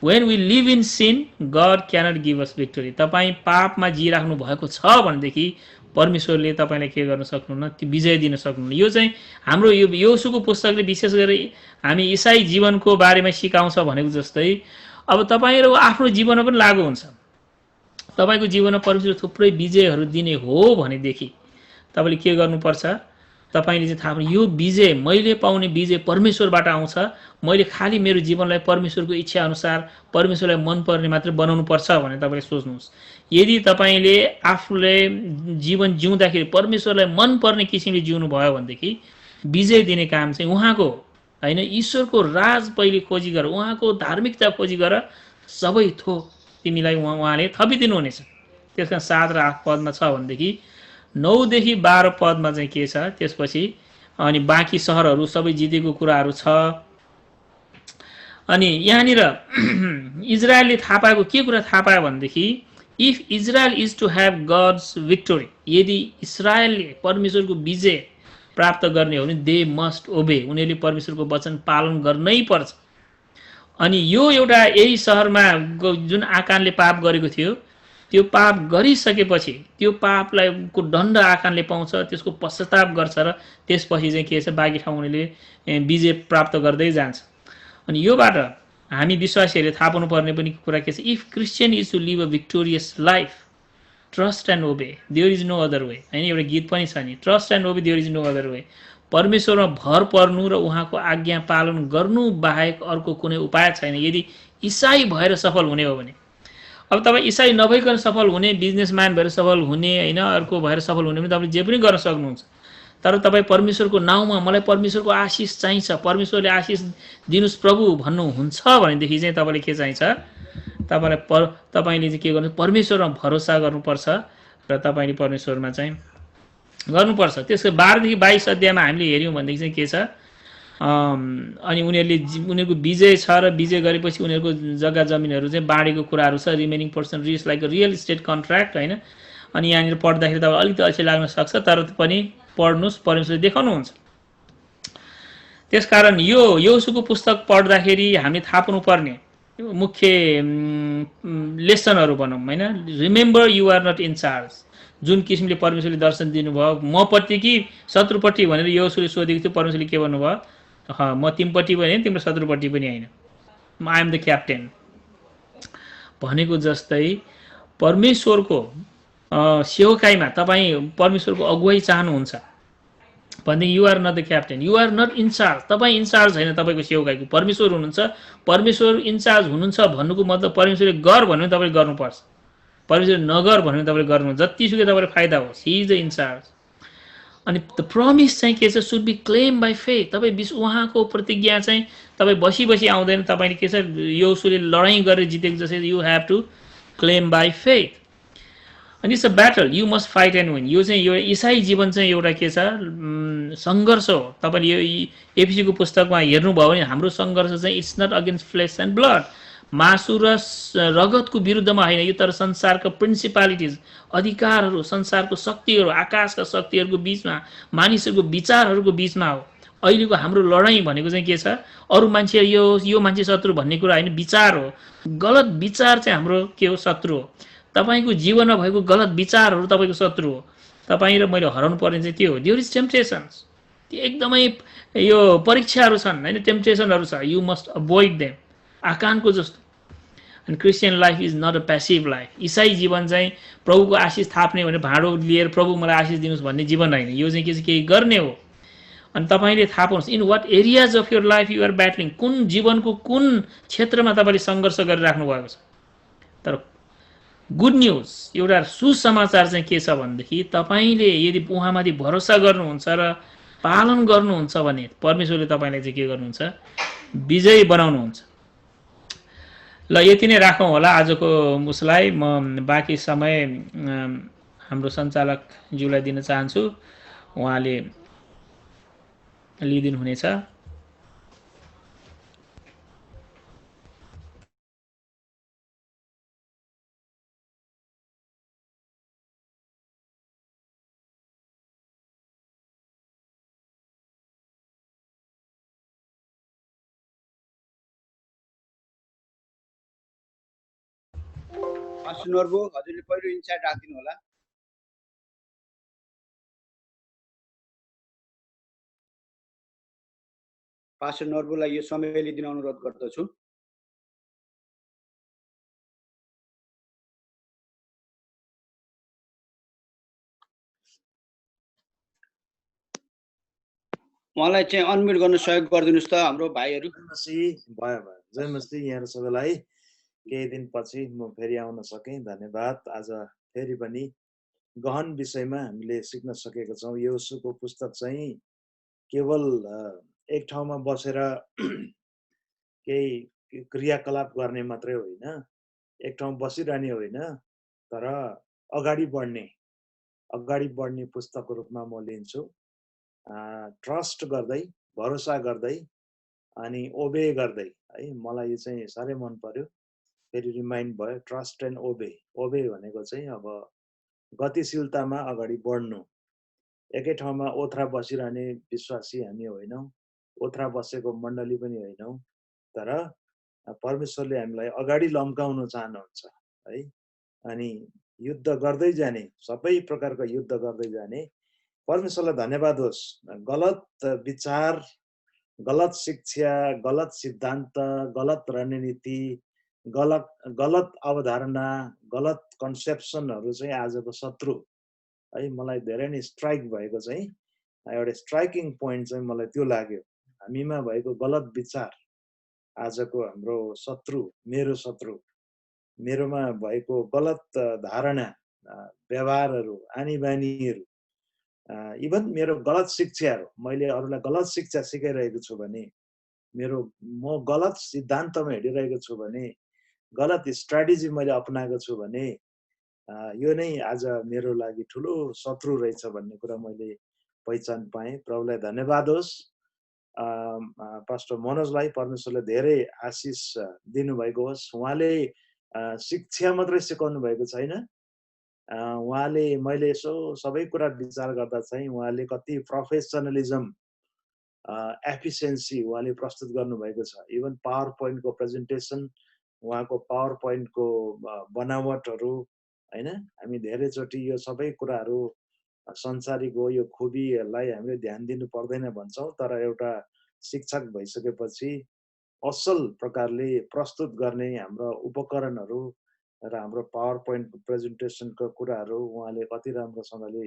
When we live in sin God cannot give us victory. तपाईँ पापमा जिइराख्नु भएको छ भनेदेखि परमेश्वरले तपाईँलाई के गर्न सक्नुहुन्न, त्यो विजय दिन सक्नुहुन्न। यो चाहिँ हाम्रो यो योशुको पुस्तकले विशेष गरी हामी इसाई जीवनको बारेमा सिकाउँछ भनेको जस्तै अब तपाईँहरू आफ्नो जीवनमा पनि लागू हुन्छ। तपाईँको जीवनमा परमेश्वर थुप्रै विजयहरू दिने हो भनेदेखि तपाईँले के गर्नुपर्छ, तपाईँले चाहिँ थाहा पाउनु यो विजय मैले पाउने विजय परमेश्वरबाट आउँछ, मैले खालि मेरो जीवनलाई परमेश्वरको इच्छा अनुसार परमेश्वरलाई मनपर्ने मात्रै बनाउनु पर्छ भनेर तपाईँले सोच्नुहोस्। यदि तपाईँले आफूले जीवन जिउँदाखेरि परमेश्वरलाई मनपर्ने किसिमले जिउनु भयो भनेदेखि विजय दिने काम चाहिँ उहाँको होइन, ईश्वरको राज पहिले खोजी गर, उहाँको धार्मिकता खोजी गर, सबै थोक तिमीलाई उहाँले थपिदिनुहुनेछ। त्यस कारण 7 र 8 पदमा छ भनेदेखि 9 देखि 12 पदमा चाहिँ के छ त्यसपछि, अनि बाँकी सहरहरू सबै जितेको कुराहरू छ। अनि यहाँनिर इजरायलले थाहा पाएको के कुरा थाहा पायो भनेदेखि if Israel is to have God's victory, यदि इजरायलले परमेश्वरको विजय प्राप्त गर्ने हो भने दे मस्ट ओबे, उनीहरूले परमेश्वरको वचन पालन गर्नै पर्छ। अनि यो एउटा यही सहरमा जुन आकानले पाप गरेको थियो, त्यो पाप गरिसकेपछि त्यो पापलाई को दण्ड आकानले पाउँछ, त्यसको पश्चाताप गर्छ र त्यसपछि चाहिँ के छ, बाँकी ठाउँ उनीहरूले विजय प्राप्त गर्दै जान्छ। अनि योबाट हामी विश्वासीहरूले थाहा पाउनुपर्ने पनि कुरा के छ, if Christian is to live a victorious life trust and obey there is no other way. होइन, एउटा गीत पनि छ नि, trust and obey there is no other way. परमेश्वरमा भर पर्नु र उहाँको आज्ञा पालन गर्नु बाहेक अर्को कुनै उपाय छैन यदि इसाई भएर सफल हुने हो भने। अब तपाईँ इसाई नभइकन सफल हुने, बिजनेसम्यान भएर सफल हुने होइन, अर्को भएर सफल हुने भने तपाईँले जे पनि गर्न सक्नुहुन्छ। तर तपाईँ परमेश्वरको नाउँमा मलाई परमेश्वरको आशिष चाहिन्छ, परमेश्वरले आशिष दिनुहोस् प्रभु भन्नुहुन्छ भनेदेखि चाहिँ तपाईँले के चाहिन्छ, तपाईँले चाहिँ के गर्नु, परमेश्वरमा भरोसा गर्नुपर्छ र तपाईँले परमेश्वरमा चाहिँ गर्नुपर्छ। त्यसको 12 देखि 22 अध्यायमा हामीले हेऱ्यौँ भनेदेखि चाहिँ के छ, अनि उनीहरूको विजय छ र विजय गरेपछि उनीहरूको जग्गा जमिनहरू चाहिँ बाँडेको कुराहरू छ, remaining person rich like real estate contract होइन। अनि यहाँनिर पढ्दाखेरि तपाईँ अलिकति अल्छी लाग्न सक्छ, तर पनि पढ्नुस्, परमेश्वरले देखाउनुहुन्छ। त्यसकारण यो योशुको पुस्तक पढ्दाखेरि हामीले थाहा पाउनुपर्ने मुख्य लेसनहरू भनौँ हैन। Remember you are not in charge. जुन किसिमले परमेश्वरले दर्शन दिनुभयो, मपट्टि कि शत्रुपट्टि भनेर योशुले सोधेको थियो, परमेश्वरले के भन्नुभयो, म तिमीपट्टि पनि होइन, तिम्रो शत्रुपट्टि पनि होइन, आई एम द क्याप्टेन भनेको जस्तै परमेश्वरको सेवकाईमा तपाईँ परमेश्वरको अगुवाई चाहनुहुन्छ भनेदेखि you are not the captain, you are not in charge. तपाईँ इन्चार्ज होइन, तपाईँको सेवकाईको परमेश्वर हुनुहुन्छ। परमेश्वर इन्चार्ज हुनुहुन्छ भन्नुको मतलब परमेश्वरले गर भन्यो भने तपाईँले गर्नुपर्छ, परमेश्वरले नगर भन्यो भने तपाईँले गर्नु, जतिसुकै तपाईँलाई फाइदा होस्, हि इज द इन्चार्ज। अनि द प्रमिस चाहिँ के छ, should be claim by faith. तपाईँ उहाँको प्रतिज्ञा चाहिँ तपाईँ बसी बसी आउँदैन, तपाईँले के छ, योशुले लडाइँ गरेर जितेको जस्तै you have to claim by faith. अनि it's a battle, you must fight and win. यो चाहिँ यो इसाई जीवन चाहिँ एउटा के छ, सङ्घर्ष हो। तपाईँले यो एफिसीको पुस्तकमा हेर्नुभयो भने हाम्रो सङ्घर्ष चाहिँ it's not against flesh and blood, मासु र रगतको विरुद्धमा होइन, यो तर संसारका प्रिन्सिपालिटिज, अधिकारहरू, संसारको शक्तिहरू, आकाशका शक्तिहरूको बिचमा, मानिसहरूको विचारहरूको बिचमा हो। अहिलेको हाम्रो लडाइँ भनेको चाहिँ के छ, अरू मान्छे यो मान्छे शत्रु भन्ने कुरा होइन, विचार हो। गलत विचार चाहिँ हाम्रो के हो, शत्रु हो। तपाईँको जीवनमा भएको गलत विचारहरू तपाईँको शत्रु हो। तपाईँ र मैले हराउनु पर्ने चाहिँ त्यो हो, देयर इज टेम्पटेसन्स। त्यो एकदमै यो परीक्षाहरू छन् होइन, टेम्पटेसनहरू छ, यु मस्ट अभोइड देम, आकानको जस्तो। अनि Christian life is not a passive life. इसाई जीवन चाहिँ प्रभुको आशिष थाप्ने भने भाँडो लिएर प्रभु मलाई आशिष दिनुहोस् भन्ने जीवन होइन, यो चाहिँ के छ, केही गर्ने हो। अनि तपाईँले थाहा पाउनुहोस् in what areas of your life you are battling, कुन जीवनको कुन क्षेत्रमा तपाईँले सङ्घर्ष गरिराख्नु भएको छ। तर गुड न्युज, एउटा सुसमाचार चाहिँ के छ भनेदेखि तपाईँले यदि उहाँमाथि भरोसा गर्नुहुन्छ र पालन गर्नुहुन्छ भने परमेश्वरले तपाईँलाई चाहिँ के गर्नुहुन्छ, विजयी बनाउनुहुन्छ। ल यति नै राखौँ होला आजको उसलाई। म बाँकी समय हाम्रो सञ्चालकज्यूलाई दिन चाहन्छु, उहाँले लिइदिनु हुनेछ। पास्टर नर्बु हजुरले पहिलो इन्चार्ज राखिदिनु होला। पास्टर नर्बुलाई यो समय लिइदिन अनुरोध गर्दछु। उहाँलाई चाहिँ अनम्युट गर्न सहयोग गरिदिनुहोस् त हाम्रो भाइहरू। भयो जय मस्ती यहाँहरू सबैलाई। केही दिनपछि म फेरि आउन सकेँ, धन्यवाद। आज फेरि पनि गहन विषयमा हामीले सिक्न सकेका छौँ। योशुको पुस्तक चाहिँ केवल एक ठाउँमा बसेर केही क्रियाकलाप गर्ने मात्रै होइन, एक ठाउँ बसिरहने होइन, तर अगाडि बढ्ने पुस्तकको रूपमा म लिन्छु। ट्रस्ट गर्दै, भरोसा गर्दै अनि ओबे गर्दै है। मलाई यो चाहिँ साह्रै मन पर्यो, फेरि रिमाइन्ड भयो, ट्रस्ट एन्ड ओबे। ओबे भनेको चाहिँ अब गतिशीलतामा अगाडि बढ्नु। एकै ठाउँमा ओथ्रा बसिरहने विश्वासी हामी होइनौँ, ओथ्रा बसेको मण्डली पनि होइनौँ, तर परमेश्वरले हामीलाई अगाडि लम्काउन चाहनुहुन्छ है। अनि युद्ध गर्दै जाने, सबै प्रकारको युद्ध गर्दै जाने। परमेश्वरलाई धन्यवाद होस्। गलत विचार, गलत शिक्षा, गलत सिद्धान्त, गलत रणनीति, गलत अवधारणा, गलत कन्सेप्सनहरू चाहिँ आजको शत्रु है। मलाई धेरै नै स्ट्राइक भएको चाहिँ एउटा स्ट्राइकिङ पोइन्ट चाहिँ मलाई त्यो लाग्यो। हामीमा भएको गलत विचार आजको हाम्रो शत्रु, मेरो शत्रु, मेरोमा भएको गलत धारणा, व्यवहारहरू, आनी बानीहरू, इभन मेरो गलत शिक्षाहरू, मैले अरूलाई गलत शिक्षा सिकाइरहेको छु भने, म गलत सिद्धान्तमा हिँडिरहेको छु भने, गलत स्ट्राटेजी मैले अपनाएको छु भने, यो नै आज मेरो लागि ठुलो शत्रु रहेछ भन्ने कुरा मैले पहिचान पाएँ। प्रभुलाई धन्यवाद होस्। पास्टर मनोजलाई परमेश्वरले धेरै आशिष दिनुभएको होस्। उहाँले शिक्षा मात्रै सिकाउनु भएको छैन, उहाँले मैले यसो सबै कुरा विचार गर्दा चाहिँ उहाँले कति प्रोफेसनलिजम एफिसियन्सी उहाँले प्रस्तुत गर्नुभएको छ। इभन पावर पोइन्टको प्रेजेन्टेसन, उहाँको पावर पोइन्टको बनावटहरू होइन, हामी धेरैचोटि यो सबै कुराहरू संसारिक हो, यो खुबीहरूलाई हामीले ध्यान दिनु पर्दैन भन्छौँ, तर एउटा शिक्षक भइसकेपछि असल प्रकारले प्रस्तुत गर्ने हाम्रो उपकरणहरू र हाम्रो पावर पोइन्ट प्रेजेन्टेसनको कुराहरू उहाँले कति राम्रोसँगले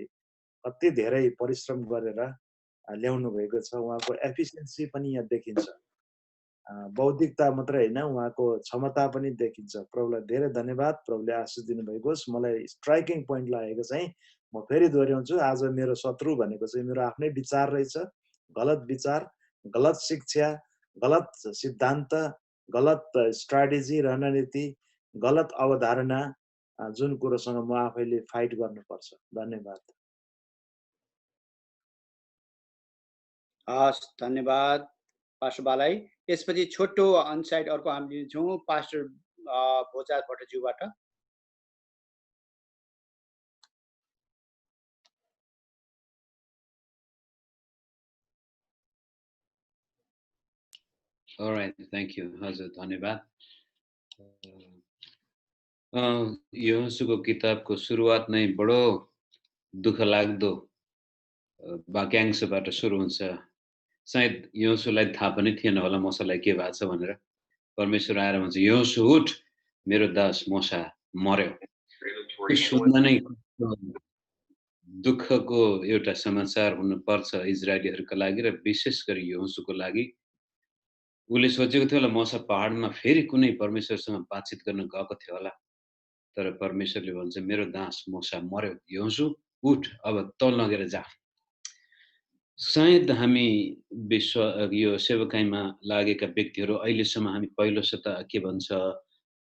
कति धेरै परिश्रम गरेर ल्याउनु भएको छ। उहाँको एफिसियन्सी पनि यहाँ देखिन्छ, बौद्धिकता मात्रै होइन, उहाँको क्षमता पनि देखिन्छ। प्रभुलाई धेरै धन्यवाद, प्रभुले आशिष दिनुभएको होस्। मलाई स्ट्राइकिङ पोइन्ट लागेको चाहिँ म फेरि दोहोऱ्याउँछु, आज मेरो शत्रु भनेको चाहिँ मेरो आफ्नै विचार रहेछ, गलत विचार, गलत शिक्षा, गलत सिद्धान्त, गलत स्ट्राटेजी, रणनीति, गलत अवधारणा, जुन कुरोसँग म आफैले फाइट गर्नुपर्छ। धन्यवाद। हस्, धन्यवाद पास्टर बालाई। यसपछि छोटो अनसाइड अर्को हामी लिन्छौँ पास्टर भोजा भट्टज्यूबाट। All right, thank you. हजुर, धन्यवाद। यहोशूको किताबको सुरुवात नै बडो दुःख लाग्दो वाक्यांशबाट सुरु हुन्छ। सायद यहोशूलाई थाहा पनि थिएन होला मोसालाई के भएको छ भनेर। परमेश्वर आएर भन्छ, यहोशू उठ, मेरो दास मोसा मर्यो। सुन्दा नै दुःखको एउटा समाचार हुनुपर्छ इजरायलीहरूका लागि र विशेष गरी यहोशूको लागि। उसले सोचेको थियो होला मोसा पहाडमा फेरि कुनै परमेश्वरसँग बातचित गर्न गएको थियो होला, तर परमेश्वरले भन्छ मेरो दास मोसा मर्यो, यहोशू उठ, अब तल लगेर जा। सायद हामी यो सेवकाईमा लागेका व्यक्तिहरू अहिलेसम्म हामी पहिलो के भन्छ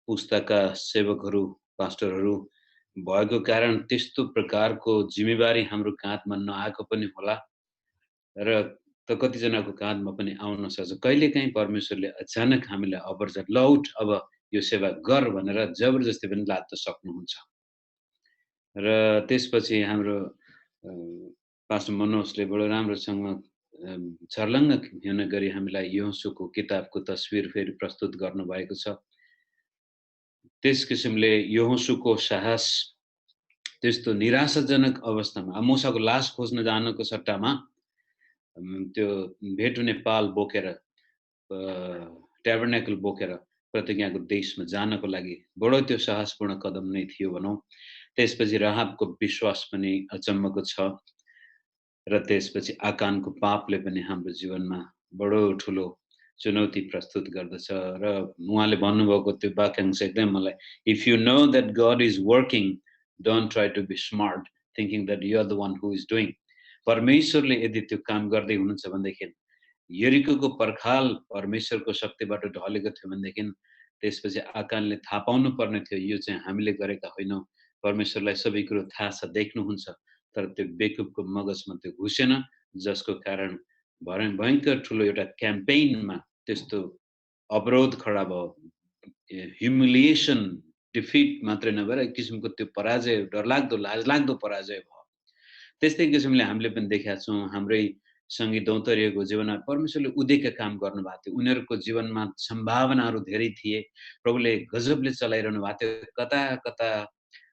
पुस्ताका सेवकहरू, पास्टरहरू भएको कारण त्यस्तो प्रकारको जिम्मेवारी हाम्रो काँधमा नआएको पनि होला र त कतिजनाको काँधमा पनि आउन सक्छ। कहिलेकाहीँ परमेश्वरले अचानक हामीलाई अपर्झट ल उठ अब यो सेवा गर भनेर जबरजस्ती पनि लाद्न सक्नुहुन्छ। र त्यसपछि हाम्रो पास्टर मनोजले बडो राम्रोसँग छर्लङ्ग हुन गरी हामीलाई यहोशूको किताबको तस्बिर फेरि प्रस्तुत गर्नुभएको छ। त्यस किसिमले यहोशूको साहस त्यस्तो निराशाजनक अवस्थामा मूसाको लास खोज्न जानको सट्टामा त्यो भेटुने पाल बोकेर ट्याबरनेकल बोकेर प्रतिज्ञाको देशमा जानको लागि बडो त्यो साहसपूर्ण कदम नै थियो भनौँ। त्यसपछि राहाबको विश्वास पनि अचम्मको छ र त्यसपछि आकानको पापले पनि हाम्रो जीवनमा बडो ठुलो चुनौती प्रस्तुत गर्दछ। र उहाँले भन्नुभएको त्यो वाक्यांश एकदम मलाई, if you know that God is working don't try to be smart thinking that you are the one who is doing. परमेश्वरले यदि त्यो काम गर्दै हुनुहुन्छ भनेदेखि, यरिकोको पर्खाल परमेश्वरको शक्तिबाट ढलेको थियो भनेदेखि त्यसपछि आकानले थाहा पाउनु पर्ने थियो यो चाहिँ हामीले गरेका होइनौँ, परमेश्वरलाई सबै कुरो थाहा छ, देख्नुहुन्छ, तर त्यो बेकुबको मगजमा त्यो घुसेन, जसको कारण भयङ्कर ठुलो एउटा क्याम्पेनमा त्यस्तो अवरोध खडा भयो। ह्युमिलिएसन, डिफिट मात्रै नभएर एक किसिमको त्यो पराजय, डरलाग्दो लाजलाग्दो पराजय भयो। त्यस्तै किसिमले हामीले पनि देखेका छौँ हाम्रै सङ्गी दौतरीहरूको जीवनमा परमेश्वरले उदेकका काम गर्नुभएको थियो। उनीहरूको जीवनमा सम्भावनाहरू धेरै थिए, प्रभुले गजबले चलाइरहनु भएको थियो। कता कता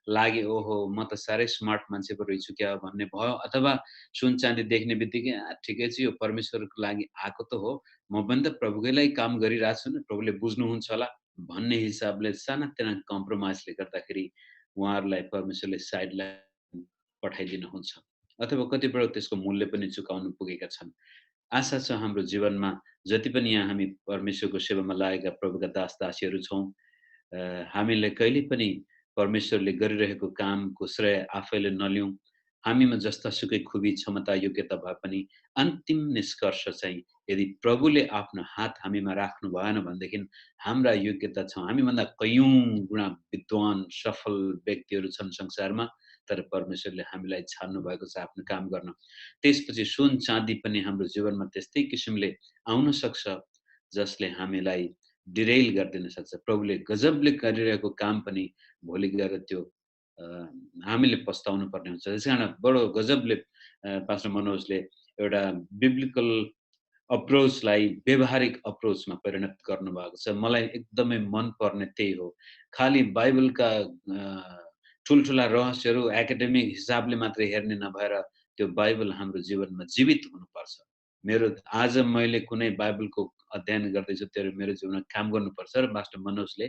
लागे ओहो म त साह्रै स्मार्ट मान्छे पो रहेछु क्या भन्ने भयो, अथवा सुन चाँदी देख्ने बित्तिकै ठिकै छ यो परमेश्वरको लागि आएको त हो, म पनि त प्रभुकै लागि काम गरिरहेको छु नि, प्रभुले बुझ्नुहुन्छ होला भन्ने हिसाबले सानातिना कम्प्रोमाइजले गर्दाखेरि उहाँहरूलाई परमेश्वरले साइडलाई पठाइदिनुहुन्छ, अथवा कतिपय त्यसको मूल्य पनि चुकाउनु पुगेका छन्। आशा छ हाम्रो जीवनमा जति पनि यहाँ हामी परमेश्वरको सेवामा लागेका प्रभुका दास दासीहरू छौँ, हामीले कहिले पनि परमेश्वरले गरिरहेको कामको श्रेय आफैले नलिउँ। हामीमा जस्तासुकै खुबी, क्षमता, योग्यता भए पनि अन्तिम निष्कर्ष चाहिँ यदि प्रभुले आफ्नो हात हामीमा राख्नु भएन भनेदेखि हाम्रा योग्यता छ, हामीभन्दा कैयौँ गुणा विद्वान सफल व्यक्तिहरू छन् संसारमा, तर परमेश्वरले हामीलाई छान्नु भएको छ आफ्नो काम गर्न। त्यसपछि सुन चाँदी पनि हाम्रो जीवनमा त्यस्तै किसिमले आउन सक्छ जसले हामीलाई डिरेल गरिदिन सक्छ। प्रभुले गजबले गरिरहेको काम पनि भोलि गएर त्यो हामीले पस्ताउनु पर्ने हुन्छ। त्यसकारण बडो गजबले पास्टर मनोजले एउटा बिब्लिकल अप्रोचलाई व्यवहारिक अप्रोचमा परिणत गर्नुभएको छ। मलाई एकदमै मनपर्ने त्यही हो। खालि बाइबलका ठुल्ठुला रहस्यहरू एकाडेमिक हिसाबले मात्रै हेर्ने नभएर त्यो बाइबल हाम्रो जीवनमा जीवित हुनुपर्छ। आज मैले कुनै बाइबलको अध्ययन गर्दैछु, त्यो मेरो जीवनमा काम गर्नुपर्छ र पास्टर मनोजले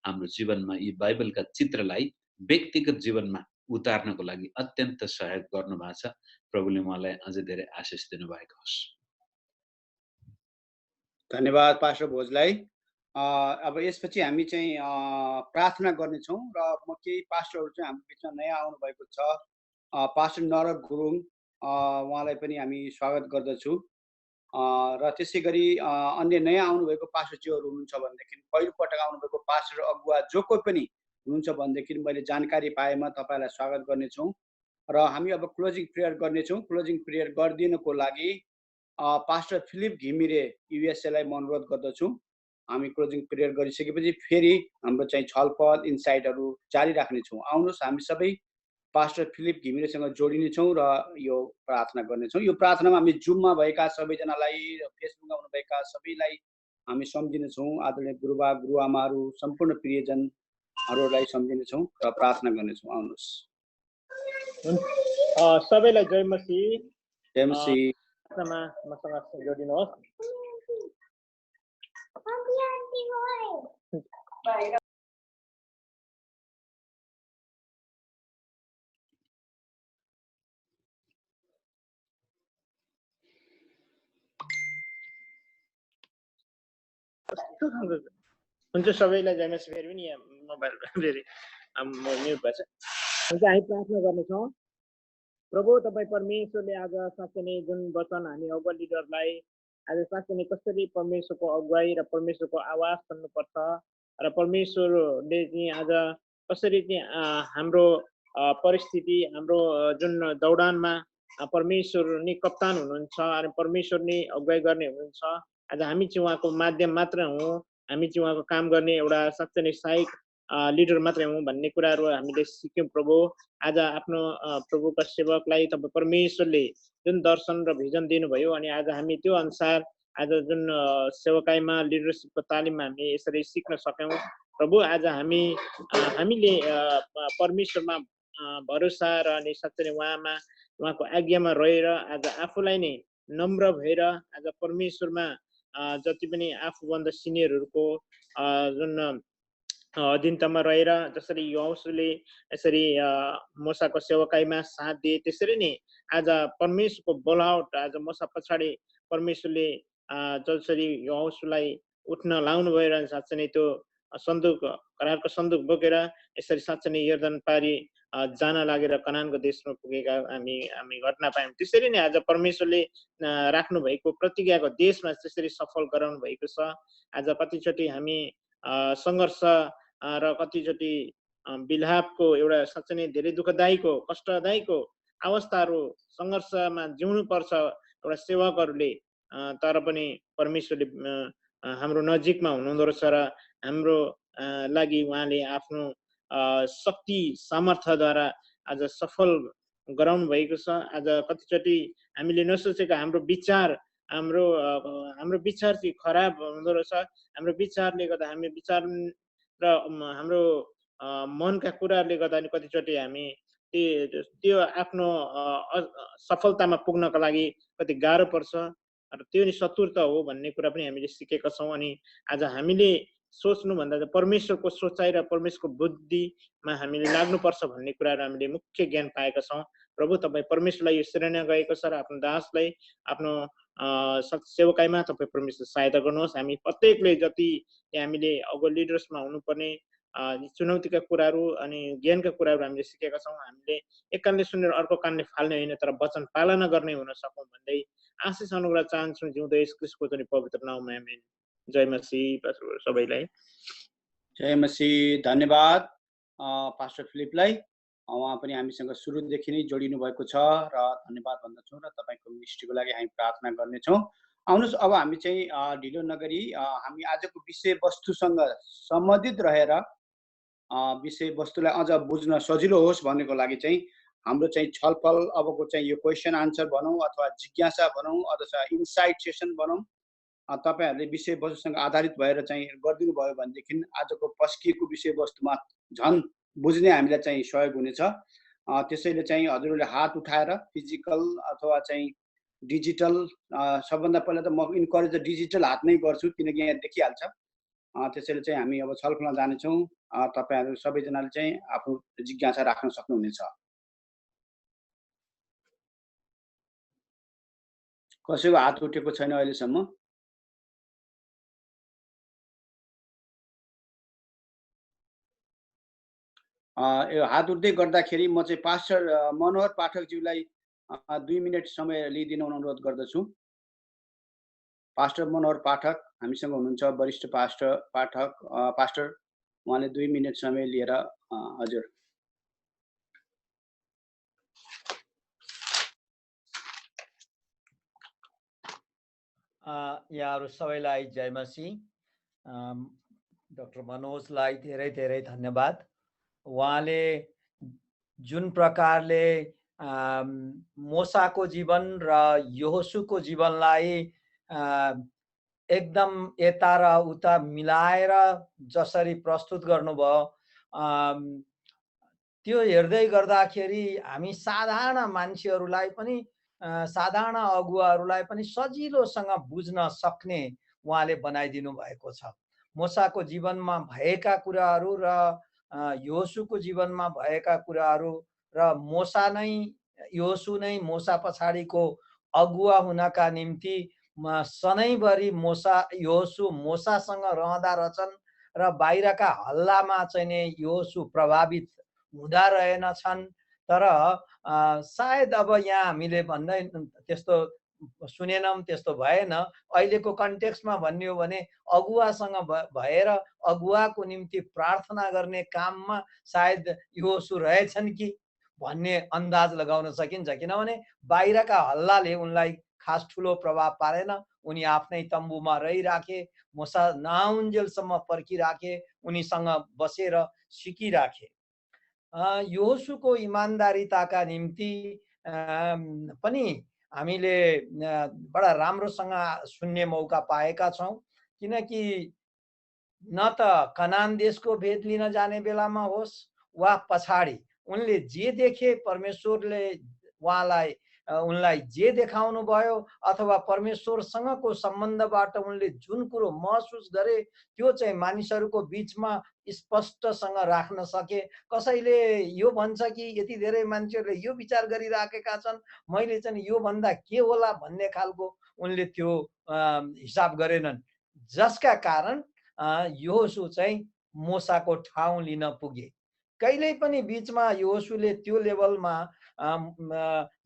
हाम्रो जीवनमा यी बाइबलका चित्रलाई व्यक्तिगत जीवनमा उतार्नको लागि अत्यन्त सहयोग गर्नुभएको छ। प्रभुले उहाँलाई अझै धेरै आशिष दिनुभएको होस्। धन्यवाद पास्टर भोजलाई। अब यसपछि हामी चाहिँ प्रार्थना गर्नेछौँ र म केही पास्टरहरू चाहिँ हाम्रो बिचमा नयाँ आउनुभएको छ। पास्टर नरक गुरुङ, उहाँलाई पनि हामी स्वागत गर्दछु। र त्यसै गरी अन्य नयाँ आउनुभएको पास्टरज्यूहरू हुनुहुन्छ भनेदेखि, पहिलोपटक आउनुभएको पास्टर अगुवा जो कोही पनि हुनुहुन्छ भनेदेखि मैले जानकारी पाएमा तपाईँलाई स्वागत गर्नेछौँ। र हामी अब क्लोजिङ प्रेयर गर्नेछौँ। क्लोजिङ प्रेयर गरिदिनको लागि पास्टर फिलिप घिमिरे युएसएलाई म अनुरोध गर्दछु। हामी क्लोजिङ प्रेयर गरिसकेपछि फेरि हाम्रो चाहिँ छलफल इन्साइटहरू जारी राख्नेछौँ। आउनुहोस् हामी सबै पास्टर फिलिप घिमिरेसँग जोडिनेछौँ र यो प्रार्थना गर्नेछौँ। यो प्रार्थनामा हामी जुममा भएका सबैजनालाई र फेसबुकमा हुनुभएका सबैलाई हामी सम्झिनेछौँ। आदरणीय गुरुबा गुरुआमाहरू सम्पूर्ण प्रियजनहरूलाई सम्झिनेछौँ र प्रार्थना गर्नेछौँ। आउनुहोस्। सबैलाई जय मसीह। जय मसीह। मसँग जोडिनुहोस्। हुन्छ, सबैलाई जय मसीह। फेरि पनि यहाँ मोबाइल फेरि म्युट भएछ। हुन्छ, हामी प्रार्थना गर्नेछौँ। प्रभु तपाईँ परमेश्वरले आज साँच्चै नै जुन वचन हामी अगुवा लिडरलाई आज साँच्चै नै कसरी परमेश्वरको अगुवाई र परमेश्वरको आवाज सुन्नुपर्छ र परमेश्वरले चाहिँ आज कसरी चाहिँ हाम्रो परिस्थिति, हाम्रो जुन दौडानमा परमेश्वर नै कप्तान हुनुहुन्छ अनि परमेश्वर नै अगुवाई गर्ने हुनुहुन्छ। आज हामी चाहिँ उहाँको माध्यम मात्र हौँ, हामी चाहिँ उहाँको काम गर्ने एउटा साँच्चै नै सहायक लिडर मात्रै हौँ भन्ने कुराहरू हामीले सिक्यौँ। प्रभु आज आफ्नो प्रभुका सेवकलाई तपाईँ परमेश्वरले जुन दर्शन र भिजन दिनुभयो अनि आज हामी त्यो अनुसार आज जुन सेवकाईमा लिडरसिपको तालिममा हामी यसरी सिक्न सक्यौँ। प्रभु आज हामीले परमेश्वरमा भरोसा र अनि साँच्चै नै उहाँको आज्ञामा रहेर आज आफूलाई नै नम्र भएर आज परमेश्वरमा जति पनि आफूभन्दा सिनियरहरूको जुन अधीनतामा रहेर जसरी यहोशूले यसरी मोसाको सेवकाईमा साथ दिए त्यसरी नै आज परमेश्वरको बोलावट आज मोसा पछाडि परमेश्वरले जसरी यहोशूलाई उठ्न लाउनु भएर साँच्चै नै त्यो सन्दुक करारको सन्दुक बोकेर यसरी साँच्चै नै यर्दन पारी जान लागेर कनानको देशमा पुगेका हामी घटना पायौँ। त्यसरी नै आज परमेश्वरले राख्नु भएको प्रतिज्ञाको देशमा त्यसरी सफल गराउनु भएको छ। आज कतिचोटि हामी सङ्घर्ष र कतिचोटि विलापको एउटा साँच्चै नै धेरै दुःखदायीको कष्टदायीको अवस्थाहरू सङ्घर्षमा जिउनु पर्छ एउटा सेवकहरूले, तर पनि परमेश्वरले हाम्रो नजिकमा हुनुहुँदो रहेछ र हाम्रो लागि उहाँले आफ्नो शक्ति सामर्थ्यद्वारा आज सफल गराउनु भएको छ। आज कतिचोटि हामीले नसोचेका हाम्रो विचार चाहिँ खराब हुँदो रहेछ। हाम्रो विचारले गर्दा हामी विचार र हाम्रो मनका कुराहरूले गर्दा नि कतिचोटि हामी त्यो आफ्नो सफलतामा पुग्नका लागि कति गाह्रो पर्छ र त्यो नि शत्रुता हो भन्ने कुरा पनि हामीले सिकेका छौँ। अनि आज हामीले सोच्नुभन्दा परमेश्वरको सोचाइ र परमेश्वरको बुद्धिमा हामीले लाग्नुपर्छ भन्ने कुराहरू हामीले मुख्य ज्ञान पाएका छौँ। प्रभु तपाईँ परमेश्वरलाई यो श्रेणीमा गएको छ र आफ्नो दासलाई आफ्नो सेवकाईमा तपाईँ परमेश्वर सहायता गर्नुहोस्। हामी प्रत्येकले जति हामीले अगुवा लिडर्समा हुनुपर्ने चुनौतीका कुराहरू अनि ज्ञानका कुराहरू हामीले सिकेका छौँ। हामीले एक कानले सुनेर अर्को कानले फाल्ने होइन तर वचन पालना गर्ने हुन सकौँ भन्दै आशिष अनुग्रह चाहन्छौँ जिउँदो यस क्रिस्टको पनि पवित्र नाममा आमेन। जय मसीह सबैलाई। जय मसीह। धन्यवाद पास्टर फिलिपलाई। उहाँ पनि हामीसँग सुरुदेखि नै जोडिनु भएको छ र धन्यवाद भन्दछौँ र तपाईँको मिनिस्ट्रीको लागि हामी प्रार्थना गर्नेछौँ। आउनुहोस् अब हामी चाहिँ ढिलो नगरी हामी आजको विषयवस्तुसँग सम्बन्धित रहेर विषयवस्तुलाई अझ बुझ्न सजिलो होस् भन्नको लागि चाहिँ हाम्रो चाहिँ छलफल अबको चाहिँ यो क्वेसन आन्सर भनौँ अथवा जिज्ञासा भनौँ अथवा इन्साइट सेसन भनौँ तपाईँहरूले विषयवस्तुसँग आधारित भएर चाहिँ गरिदिनु भयो भनेदेखि आजको पस्किएको विषयवस्तुमा झन् बुझ्ने हामीलाई चाहिँ सहयोग हुनेछ। त्यसैले चाहिँ हजुरहरूले हात उठाएर फिजिकल अथवा चाहिँ डिजिटल सबभन्दा पहिला त म इन्करेज डिजिटल हात नै गर्छु किनकि यहाँ देखिहाल्छ। त्यसैले चाहिँ हामी अब छलफलमा जानेछौँ। तपाईँहरू सबैजनाले चाहिँ आफ्नो जिज्ञासा राख्न सक्नुहुनेछ। कसैको हात उठेको छैन अहिलेसम्म। यो हात उठ्दै गर्दाखेरि म चाहिँ पास्टर मनोहर पाठकज्यूलाई 2 मिनट समय लिइदिन अनुरोध गर्दछु। पास्टर मनोहर पाठक हामीसँग हुनुहुन्छ, वरिष्ठ पास्टर उहाँले 2 मिनट समय लिएर हजुर। यहाँहरू सबैलाई जय मसीह। डाक्टर मनोजलाई धेरै धेरै धन्यवाद। उहाँले जुन प्रकारले मोसाको जीवन र यहोशुको जीवनलाई एकदम यता र उता मिलाएर जसरी प्रस्तुत गर्नुभयो त्यो हेर्दै गर्दाखेरि हामी साधारण मान्छेहरूलाई पनि साधारण अगुवाहरूलाई पनि सजिलोसँग बुझ्न सक्ने उहाँले बनाइदिनु भएको छ। मोसाको जीवनमा भएका कुराहरू र यहोशुको जीवनमा भएका कुराहरू र मोसा नै यहोशु नै मोसा पछाडिको अगुवा हुनका निम्ति सधैँभरि यहोशु मोसासँग रहँदा रहेछन् र बाहिरका हल्लामा चाहिँ नि यहोशु प्रभावित हुँदा रहेनछन्। तर सायद अब यहाँ हामीले भन्दै त्यस्तो सुनेनौँ, त्यस्तो भएन। अहिलेको कन्टेक्स्टमा भन्ने हो भने अगुवासँग भएर अगुवाको निम्ति प्रार्थना गर्ने काममा सायद यहोशु रहेछन् कि भन्ने अन्दाज लगाउन सकिन्छ, किनभने बाहिरका हल्लाले उनलाई खास ठुलो प्रभाव पारेन। उनी आफ्नै तम्बुमा रहिराखे, मोसा नआउन्जेलसम्म पर्खिराखे, उनीसँग बसेर सिकिराखे। यहोशुको इमान्दारिताका निम्ति पनि हामीले बडा राम्रोसँग सुन्ने मौका पाएका छौँ, किनकि न त कनान देशको भेद लिन जाने बेलामा होस् वा पछाडि उनले जे देखे, परमेश्वरले उनलाई जे देखाउनु भयो अथवा परमेश्वरसँगको सम्बन्धबाट उनले जुन कुरो महसुस गरे त्यो चाहिँ मानिसहरूको बिचमा स्पष्टसँग राख्न सके। कसैले यो भन्छ कि यति धेरै मान्छेहरूले यो विचार गरिराखेका छन्, मैले चाहिँ यो भन्दा के होला भन्ने खालको उनले त्यो हिसाब गरेनन्, जसका कारण यहोशु चाहिँ मोसाको ठाउँ लिन पुगे। कहिल्यै पनि बिचमा यहोशुले त्यो लेभलमा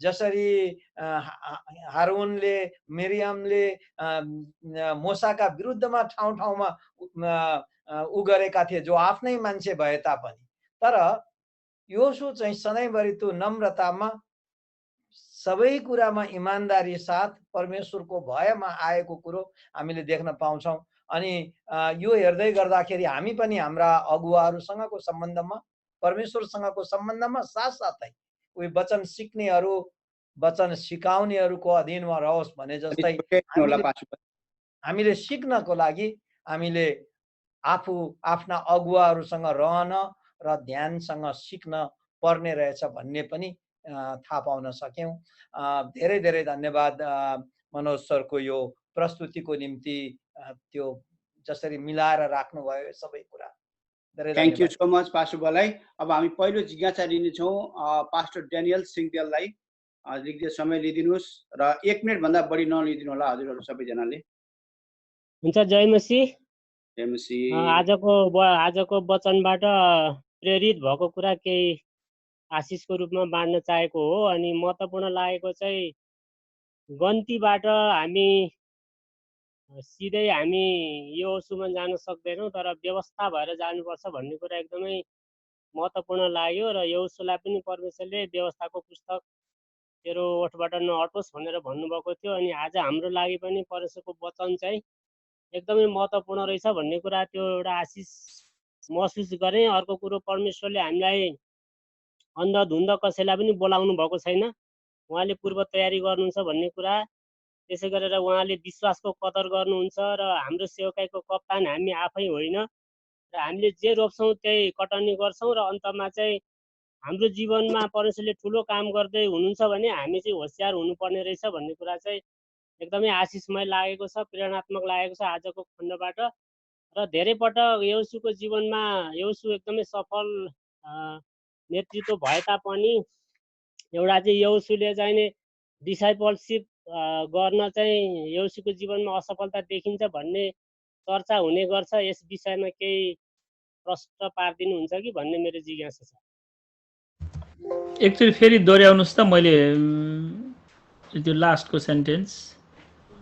जसरी हारूनले मिरियमले मोसाका विरुद्धमा ठाउँ ठाउँमा उ गरेका थिए, जो आफ्नै मान्छे भए तापनि। तर यहोशु चाहिँ सधैँभरि त्यो नम्रतामा सबै कुरामा इमान्दारी साथ परमेश्वरको भयमा आएको कुरो हामीले देख्न पाउँछौँ। अनि यो हेर्दै गर्दाखेरि हामी पनि हाम्रा अगुवाहरूसँगको सम्बन्धमा, परमेश्वरसँगको सम्बन्धमा साथसाथै उही वचन सिक्नेहरू, वचन सिकाउनेहरूको अधीनमा रहोस् भने जस्तै हामीले सिक्नको लागि हामीले आफ्ना अगुवाहरूसँग रहन र ध्यानसँग सिक्न पर्ने रहेछ भन्ने पनि थाहा पाउन सक्यौँ। धेरै धेरै धन्यवाद मनोज सरको यो प्रस्तुतिको निम्ति, त्यो जसरी मिलाएर राख्नुभयो सबै कुरा। Thank you so much pastor बलाई। अब हामी पहिलो जिज्ञासा लिनेछौँ पास्टर डेनियल सिंहदेललाई। लिख्दै समय लिइदिनुहोस् र 1 मिनटभन्दा बढी नलिदिनु होला हजुरहरू सबैजनाले। हुन्छ। जय मसीह। जय मसीह। आजको वचनबाट प्रेरित भएको कुरा केही आशिषको रूपमा बाँड्न चाहेको हो। अनि महत्त्वपूर्ण लागेको चाहिँ गन्तीबाट सिधै हामी यहोशुमा जान सक्दैनौँ, तर व्यवस्था भएर जानुपर्छ भन्ने कुरा एकदमै महत्त्वपूर्ण लाग्यो। र यहोशुलाई पनि परमेश्वरले व्यवस्थाको पुस्तक तेरो ओठबाट नहटोस् भनेर भन्नुभएको थियो। अनि आज हाम्रो लागि पनि परमेश्वरको वचन चाहिँ एकदमै महत्त्वपूर्ण रहेछ भन्ने कुरा, त्यो एउटा आशिष महसुस गरेँ। अर्को कुरो परमेश्वरले हामीलाई अन्धधुन्ध कसैलाई पनि बोलाउनु भएको छैन। उहाँले पूर्व तयारी गर्नुहुन्छ भन्ने कुरा। त्यसै गरेर उहाँले विश्वासको कदर गर्नुहुन्छ र हाम्रो सेवकाईको कप्तान हामी आफै होइन र हामीले जे रोप्छौँ त्यही कटनी गर्छौँ र अन्तमा चाहिँ हाम्रो जीवनमा परमेश्वरले ठुलो काम गर्दै हुनुहुन्छ भने हामी चाहिँ होसियार हुनुपर्ने रहेछ भन्ने कुरा चाहिँ एकदमै आशिषमय लागेको छ, प्रेरणात्मक लागेको छ आजको खण्डबाट। र धेरै पटक यहोशूको जीवनमा यहोशू एकदमै सफल नेतृत्व भए तापनि एउटा चाहिँ यहोशूले चाहिँ नि डिसाइपलसिप गर्न चाहिँ यहोशूको जीवनमा असफलता देखिन्छ भन्ने चर्चा हुने गर्छ। यस विषयमा केही प्रश्न पारिदिनुहुन्छ कि भन्ने मेरो जिज्ञासा छ। एकचोटि फेरि दोहोऱ्याउनुहोस् त, मैले त्यो लास्टको सेन्टेन्स।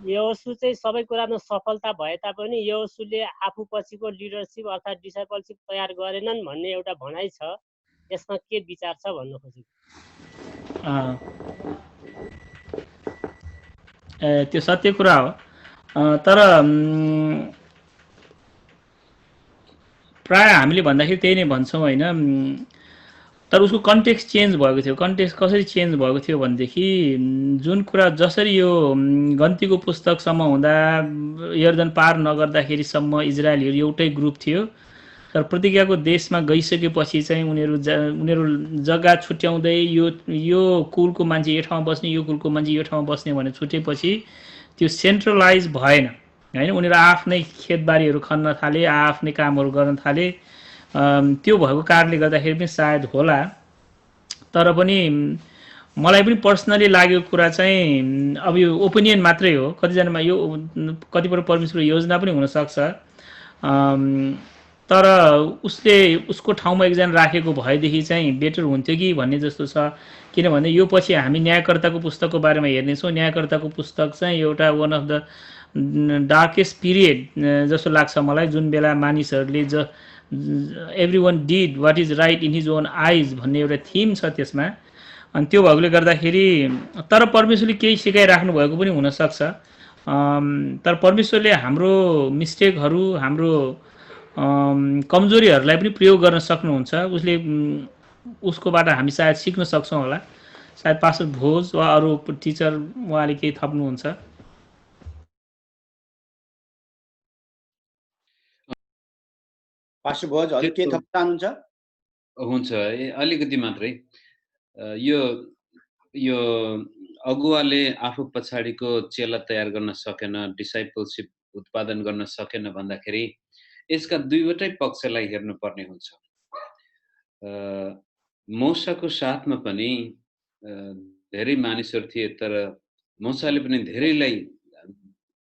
यहोशू चाहिँ सबै कुरामा सफलता भए तापनि यहोशूले आफू पछिको लिडरसिप अर्थात् डिसाइपलसिप तयार गरेनन् भन्ने एउटा भनाइ छ। यसमा के विचार छ भन्न खोजेको। त्यो सत्य कुरा हो, तर प्राय हामीले भन्दाखेरि त्यही नै भन्छौँ होइन। तर उसको कन्टेक्स्ट चेन्ज भएको थियो। कन्टेक्स्ट कसरी चेन्ज भएको थियो भनेदेखि जुन कुरा जसरी यो गन्तीको पुस्तकसम्म हुँदा यर्दन पार नगर्दाखेरिसम्म इजरायलीहरू एउटै ग्रुप थियो, तर प्रतिज्ञाको देशमा गइसकेपछि चाहिँ उनीहरू जग्गा छुट्याउँदै यो कुलको मान्छे यो ठाउँमा बस्ने, यो कुलको मान्छे यो ठाउँमा बस्ने भनेर छुटेपछि त्यो सेन्ट्रलाइज भएन होइन। उनीहरू आफ्नै खेतबारीहरू खन्न थाले, आफ्नै कामहरू गर्न थाले। त्यो भएको कारणले गर्दाखेरि पनि सायद होला। तर पनि मलाई पनि पर्सनली लागेको कुरा चाहिँ अब यो ओपिनियन मात्रै हो। कतिजनामा यो कतिपय परमेश्वरको योजना पनि हुनसक्छ, तर उसको ठाउँमा एकजना राखेको भएदेखि चाहिँ बेटर हुन्थ्यो कि भन्ने जस्तो छ। किनभने यो पछि हामी न्यायकर्ताको पुस्तकको बारेमा हेर्नेछौँ। न्यायकर्ताको पुस्तक चाहिँ एउटा one of the darkest period जस्तो लाग्छ मलाई, जुन बेला मानिसहरूले every one did what is right in his own eyes भन्ने एउटा थिम छ त्यसमा। अनि त्यो भएकोले गर्दाखेरि तर परमेश्वरले केही सिकाइराख्नु भएको पनि हुनसक्छ। तर परमेश्वरले हाम्रो मिस्टेकहरू, हाम्रो कमजोरीहरूलाई पनि प्रयोग गर्न सक्नुहुन्छ। उसकोबाट हामी सायद सिक्न सक्छौँ होला। सायद पास्टर भोज वा अरू टिचर उहाँले केही थप्नुहुन्छ। पास्टर भोज हजुर के थप्न चाहनुहुन्छ? हुन्छ, अलिकति मात्रै। यो अगुवाले आफू पछाडिको चेला तयार गर्न सकेन, डिसाइपलसिप उत्पादन गर्न सकेन भन्दाखेरि यसका दुईवटै पक्षलाई हेर्नुपर्ने हुन्छ। मूसाको साथमा पनि धेरै मानिसहरू थिए, तर मूसाले पनि धेरैलाई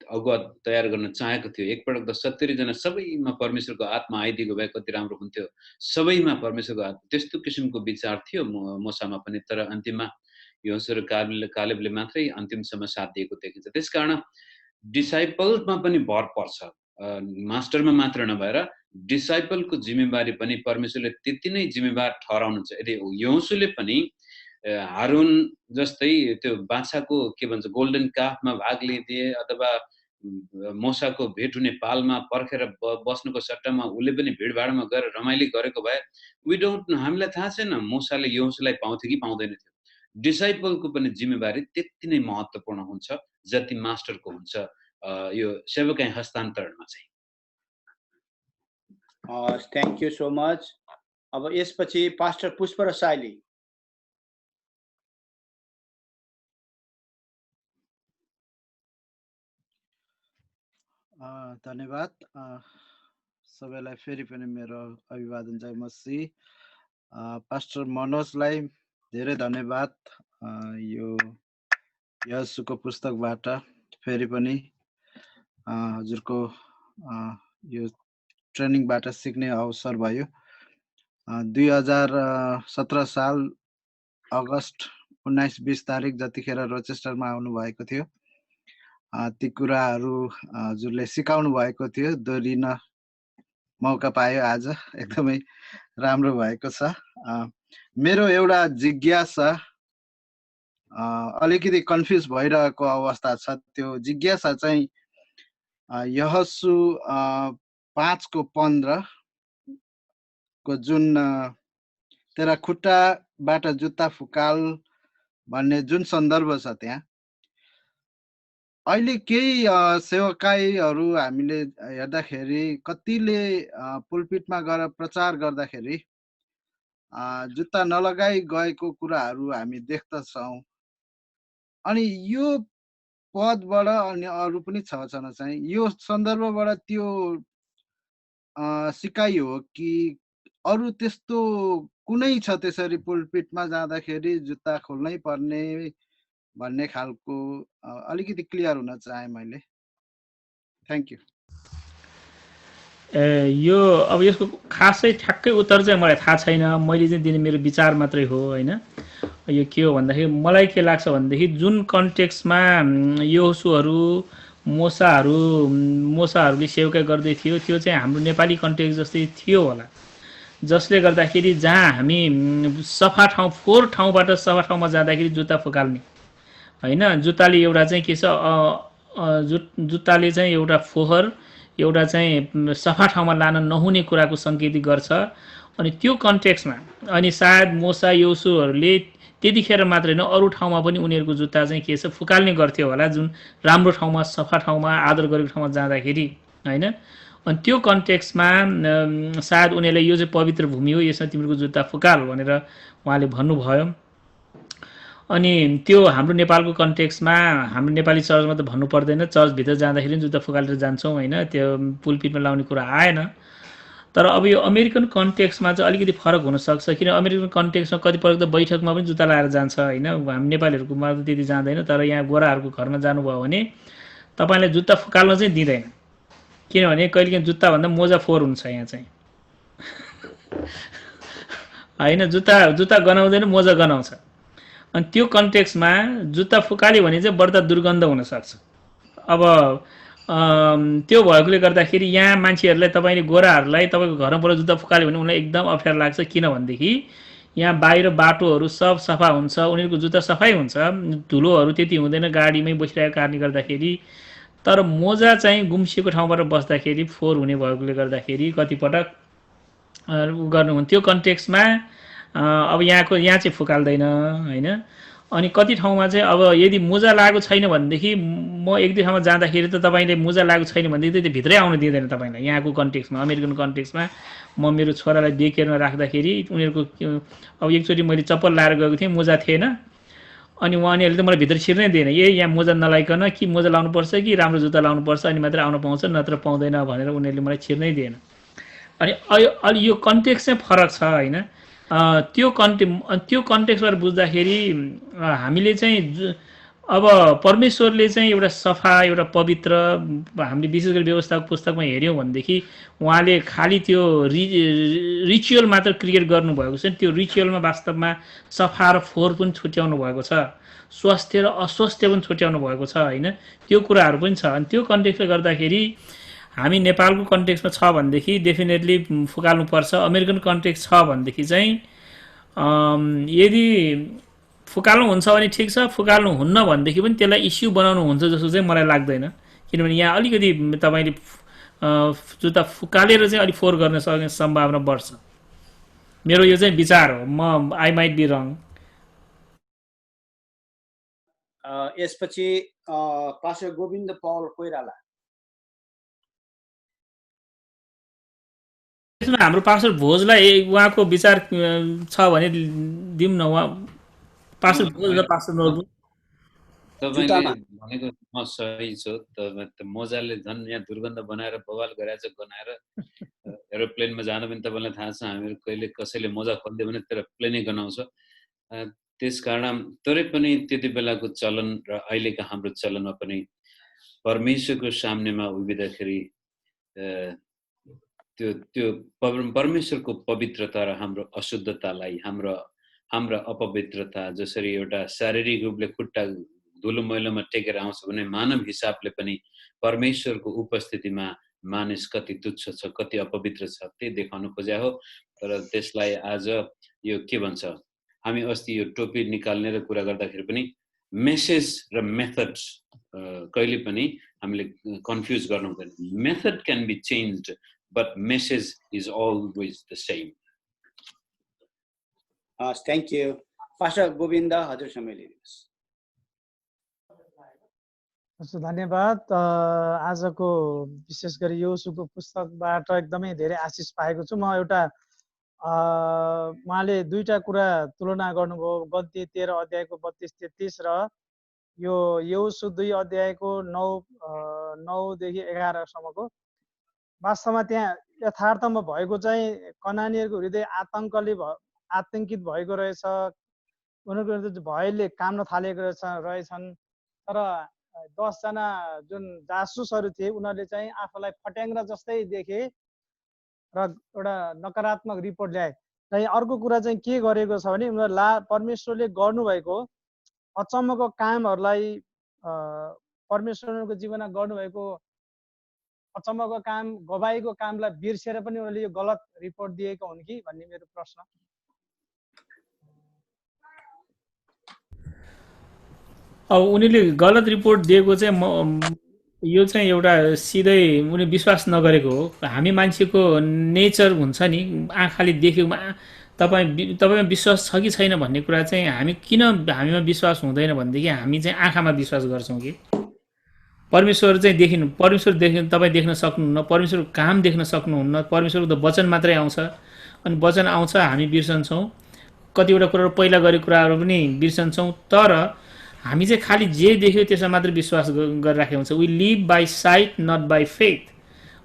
अगुवा तयार गर्न चाहेको थियो। एकपटक त 70 जना सबैमा परमेश्वरको आत्मा आइदिएको भए कति राम्रो हुन्थ्यो। सबैमा परमेश्वरको आत्मा, त्यस्तो किसिमको विचार थियो मूसामा पनि। तर अन्तिममा यहोशू र कालेबले मात्रै अन्तिमसम्म साथ दिएको देखिन्छ। त्यसकारण डिसाइपलमा पनि भर पर्छ, मास्टरमा मात्र नभएर डिसाइपलको जिम्मेवारी पनि परमेश्वरले त्यति नै जिम्मेवार ठहराउनुहुन्छ। यदि यहोशूले पनि हारून जस्तै त्यो बाछाको के भन्छ गोल्डन काफमा भाग लिदिए अथवा मूसाको भेट हुने पालमा पर्खेर बस्नुको सट्टामा उसले पनि भिडभाडमा गएर रमाइली गरेको भए हामीलाई थाहा छैन मूसाले यहोशूलाई पाउँथ्यो कि पाउँदैन थियो। डिसाइपलको पनि जिम्मेवारी त्यति नै महत्त्वपूर्ण हुन्छ जति मास्टरको हुन्छ यो सेवकाई हस्तान्तरणमा चाहिँ। Thank you so much. अब यसपछि पास्टर पुष्प र साइली। धन्यवाद सबैलाई। फेरि पनि मेरो अभिवादन जय मसी। पास्टर मनोजलाई धेरै धन्यवाद यो यहोशूको पुस्तकबाट फेरि पनि हजुरको यो ट्रेनिङबाट सिक्ने अवसर भयो। 2017 साल अगस्त 19-20 तारिक जतिखेर रोचेस्टरमा आउनुभएको थियो, ती कुराहरू हजुरले सिकाउनु भएको थियो, दोहोरिन मौका पायो। आज एकदमै राम्रो भएको छ। मेरो एउटा जिज्ञासा अलिकति कन्फ्युज भइरहेको अवस्था छ। त्यो जिज्ञासा चाहिँ यहोशू 5:15 को जुन तेरा खुट्टाबाट जुत्ता फुकाल भन्ने जुन सन्दर्भ छ त्यहाँ अहिले केही सेवकाईहरू हामीले हेर्दाखेरि कतिले पुलपिटमा गएर प्रचार गर्दाखेरि जुत्ता नलगाई गएको कुराहरू हामी देख्दछौँ। अनि यो पदबाट अनि अरू पनि छ चाहिँ यो सन्दर्भबाट त्यो सिकाइ हो कि अरू त्यस्तो कुनै छ त्यसरी पुलपिटमा जाँदाखेरि जुत्ता खोल्नै पर्ने भन्ने खालको अलिकति क्लियर हुन चाहे मैले। Thank you. यो अब यसको खासै ठ्याक्कै उत्तर चाहिँ मलाई थाहा छैन, मैले चाहिँ दिने मेरो विचार मात्रै हो होइन। यो के हो भन्दाखेरि मलाई के लाग्छ भनेदेखि जुन कन्टेक्स्टमा योसुहरू मोसाहरूले सेवकाई गर्दै थियो त्यो चाहिँ हाम्रो नेपाली कन्टेक्स्ट जस्तै थियो होला, जसले गर्दाखेरि जहाँ हामी सफा ठाउँ फोहोर ठाउँबाट सफा ठाउँमा जाँदाखेरि जुत्ता फुकाल्ने होइन। जुत्ताले एउटा चाहिँ के छ जुत्ताले चाहिँ एउटा फोहोर एउटा चाहिँ सफा ठाउँमा लान नहुने कुराको सङ्केत गर्छ। अनि त्यो कन्टेक्स्टमा अनि सायद मोसा योसुहरूले त्यतिखेर मात्रै न अरू ठाउँमा पनि उनीहरूको जुत्ता चाहिँ के छ फुकाल्ने गर्थ्यो होला, जुन राम्रो ठाउँमा सफा ठाउँमा आदर गरेको ठाउँमा जाँदाखेरि होइन। अनि त्यो कन्टेक्स्टमा सायद उनीहरूले यो चाहिँ पवित्र भूमि हो, यसमा तिम्रो जुत्ता फुकाल भनेर उहाँले भन्नुभयो। अनि त्यो हाम्रो नेपालको कन्टेक्स्टमा हाम्रो नेपाली चर्चमा त भन्नु पर्दैन, चर्चभित्र जाँदाखेरि पनि जुत्ता फुकालेर जान्छौँ होइन, त्यो पुलपिटमा लाउने कुरा आएन। तर अब यो अमेरिकन कन्टेक्स्टमा चाहिँ अलिकति फरक हुनसक्छ, किन अमेरिकन कन्टेक्स्टमा कतिपल्ट त बैठकमा पनि जुत्ता लाएर जान्छ होइन, हामी नेपालीहरूकोमा त त्यति जाँदैन। तर यहाँ गोराहरूको घरमा जानुभयो भने तपाईँलाई जुत्ता फुकाल्न चाहिँ दिँदैन, किनभने कहिलेकाहीँ जुत्ताभन्दा मोजा फोहोर हुन्छ यहाँ चाहिँ होइन। जुत्ता गनाउँदैन, मोजा गनाउँछ। अनि त्यो कन्टेक्स्टमा जुत्ता फुकाल्यो भने चाहिँ बढ्ता दुर्गन्ध हुनसक्छ। अब त्यो भएकोले गर्दाखेरि यहाँ मान्छेहरूलाई तपाईँले गोराहरूलाई तपाईँको घरमा पर जुत्ता फुकाल्यो भने उनीलाई एकदम अप्ठ्यारो लाग्छ, किनभनेदेखि यहाँ बाहिर बाटोहरू सब सफा हुन्छ, उनीहरूको जुत्ता सफाइ हुन्छ, धुलोहरू त्यति हुँदैन गाडीमै बसिरहेको कारणले गर्दाखेरि। तर मोजा चाहिँ गुम्सिएको ठाउँबाट बस्दाखेरि फोहोर हुने भएकोले गर्दाखेरि कतिपटक गर्नुहुन्थ्यो कन्टेक्स्टमा। अब यहाँ चाहिँ फुकाल्दैन होइन। अनि कति ठाउँमा चाहिँ अब यदि मोजा लागेको छैन भनेदेखि म एक दुई ठाउँमा जाँदाखेरि त तपाईँले मोजा लागेको छैन भनेदेखि त्यो भित्रै आउन दिँदैन तपाईँलाई। यहाँको कन्टेक्स्टमा अमेरिकन कन्टेक्स्टमा म मेरो छोरालाई डे केयरमा राख्दाखेरि उनीहरूको अब एकचोटि मैले चप्पल लाएर गएको थिएँ, मोजा थिएन, अनि उहाँहरूले त मलाई भित्र छिर्नै दिएन। यहाँ मोजा नलाइकन कि मोजा लाउनुपर्छ कि राम्रो जुत्ता लाउनुपर्छ अनि मात्रै आउन पाउँछ, नत्र पाउँदैन भनेर उनीहरूले मलाई छिर्नै दिएन। अनि अलि यो कन्टेक्स्ट चाहिँ फरक छ होइन। त्यो कन्टेक्स्टबाट बुझ्दाखेरि हामीले चाहिँ अब परमेश्वरले चाहिँ एउटा सफा एउटा पवित्र हामीले विशेष गरी व्यवस्थाको पुस्तकमा हेऱ्यौँ भनेदेखि उहाँले खालि त्यो रिचुअल मात्र क्रिएट गर्नुभएको छ, त्यो रिचुअलमा वास्तवमा सफा र फोहोर पनि छुट्याउनु भएको छ, स्वास्थ्य र अस्वास्थ्य पनि छुट्याउनु भएको छ होइन। त्यो कुराहरू पनि छ। अनि त्यो कन्टेक्स्टले गर्दाखेरि हामी नेपालको कन्टेक्स्टमा छ भनेदेखि डेफिनेटली फुकाल्नुपर्छ। अमेरिकन कन्टेक्स्ट छ भनेदेखि चाहिँ यदि फुकाल्नुहुन्छ भने ठिक छ, फुकाल्नुहुन्न भनेदेखि पनि त्यसलाई इस्यु बनाउनु हुन्छ जस्तो चाहिँ मलाई लाग्दैन, किनभने यहाँ अलिकति तपाईँले जुत्ता फुकालेर चाहिँ अलिक फोहोर गर्न सक्ने सम्भावना बढ्छ। मेरो यो चाहिँ विचार हो, म आई माइट बी रङ। यसपछि पास्टर गोविन्द पौल कोइराला। यसमा हाम्रो पास्टर भोजलाई उहाँको विचार छ भने दिउँ न। उहाँ पास्टर भोज र पास्टर नोर्बु तपाईँले भनेको म सही छु। मोजाले झन् यहाँ दुर्गन्ध बनाएर बवाल गराएछ, गनाएर एरोप्लेनमा जाँदा पनि तपाईँलाई थाहा छ हामीहरू कहिले कसैले मोजा खोलिदियो भने तर प्लेनै गनाउँछ। त्यस कारण तरै पनि त्यति बेलाको चलन र अहिलेका हाम्रो चलनमा पनि परमेश्वरको सामनेमा उभिँदाखेरि त्यो परमेश्वरको पवित्रता र हाम्रो अशुद्धतालाई हाम्रा अपवित्रता जसरी एउटा शारीरिक रूपले खुट्टा धुलो मैलोमा टेकेर आउँछ भने मानव हिसाबले पनि परमेश्वरको उपस्थितिमा मानिस कति तुच्छ छ, कति अपवित्र छ, त्यही देखाउनु खोज्या हो। तर त्यसलाई आज यो के भन्छ, हामी अस्ति यो टोपी निकाल्ने र कुरा गर्दाखेरि पनि मेसेज र मेथड्स कहिले पनि हामीले कन्फ्युज गर्नु हुँदैन। Method can be changed but message is always the same. हस्, थ्याङ्क यू। पास्टर गोविन्द, हजुर समय लिनुहोस्। धन्यवाद। आजको विशेष गरी योसुको पुस्तकबाट एकदमै धेरै आशिष पाएको छु। म एउटा उहाँले दुईटा कुरा तुलना गर्नुभयो, गद्दी 13 अध्यायको 32-33 र यो योसु 2 अध्यायको 9देखि 11सम्मको। वास्तवमा त्यहाँ यथार्थमा भएको चाहिँ कनानीहरूको हृदय आतङ्कित भएको रहेछ, उनीहरूको भयले काम्न थालेको रहेछन्। तर 10 जना जुन जासुसहरू थिए उनीहरूले चाहिँ आफूलाई फट्याङ्ग्रा जस्तै देखे र एउटा नकारात्मक रिपोर्ट ल्याए। र अर्को कुरा चाहिँ के गरेको छ भने उनीहरू परमेश्वरले गर्नुभएको अचम्मको कामहरूलाई, परमेश्वरको जीवनमा गर्नुभएको अचम्मको काम, गवाईको कामलाई बिर्सेर पनि उनीहरूले यो गलत रिपोर्ट दिएको हुन् कि भन्ने मेरो प्रश्न। अब उनीहरूले गलत रिपोर्ट दिएको चाहिँ यो चाहिँ एउटा सिधै उनीले विश्वास नगरेको हो। हामी मान्छेको नेचर हुन्छ नि, आँखाले देखेकोमा तपाईँमा विश्वास छ कि छैन भन्ने कुरा चाहिँ हामी किन हामीमा विश्वास हुँदैन भनेदेखि हामी चाहिँ आँखामा विश्वास गर्छौँ कि परमेश्वर चाहिँ तपाईँ देख्न सक्नुहुन्न, परमेश्वरको काम देख्न सक्नुहुन्न, परमेश्वरको त वचन मात्रै आउँछ। अनि वचन आउँछ, हामी बिर्सन्छौँ, कतिवटा कुराहरू पहिला गरेको कुराहरू पनि बिर्सन्छौँ। तर हामी चाहिँ खालि जे देख्यो त्यसमा मात्र विश्वास गरिराखेको हुन्छ। We live by sight not by faith.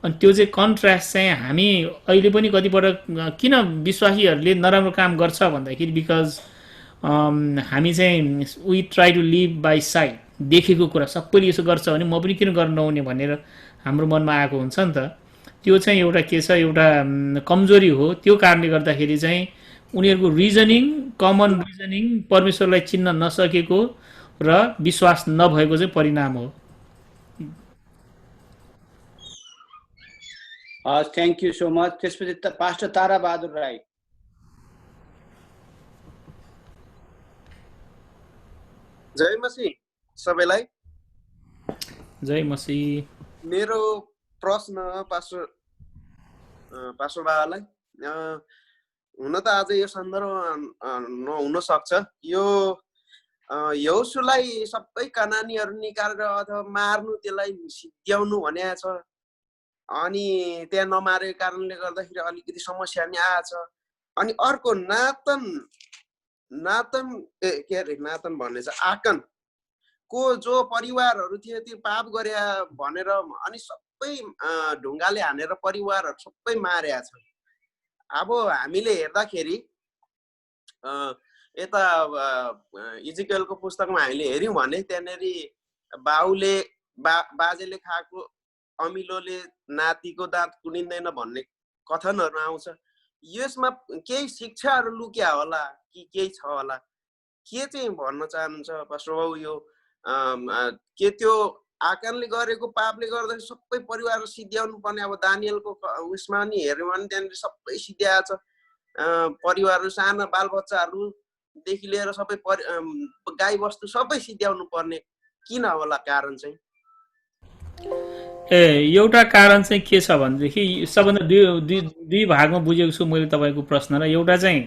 अनि त्यो चाहिँ कन्ट्रास्ट चाहिँ हामी अहिले पनि कतिपल्ट किन विश्वासीहरूले नराम्रो काम गर्छ भन्दाखेरि बिकज हामी चाहिँ we try to live by sight. देखेको कुरा सबैले यसो गर्छ भने म पनि किन गर्न नहुने भनेर हाम्रो मनमा आएको हुन्छ नि त। त्यो चाहिँ एउटा के छ, एउटा कमजोरी हो। त्यो कारणले गर्दाखेरि चाहिँ उनीहरूको रिजनिङ, कमन रिजनिङ परमेश्वरलाई चिन्न नसकेको र विश्वास नभएको चाहिँ परिणाम हो। हस्, थ्याङ्क यू सो मच। त्यसपछि पास्टर ताराबहादुर राई। जय मसीह सबैलाई। जय मसीह। मेरो प्रश्न पास्टर बाबालाई, हुन त आज यो सन्दर्भ नहुन सक्छ। यो यहोशुलाई सबै कनानीहरू निकालेर अथवा मार्नु, त्यसलाई सिद्ध्याउनु भनेको छ। अनि त्यहाँ नमारेको कारणले गर्दाखेरि अलिकति समस्या नि आएछ। अनि अर्को नातन भन्ने छ आकन को जो परिवारहरू थिए त्यो पाप गरे भनेर अनि सबै ढुङ्गाले हानेर परिवारहरू सबै मारेका छ। अब हामीले हेर्दाखेरि यता इजिकेलको पुस्तकमा हामीले हेऱ्यौँ भने त्यहाँनिर बाजेले खाएको अमिलोले नातिको दाँत कुनिँदैन भन्ने कथनहरू आउँछ। यसमा केही शिक्षाहरू लुक्या होला कि केही छ होला? के चाहिँ भन्न चाहनुहुन्छ पास्टर बाबु? यो के त्यो आकानले गरेको पापले गर्दाखेरि सबै परिवार सिद्ध्याउनु पर्ने? अब दानियलको उसमा नि हेऱ्यौँ भने त्यहाँनिर सबै सिद्ध्याएको छ। परिवारहरू, साना बालबच्चाहरूदेखि लिएर सबै गाई बस्तु सबै सिद्ध्याउनु पर्ने किन होला? कारण चाहिँ एउटा कारण चाहिँ के छ भनेदेखि सबभन्दा दुई भागमा बुझेको छु मैले तपाईँको प्रश्नलाई। एउटा चाहिँ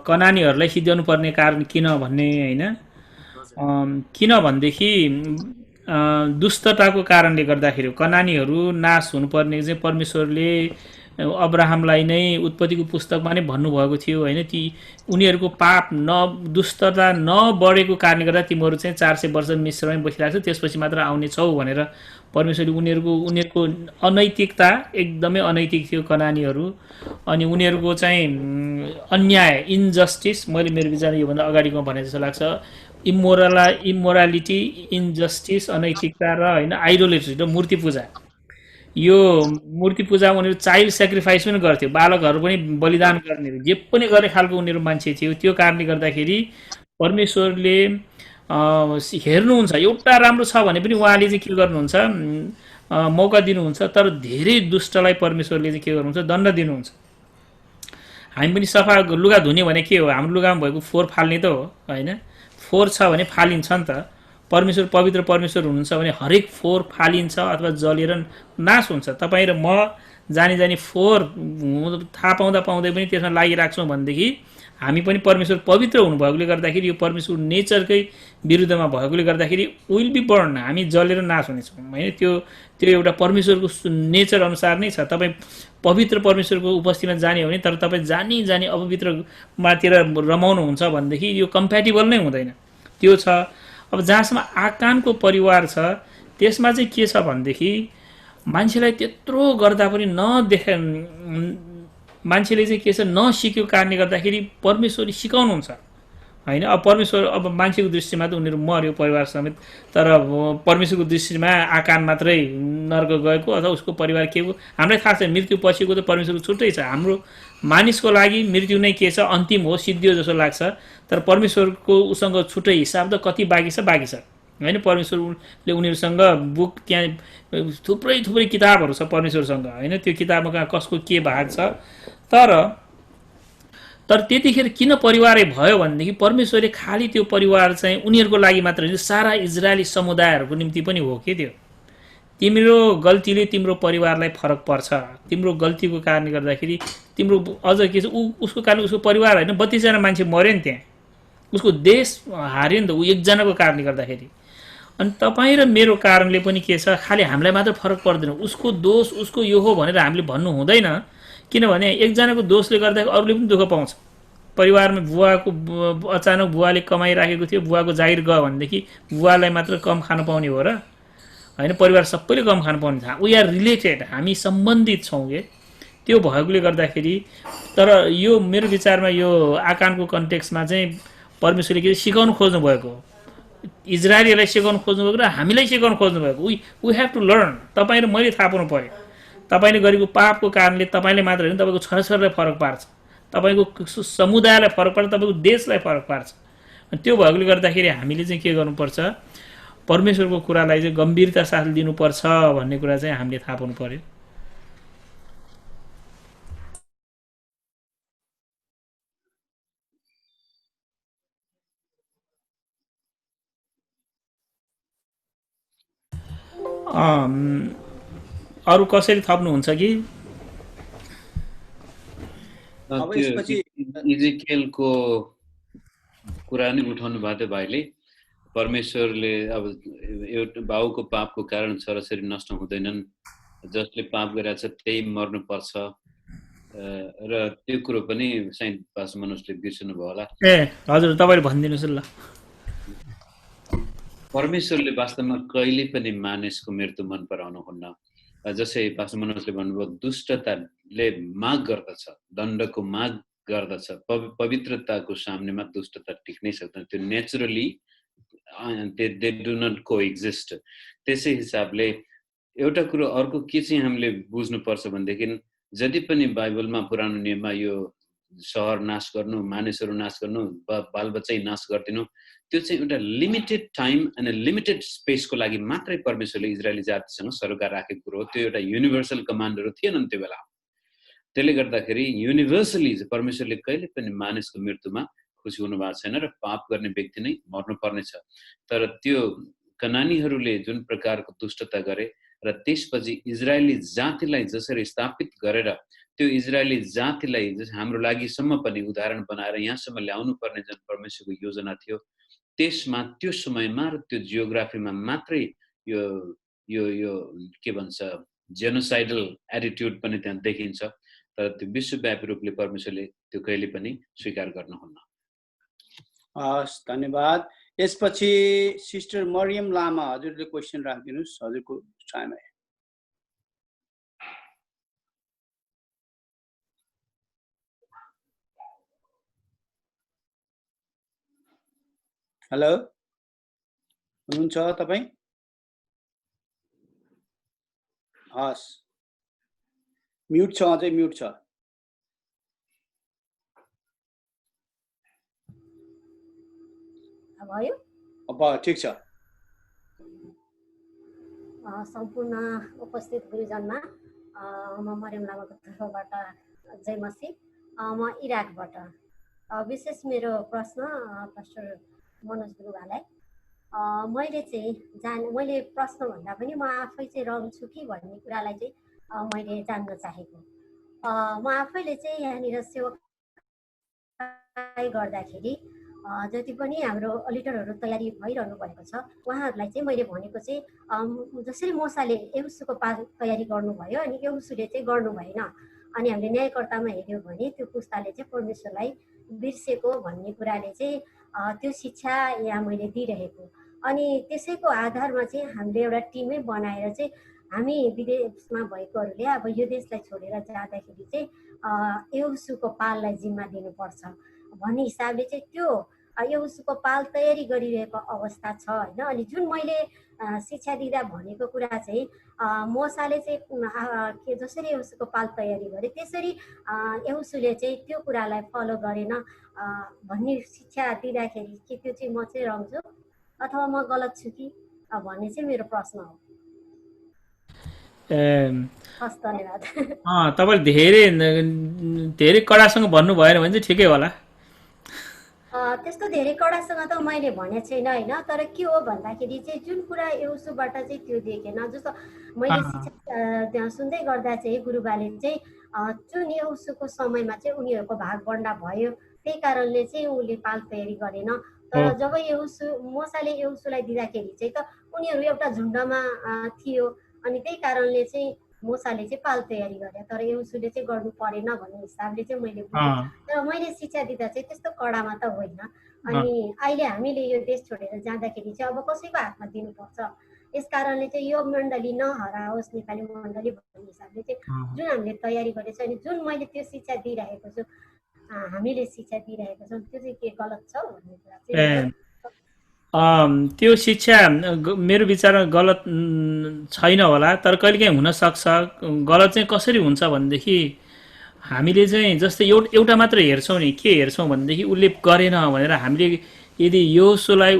कनानीहरूलाई सिद्ध्याउनु पर्ने कारण किन भन्ने होइन, किन भनेदेखि दुष्टताको कारणले गर्दाखेरि कनानीहरू नाश हुनुपर्ने चाहिँ परमेश्वरले अब्राहमलाई नै उत्पत्तिको पुस्तकमा नै भन्नुभएको थियो होइन। ती उनीहरूको पाप दुष्टता नबढेको कारणले गर्दा तिमीहरू चाहिँ 400 वर्ष मिश्रमै बसिरहेको छ, त्यसपछि मात्र आउने छौ भनेर परमेश्वरले उनीहरूको अनैतिकता एकदमै अनैतिक थियो कनानीहरू। अनि उनीहरूको चाहिँ अन्याय, इन्जस्टिस, मैले मेरो विचारमा योभन्दा अगाडिको भने जस्तो लाग्छ, इमोरालिटी, इन्जस्टिस, अनैतिकता र होइन आइडोलेट्री र मूर्ति पूजा। यो मूर्ति पूजा उनीहरू चाइल्ड सेक्रिफाइस पनि गर्थ्यो, बालकहरू पनि बलिदान गर्ने, जे पनि गर्ने खालको उनीहरू मान्छे थियो। त्यो कारणले गर्दाखेरि परमेश्वरले हेर्नुहुन्छ, एउटा राम्रो छ भने पनि उहाँले चाहिँ के गर्नुहुन्छ, मौका दिनुहुन्छ। तर धेरै दुष्टलाई परमेश्वरले चाहिँ के गर्नुहुन्छ, दण्ड दिनुहुन्छ। हामी पनि सफा लुगा धुने भने के हो, हाम्रो लुगामा भएको फोहोर फाल्ने त हो होइन। फोहोर छ भने फालिन्छ नि त। परमेश्वर पवित्र परमेश्वर हुनुहुन्छ भने हरेक फोहोर फालिन्छ अथवा जलेर नाश हुन्छ। तपाईँ र म जानी फोहोर थाहा पाउँदै पनि त्यसमा लागिराख्छौँ भनेदेखि हामी पनि परमेश्वर पवित्र हुनुभएकोले गर्दाखेरि यो परमेश्वर नेचरकै विरुद्धमा भएकोले गर्दाखेरि विल बी बर्न, हामी जलेर नाश हुनेछौँ होइन। त्यो एउटा परमेश्वरको नेचर अनुसार नै छ। तपाईँ पवित्र परमेश्वरको उपस्थितिमा जाने हो भने, तर तपाईँ जानी अपवित्रमातिर रमाउनुहुन्छ भनेदेखि यो कम्प्याटिबल नै हुँदैन। त्यो छ। अब जहाँसम्म आकानको परिवार छ त्यसमा चाहिँ के छ भनेदेखि मान्छेलाई त्यत्रो गर्दा पनि मान्छेले चाहिँ के छ नसिकेको कारणले गर्दाखेरि परमेश्वरले सिकाउनुहुन्छ होइन। अब परमेश्वर अब मान्छेको दृष्टिमा त उनीहरू मर्यो परिवार समेत, तर परमेश्वरको दृष्टिमा आकान मात्रै नर्क गएको अथवा उसको परिवार के हो हामीलाई थाहा छ। मृत्यु पछिको त परमेश्वरको छुट्टै छ। हाम्रो मानिसको लागि मृत्यु नै के छ अन्तिम हो, सिद्धियो जस्तो लाग्छ। तर परमेश्वरको उसँग छुट्टै हिसाब त कति बाँकी छ होइन। परमेश्वरले उनीहरूसँग बुक त्यहाँ थुप्रै किताबहरू छ परमेश्वरसँग होइन। त्यो किताबमा कसको के भाग छ। तर त्यतिखेर किन परिवारै भयो भनेदेखि परमेश्वरले खालि त्यो परिवार चाहिँ उनीहरूको लागि मात्र होइन, सारा इजरायली समुदायहरूको निम्ति पनि हो कि त्यो। तिम्रो गल्तीले तिम्रो परिवारलाई फरक पर्छ। तिम्रो गल्तीको कारणले गर्दाखेरि तिम्रो अझ के छ उसको कारणले उसको परिवार होइन 32 जना मान्छे मर्यो नि त्यहाँ, उसको देश हार्यो नि त ऊ एकजनाको कारणले गर्दाखेरि। अनि तपाईँ र मेरो कारणले पनि के छ खालि हामीलाई मात्र फरक पर्दैन, उसको दोष उसको यो हो भनेर हामीले भन्नु हुँदैन। किनभने एकजनाको दोषले गर्दाखेरि अरूले पनि दुःख पाउँछ। परिवारमा अचानक बुवाले कमाइराखेको थियो, बुवाको जागिर गयो भनेदेखि बुवालाई मात्र कम खानु पाउने हो र होइन, परिवार सबैले कम खानु पाउने छ। वी आर रिलेटेड, हामी सम्बन्धित छौँ के। त्यो भएकोले गर्दाखेरि तर यो मेरो विचारमा यो आकानको कन्टेक्स्टमा चाहिँ परमेश्वरले के सिकाउनु खोज्नु भएको हो, इजरायलीलाई सिकाउनु खोज्नुभएको र हामीलाई सिकाउनु खोज्नुभएको। We have to learn. तपाईँ र मैले थाहा पाउनु पर्यो। तपाईँले गरेको पापको कारणले तपाईँले मात्र होइन तपाईँको छोराछोरीलाई फरक पार्छ, तपाईँको समुदायलाई फरक पार्छ, तपाईँको देशलाई फरक पार्छ। त्यो भएकोले गर्दाखेरि हामीले चाहिँ के गर्नुपर्छ परमेश्वरको कुरालाई चाहिँ गम्भीरता साथ लिनुपर्छ भन्ने कुरा चाहिँ हामीले थाहा पाउनु पर्यो। अरू कसरी थप्नुहुन्छ कि इजिकेलको कुरा नै उठाउनु भएको थियो भाइले। परमेश्वरले अब एउटा बाउको पापको कारण छोराछोरी नष्ट हुँदैनन्, जसले पाप गरेको छ त्यही मर्नुपर्छ र त्यो कुरो पनि साइन्ट पास मनुष्यले बिर्सनु भयो होला। हजुर तपाईँले भनिदिनुहोस् ल। परमेश्वरले वास्तवमा कहिले पनि मानिसको मृत्यु मन पराउनुहुन्न। जसै पास मनुष्यले भन्नुभयो दुष्टताले माग गर्दछ, दण्डको माग गर्दछ, पवित्रताको सामनेमा दुष्टता टिक्नै सक्दैन। त्यो नेचुरली दे डु नट कोएक्जिस्ट। त्यसै हिसाबले एउटा कुरो अर्को के चाहिँ हामीले बुझ्नुपर्छ भनेदेखि जति पनि बाइबलमा पुरानो नियममा यो सहर नाश गर्नु, मानिसहरू नाश गर्नु, बालबच्चै नाश गरिदिनु, त्यो चाहिँ एउटा लिमिटेड टाइम अनि लिमिटेड स्पेसको लागि मात्रै परमेश्वरले इजरायली जातिसँग सरोकार राखेको कुरो हो। त्यो एउटा युनिभर्सल कमान्डहरू थिएनन् त्यो बेला। त्यसले गर्दाखेरि युनिभर्सली परमेश्वरले कहिले पनि मानिसको मृत्युमा खुसी हुनु भएको छैन र पाप गर्ने व्यक्ति नै मर्नुपर्ने छ। तर त्यो कनानीहरूले जुन प्रकारको दुष्टता गरे र त्यसपछि इजरायली जातिलाई जसरी स्थापित गरेर त्यो इजरायली जातिलाई हाम्रो लागिसम्म पनि उदाहरण बनाएर यहाँसम्म ल्याउनु पर्ने जुन परमेश्वरको योजना थियो त्यसमा त्यो समयमा र त्यो जियोग्राफीमा मात्रै यो यो यो के भन्छ जेनोसाइडल एटिट्युड पनि त्यहाँ देखिन्छ। तर त्यो विश्वव्यापी रूपले परमेश्वरले त्यो कहिले पनि स्वीकार गर्नुहुन्न। हस्, धन्यवाद। यसपछि सिस्टर मरियम लामा हजुरले क्वेसन राखिदिनुहोस् हजुरको टाइममा। हेलो, हुनुहुन्छ तपाईँ? हस्, म्युट छ, अझै म्युट छ। भयो? अब ठिक छ। सम्पूर्ण उपस्थित गुरुजनमा म मरियम लामाको तर्फबाट जय मसी। म इराकबाट। विशेष मेरो प्रश्न पास्टर मनोज गुरुबालाई, मैले प्रश्न भन्दा पनि म आफै चाहिँ रहन्छु कि भन्ने कुरालाई चाहिँ मैले जान्न चाहेको। म आफैले चाहिँ यहाँनिर सेवा ट्राई गर्दाखेरि जति पनि हाम्रो लिडरहरू तयारी भइरहनु भएको छ उहाँहरूलाई चाहिँ मैले भनेको चाहिँ जसरी मोसाले यहोशूको पाल तयारी गर्नुभयो अनि यहोशूले चाहिँ गर्नु भएन। अनि हामीले न्यायकर्तामा हेऱ्यौँ भने त्यो पुस्ताले चाहिँ परमेश्वरलाई बिर्सेको भन्ने कुराले चाहिँ त्यो शिक्षा यहाँ मैले दिइरहेको। अनि त्यसैको आधारमा चाहिँ हामीले एउटा टिमै बनाएर चाहिँ हामी विदेशमा भएकोहरूले अब यो देशलाई छोडेर जाँदाखेरि चाहिँ यहोशूको पाललाई जिम्मा दिनुपर्छ भन्ने हिसाबले चाहिँ त्यो यहोशूको पाल तयारी गरिरहेको अवस्था छ होइन। अनि जुन मैले शिक्षा दिँदा भनेको कुरा चाहिँ मोसाले चाहिँ के जसरी यहोशूको पाल तयारी गरे त्यसरी यहोशूले चाहिँ त्यो कुरालाई फलो गरेन भन्ने शिक्षा दिँदाखेरि के त्यो चाहिँ म चाहिँ रङ छु अथवा म गलत छु कि भन्ने चाहिँ मेरो प्रश्न हो। हस् धन्यवाद। तपाईँले धेरै कडासँग भन्नु भएन भने चाहिँ ठिकै होला। त्यस्तो धेरै कडासँग त मैले भनेको छैन होइन। तर के हो भन्दाखेरि चाहिँ जुन कुरा यहोशूबाट चाहिँ त्यो देखेन। जस्तो मैले शिक्षा सुन्दै गर्दा चाहिँ गुरुबाले चाहिँ जुन यहोशूको समयमा चाहिँ उनीहरूको भागबन्डा भयो त्यही कारणले चाहिँ उसले पाल तयारी गरेन। तर जब मोसाले यहोशूलाई दिँदाखेरि चाहिँ त उनीहरू एउटा झुन्डमा थियो अनि त्यही कारणले चाहिँ मोसाले चाहिँ पाल तयारी गरे तर यहोशूले चाहिँ गर्नु परेन भन्ने हिसाबले चाहिँ मैले बुझेँ। तर मैले शिक्षा दिँदा चाहिँ त्यस्तो कडामा त होइन। अनि अहिले हामीले यो देश छोडेर जाँदाखेरि चाहिँ अब कसैको हातमा दिनुपर्छ। यस कारणले चाहिँ यो मण्डली नहराओस् नेपाली मण्डली भन्ने हिसाबले चाहिँ जुन हामीले तयारी गरेको छ अनि जुन मैले त्यो शिक्षा दिइरहेको छु हामीले शिक्षा दिइरहेको छौँ त्यो चाहिँ के गलत छ भन्ने कुरा चाहिँ त्यो शिक्षा मेरो विचारमा गलत छैन होला। तर कहिलेकाहीँ हुनसक्छ। गलत चाहिँ कसरी हुन्छ भनेदेखि हामीले चाहिँ जस्तै एउटा मात्र हेर्छौँ नि। के हेर्छौँ भनेदेखि उसले गरेन भनेर हामीले यदि यहोशूलाई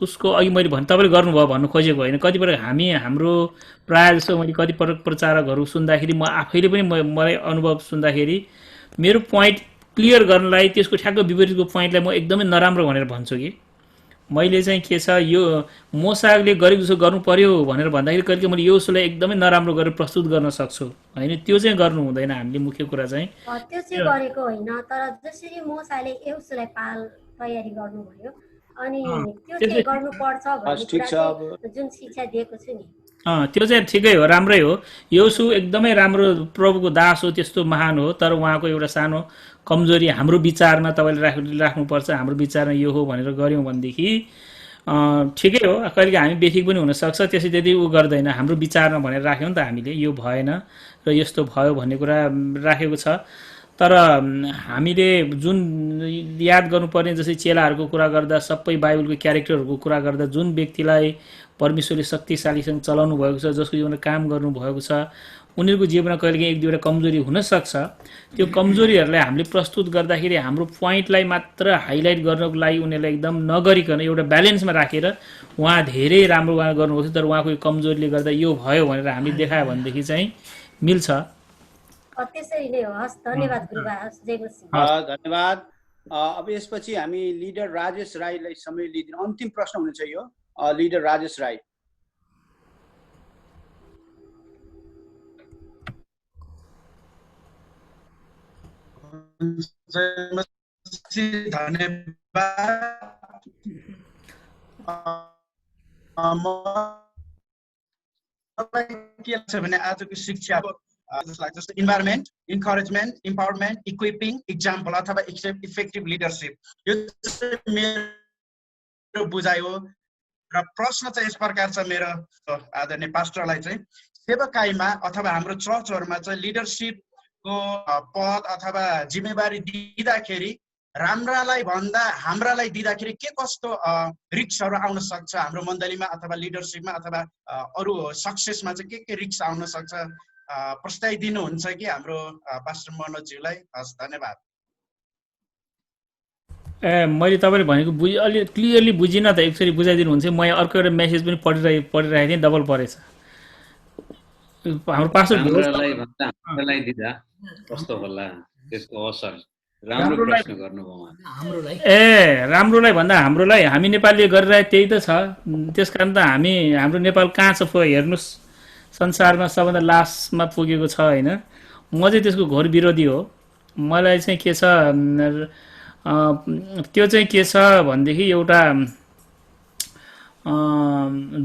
उसको अघि मैले तपाईँले गर्नुभयो भन्नु खोजेको होइन। कतिपटक हाम्रो प्रायः जस्तो मैले कतिपटक प्रचारकहरू सुन्दाखेरि म आफैले पनि मलाई अनुभव सुन्दाखेरि मेरो पोइन्ट क्लियर गर्नलाई त्यसको ठ्याक्क विपरीतको पोइन्टलाई म एकदमै नराम्रो भनेर भन्छु कि मैले चाहिँ के छ यो मोसाले गरेको जस्तो गर्नु पर्यो भनेर भन्दाखेरि कहिले मैले यहोशूलाई एकदमै नराम्रो गरेर प्रस्तुत गर्न सक्छु होइन। त्यो चाहिँ गर्नु हुँदैन। हामीले मुख्य कुरा चाहिँ त्यो चाहिँ गरेको होइन। तर जसरी मोसाले यहोशूलाई पाल तयारी गर्नुभयो अनि त्यो चाहिँ गर्नुपर्छ भन्ने कुरा जुन शिक्षा दिएको छु नि त्यो चाहिँ ठिकै हो, राम्रै हो। यहोशू एकदमै राम्रो प्रभुको दास हो, त्यस्तो महान हो। तर उहाँको एउटा सानो कमजोरी हाम्रो विचारमा तपाईँले राख्नुपर्छ, हाम्रो विचारमा यो हो भनेर गऱ्यौँ भनेदेखि ठिकै हो। कहिले हामी बेठिक पनि हुनसक्छ, त्यसै त्यति ऊ गर्दैन। हाम्रो विचारमा भनेर राख्यौँ नि त हामीले, यो भएन र यस्तो भयो भन्ने कुरा राखेको छ। तर हामीले जुन याद गर्नुपर्ने जस्तै चेलाहरूको कुरा गर्दा, सबै बाइबलको क्यारेक्टरहरूको कुरा गर्दा जुन व्यक्तिलाई परमेश्वरले शक्तिशालीसँग चलाउनु भएको छ, जसको जीवनमा काम गर्नुभएको छ, उनीहरूको जीवनमा कहिलेकाहीँ एक दुईवटा कमजोरी हुनसक्छ। त्यो कमजोरीहरूलाई हामीले प्रस्तुत गर्दाखेरि हाम्रो पोइन्टलाई मात्र हाइलाइट गर्नको लागि उनीहरूलाई एकदम नगरिकन एउटा ब्यालेन्समा राखेर उहाँ धेरै राम्रो उहाँ गर्नुभएको छ, तर उहाँको कमजोरीले गर्दा यो भयो भनेर हामीले देखायो भनेदेखि चाहिँ मिल्छ। त्यसरी नै हो। हस्, धन्यवाद गुरुबा। धन्यवाद। अब यसपछि हामी लिडर राजेश राईलाई समय लिइदिनु। अन्तिम प्रश्न हुनेछ यो। लिडर राजेश राई। के लाग्छ भने आजको शिक्षा जस्तो इन्भाइरोमेन्ट, इन्करेजमेन्ट, इम्पावरमेन्ट, इक्विपिङ, इक्जाम्पल अथवा इफेक्टिभ लिडरसिप, यो मेरो बुझाइ हो। र प्रश्न चाहिँ यस प्रकार छ मेरो आदरणीय पास्टरलाई चाहिँ, सेवकाईमा अथवा हाम्रो चर्चहरूमा चाहिँ लिडरसिपको पद अथवा जिम्मेवारी दिँदाखेरि राम्रालाई भन्दा हाम्रालाई दिँदाखेरि के कस्तो रिक्सहरू आउन सक्छ हाम्रो मण्डलीमा अथवा लिडरसिपमा अथवा अरू सक्सेसमा चाहिँ के रिक्स आउन सक्छ, प्रस्ताइदिनुहुन्छ कि हाम्रो पास्टर मनोजज्यूलाई? हस्, धन्यवाद। मैले तपाईँले भनेको अलि क्लियरली बुझिनँ त, एकचोटि बुझाइदिनुहुन्छ? म अर्को एउटा मेसेज पनि पढिरहेको थिएँ, डबल परेछ। हाम्रो पास्टर हाम्रोलाई दिँदा कस्तो होला त्यसको असर? राम्रो प्रश्न गर्नुभयो। राम्रोलाई भन्दा हाम्रोलाई, हामी नेपालीले गरिरहेको त्यही त छ। त्यसकारण त हाम्रो नेपाल कहाँ छ हेर्नुहोस्, संसारमा सबभन्दा लास्टमा पुगेको छ होइन। म चाहिँ त्यसको घोर विरोधी हो। मलाई चाहिँ के छ, त्यो चाहिँ के छ भनेदेखि एउटा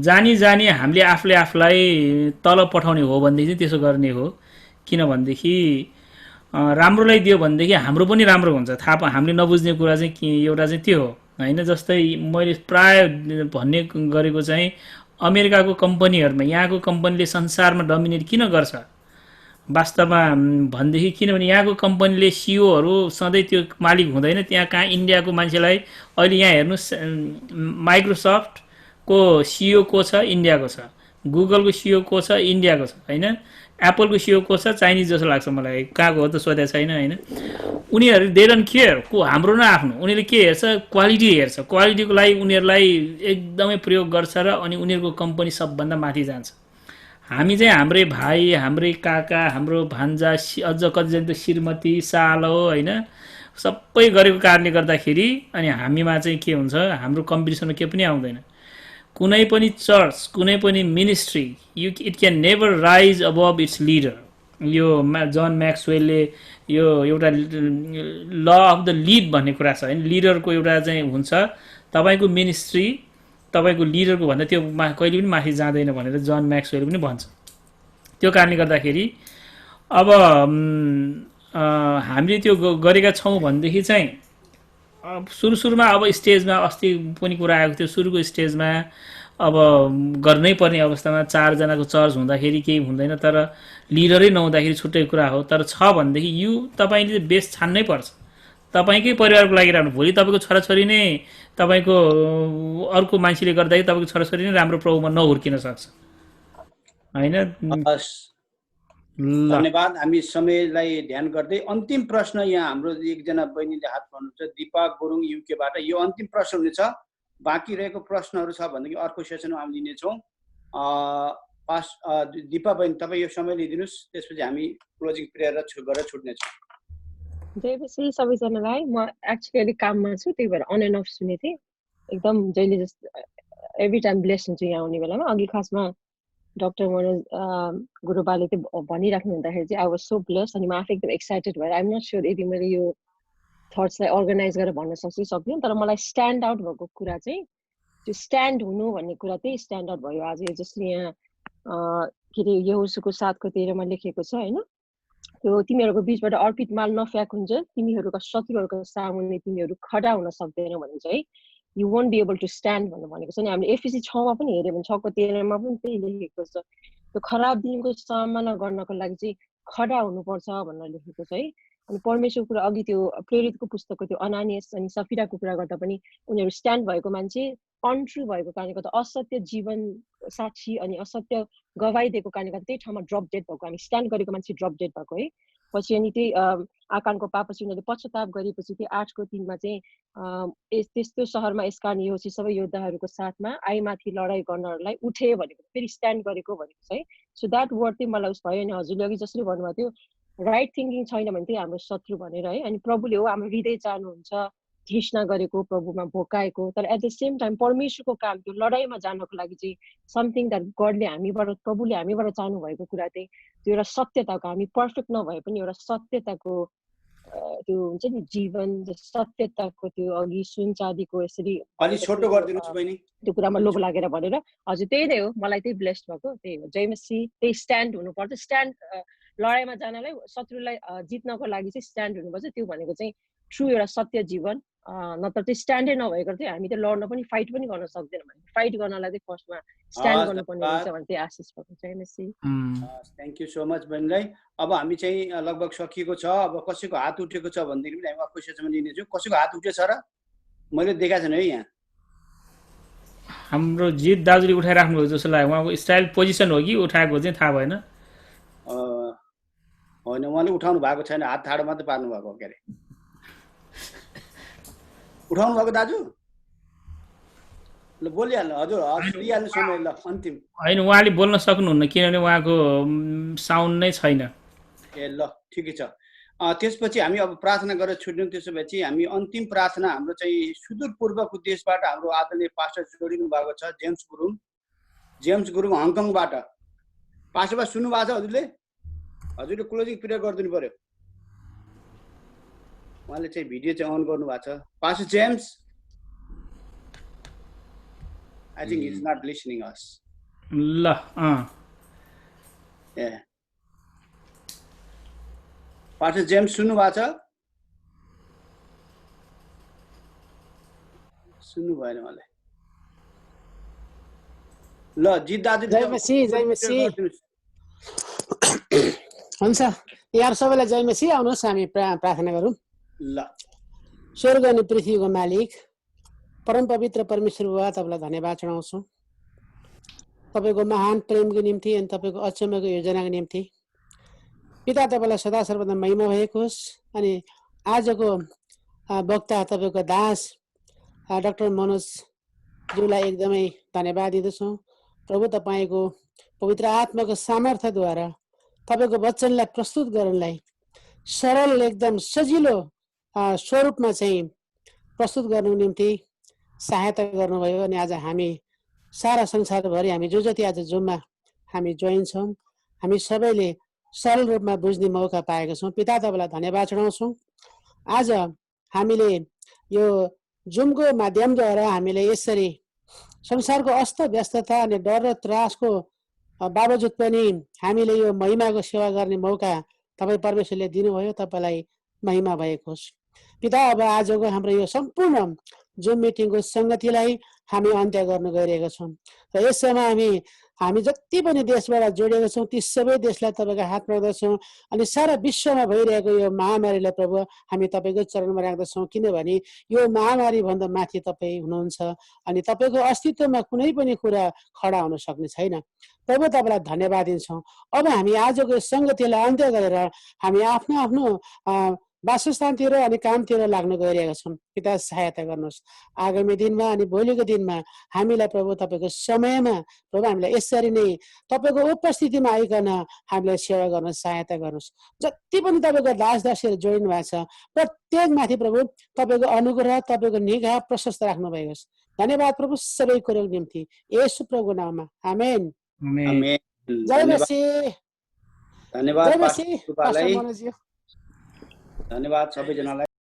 जानी जानी हामीले आफूले आफूलाई तल पठाउने हो भनेदेखि चाहिँ त्यसो गर्ने हो। किनभनेदेखि राम्रोलाई दियो भनेदेखि हाम्रो पनि राम्रो हुन्छ। थाहा हामीले नबुझ्ने कुरा चाहिँ एउटा चाहिँ त्यो हो होइन। जस्तै मैले प्राय भन्ने गरेको चाहिँ अमेरिकाको कम्पनीहरूमा यहाँको कम्पनीले संसारमा डोमिनेट किन गर्छ वास्तवमा भनेदेखि किनभने यहाँको कम्पनीले सिओहरू सधैँ त्यो मालिक हुँदैन। त्यहाँ कहाँ इन्डियाको मान्छेलाई अहिले यहाँ हेर्नुहोस् माइक्रोसफ्टको सिओ को छ इन्डियाको छ, गुगलको सिओ को छ इन्डियाको छ होइन, एप्पलको सिओ को छ चाइनिज जस्तो लाग्छ मलाई, कहाँको हो त सोधेको छैन होइन। उनीहरू दे डोन्ट केयर को हाम्रो न आफ्नो, उनीहरूले के हेर्छ क्वालिटी हेर्छ, क्वालिटीको लागि उनीहरूलाई एकदमै प्रयोग गर्छ र अनि उनीहरूको कम्पनी सबभन्दा माथि जान्छ। हामी चाहिँ हाम्रै भाइ हाम्रै काका हाम्रो भान्जा अझ कतिजना त श्रीमती सालो होइन सबै गरेको कारणले गर्दाखेरि अनि हामीमा चाहिँ के हुन्छ हाम्रो कम्पिटिसनमा के पनि आउँदैन। कुनै पनि चर्च कुनै पनि ministry it can never rise अबभ it's leader. यो जन म्याक्सवेलले यो एउटा ल अफ द लिड भन्ने कुरा छ होइन। लिडरको एउटा चाहिँ हुन्छ तपाईँको मिनिस्ट्री तपाईँको लिडरको भन्दा त्यो कहिले पनि माथि जाँदैन भनेर जन म्याक्सवेल पनि भन्छ। त्यो कारणले गर्दाखेरि अब हामीले त्यो गरेका छौँ भनेदेखि चाहिँ सुरुमा अब स्टेजमा अस्ति पनि कुरा आएको थियो, सुरुको स्टेजमा अब गर्नै पर्ने अवस्थामा 4 जनाको चर्च हुँदाखेरि केही हुँदैन, तर लिडरै नहुँदाखेरि छुट्टै कुरा हो। तर छ भनेदेखि तपाईँले बेस छान्नै पर्छ। तपाईँकै परिवारको लागि राम्रो, भोलि तपाईँको छोराछोरी नै तपाईँको अर्को मान्छेले गर्दाखेरि तपाईँको छोराछोरी नै राम्रो प्रभुमा नहुर्किन सक्छ होइन। धन्यवाद। हामी समयलाई ध्यान गर्दै अन्तिम प्रश्न यहाँ हाम्रो एकजना बहिनीले हात उठाउनुहुन्छ, दिपा गुरुङ युकेबाट। यो अन्तिम प्रश्न हुनेछ, बाँकी रहेको प्रश्नहरू छ भनेदेखि अर्को सेसनमा हामी लिनेछौँ। दिपा बहिनी तपाईँ यो समय लिइदिनुहोस्, त्यसपछि हामी क्लोजिङ प्रेयर गरेर छुट्नेछौँ। जय मसी सबैजनालाई। म एक्चुअली अलिक काममा छु, त्यही भएर अन एन्ड अफ सुने थिएँ। एकदम जहिले जस्तो एभ्री टाइम ब्लेस हुन्छु यहाँ आउने बेलामा। अघि खासमा डक्टर मनोज गुरुबाले चाहिँ भनिराख्नु हुँदाखेरि चाहिँ आई वाज सो ब्लेस, अनि म आफै एकदम एक्साइटेड भएर आइएम नट स्योर यदि मैले यो थट्सलाई अर्गनाइज गरेर भन्न सक्छु सक्दिनँ, तर मलाई स्ट्यान्ड आउट भएको कुरा चाहिँ त्यो स्ट्यान्ड हुनु भन्ने कुरा चाहिँ स्ट्यान्ड आउट भयो आज। जस्तो यहाँ के अरे यहोशूको 7को 13मा लेखेको छ होइन, त्यो तिमीहरूको बिचबाट अर्पित माल नफ्याँकुन्छ, तिमीहरूका शत्रुहरूको सामुन्ने तिमीहरू खडा हुन सक्दैनौ भने चाहिँ you won't be able to stand भनेर भनेको छ। अनि हामीले एफएसी 6मा पनि हेऱ्यो भने 6को 13मा पनि त्यही लेखेको छ, त्यो खराब दिनको सामना गर्नको लागि चाहिँ खडा हुनुपर्छ भनेर लेखेको छ है। अनि परमेश्वरको कुरा अघि त्यो प्रेरितको पुस्तकको त्यो अनानियस अनि सफिराको कुरा गर्दा पनि उनीहरू स्ट्यान्ड भएको मान्छे अनट्रु भएको कारणले गर्दा असत्य जीवन साक्षी अनि असत्य गवाई दिएको कारणले गर्दा त्यही ठाउँमा ड्रप डेड भएको, अनि स्ट्यान्ड गरेको मान्छे ड्रप डेड भएको है। पछि अनि त्यही आकानको पापपछि उनीहरूले पश्चाताप गरेपछि त्यो 8को 3मा चाहिँ त्यस्तो सहरमा यसकारण यहोसी सबै योद्धाहरूको साथमा आइमाथि लडाइँ गर्नहरूलाई उठे भनेको फेरि स्ट्यान्ड गरेको भनेको छ है। सो द्याट वर्ड चाहिँ मलाई उस भयो। अनि हजुरले अघि जसरी भन्नुभएको थियो राइट थिङ्किङ छैन भने चाहिँ हाम्रो शत्रु भनेर है। अनि प्रभुले हो हाम्रो हृदय चाहनुहुन्छ, घृष्णा गरेको प्रभुमा भोकाएको, तर एट द सेम टाइम परमेश्वरको काम त्यो लडाइँमा जानको लागि चाहिँ समथिङ द्याट गडले हामीबाट प्रभुले हामीबाट चाहनु भएको कुरा चाहिँ त्यो एउटा सत्यताको, हामी पर्फेक्ट नभए पनि एउटा सत्यताको त्यो हुन्छ नि जीवन, सत्यताको त्यो अघि सुन चाँदीको यसरी अलि छोटो गरिदिनुहोस् बहिनी त्यो कुरामा लोभ लागेर भनेर। हजुर त्यही नै हो, मलाई त्यही ब्लेस्ड भएको त्यही हो। जय मसी। त्यही स्ट्यान्ड हुनुपर्छ। स्ट्यान्ड लडाइँमा जानलाई शत्रुलाई जित्नको लागि चाहिँ स्ट्यान्ड हुनुपर्छ। त्यो भनेको चाहिँ ट्रु एउटा सत्य जीवन, नत्र चाहिँ स्ट्यान्डै नभएको चाहिँ हामी त लड्न पनि फाइट पनि गर्न सक्दैनौँ। फाइट गर्नलाई चाहिँ फर्स्टमा स्ट्यान्ड गर्नुपर्ने हुन्छ भने त्यही आशिष भएको। जय मसी। थ्याङ्क यू सो मच बहिनीलाई। अब हामी चाहिँ लगभग सकिएको छ। अब कसैको हात उठेको छ भनेदेखि पनि हामी अर्को सेसनमा लिनेछौँ। कसैको हात उठेछ र? मैले देखाएको छैन है यहाँ। हाम्रो जित दाजुले उठाइराख्नु भएको जस्तो लाग्यो। उहाँको स्टाइल पोजिसन हो कि उठाएको चाहिँ थाहा भएन। होइन उहाँले उठाउनु भएको छैन, हात ठाडो मात्रै पार्नु भएको। के अरे उठाउनु भएको दाजु? ल बोलिहाल्नु हजुर, लिइहाल्नु समय। ल अन्तिम होइन उहाँले बोल्न सक्नुहुन्न किनभने उहाँको साउन्ड नै छैन। ए ल ठिकै छ। त्यसपछि हामी अब प्रार्थना गरेर छुट्यौँ। त्यसो भए चाहिँ हामी अन्तिम प्रार्थना हाम्रो चाहिँ सुदूरपूर्वको देशबाट हाम्रो आदरणीय पास्टर जोडिनु भएको छ जेम्स गुरुङ हङकङबाट। पास्टर बा सुन्नु भएको छ हजुरले? हजुरले क्लोजिङ प्रेयर गरिदिनु पर्यो। उहाँले चाहिँ भिडियो चाहिँ अन गर्नु भएको छ। Pastor James, I think he's not listening us. ल Yeah. पास्टर जेम्स सुन्नु भएको छ? सुन्नु भएन मलाई। ल जित दाजु जय मसीह, जय मसीह। हुन्छ, यहाँ सबैलाई जय मसीह। आउनुहोस् हामी प्रार्थना गरौँ। ल स्वर्ग अनि पृथ्वीको मालिक परम पवित्र परमेश्वर बुबा, तपाईँलाई धन्यवाद चढाउँछौँ तपाईँको महान प्रेमको निम्ति अनि तपाईँको अचम्मको योजनाको निम्ति। पिता, तपाईँलाई सदा सर्वदा महिमा भएको होस्। अनि आजको वक्ता तपाईँको दास डाक्टर मनोज ज्यूलाई एकदमै धन्यवाद दिँदछौँ। प्रभु, तपाईँको पवित्र आत्माको सामर्थ्यद्वारा तपाईँको वचनलाई प्रस्तुत गर्नलाई सरल एकदम सजिलो स्वरूपमा चाहिँ प्रस्तुत गर्नुको निम्ति सहायता गर्नुभयो। अनि आज हामी सारा संसारभरि हामी जो जति आज जुममा हामी जोइन छौँ, हामी सबैले सरल रूपमा बुझ्ने मौका पाएका छौँ। पिता, तपाईँलाई धन्यवाद चढाउँछौँ। आज हामीले यो जुमको माध्यमद्वारा हामीले यसरी संसारको अस्त व्यस्तता अनि डर र त्रासको बावजुद पनि हामीले यो महिमाको सेवा गर्ने मौका तपाईँ परमेश्वरले दिनुभयो। तपाईँलाई महिमा भएको होस्। पिता, अब आजको हाम्रो यो सम्पूर्ण जुम मिटिङको सङ्गतिलाई हामी अन्त्य गर्न गइरहेका छौँ र यस समय हामी जति पनि देशबाट जोडिएका छौँ ती सबै देशलाई तपाईँको हातमा राख्दछौँ। अनि सारा विश्वमा भइरहेको यो महामारीलाई प्रभु हामी तपाईँको चरणमा राख्दछौँ, किनभने यो महामारी भन्दा माथि तपाईँ हुनुहुन्छ अनि तपाईँको अस्तित्वमा कुनै पनि कुरा खडा हुन सक्ने छैन। प्रभु, तपाईँलाई धन्यवाद दिन्छौँ। अब हामी आजको सङ्गतिलाई अन्त्य गरेर हामी आफ्नो आफ्नो वासस्थानतिर अनि कामतिर लाग्न गइरहेका छौँ। पिता, सहायता गर्नुहोस्। आगामी दिनमा अनि भोलिको दिनमा हामीलाई प्रभु तपाईँको समयमा प्रभु हामीलाई यसरी नै तपाईँको उपस्थितिमा आइकन हामीलाई सेवा गर्न सहायता गर्नुहोस्। जति पनि तपाईँको दास दासीहरू जोडिनु भएको छ प्रत्येक माथि प्रभु तपाईँको अनुग्रह तपाईँको निगाह प्रशस्त राख्नु भएको होस्। धन्यवाद प्रभु सबै कुरोको निम्ति येशू प्रभुको नाममा, आमेन। जय मसीह। धन्यवाद जय मसीह। धन्यवाद सबैजनालाई।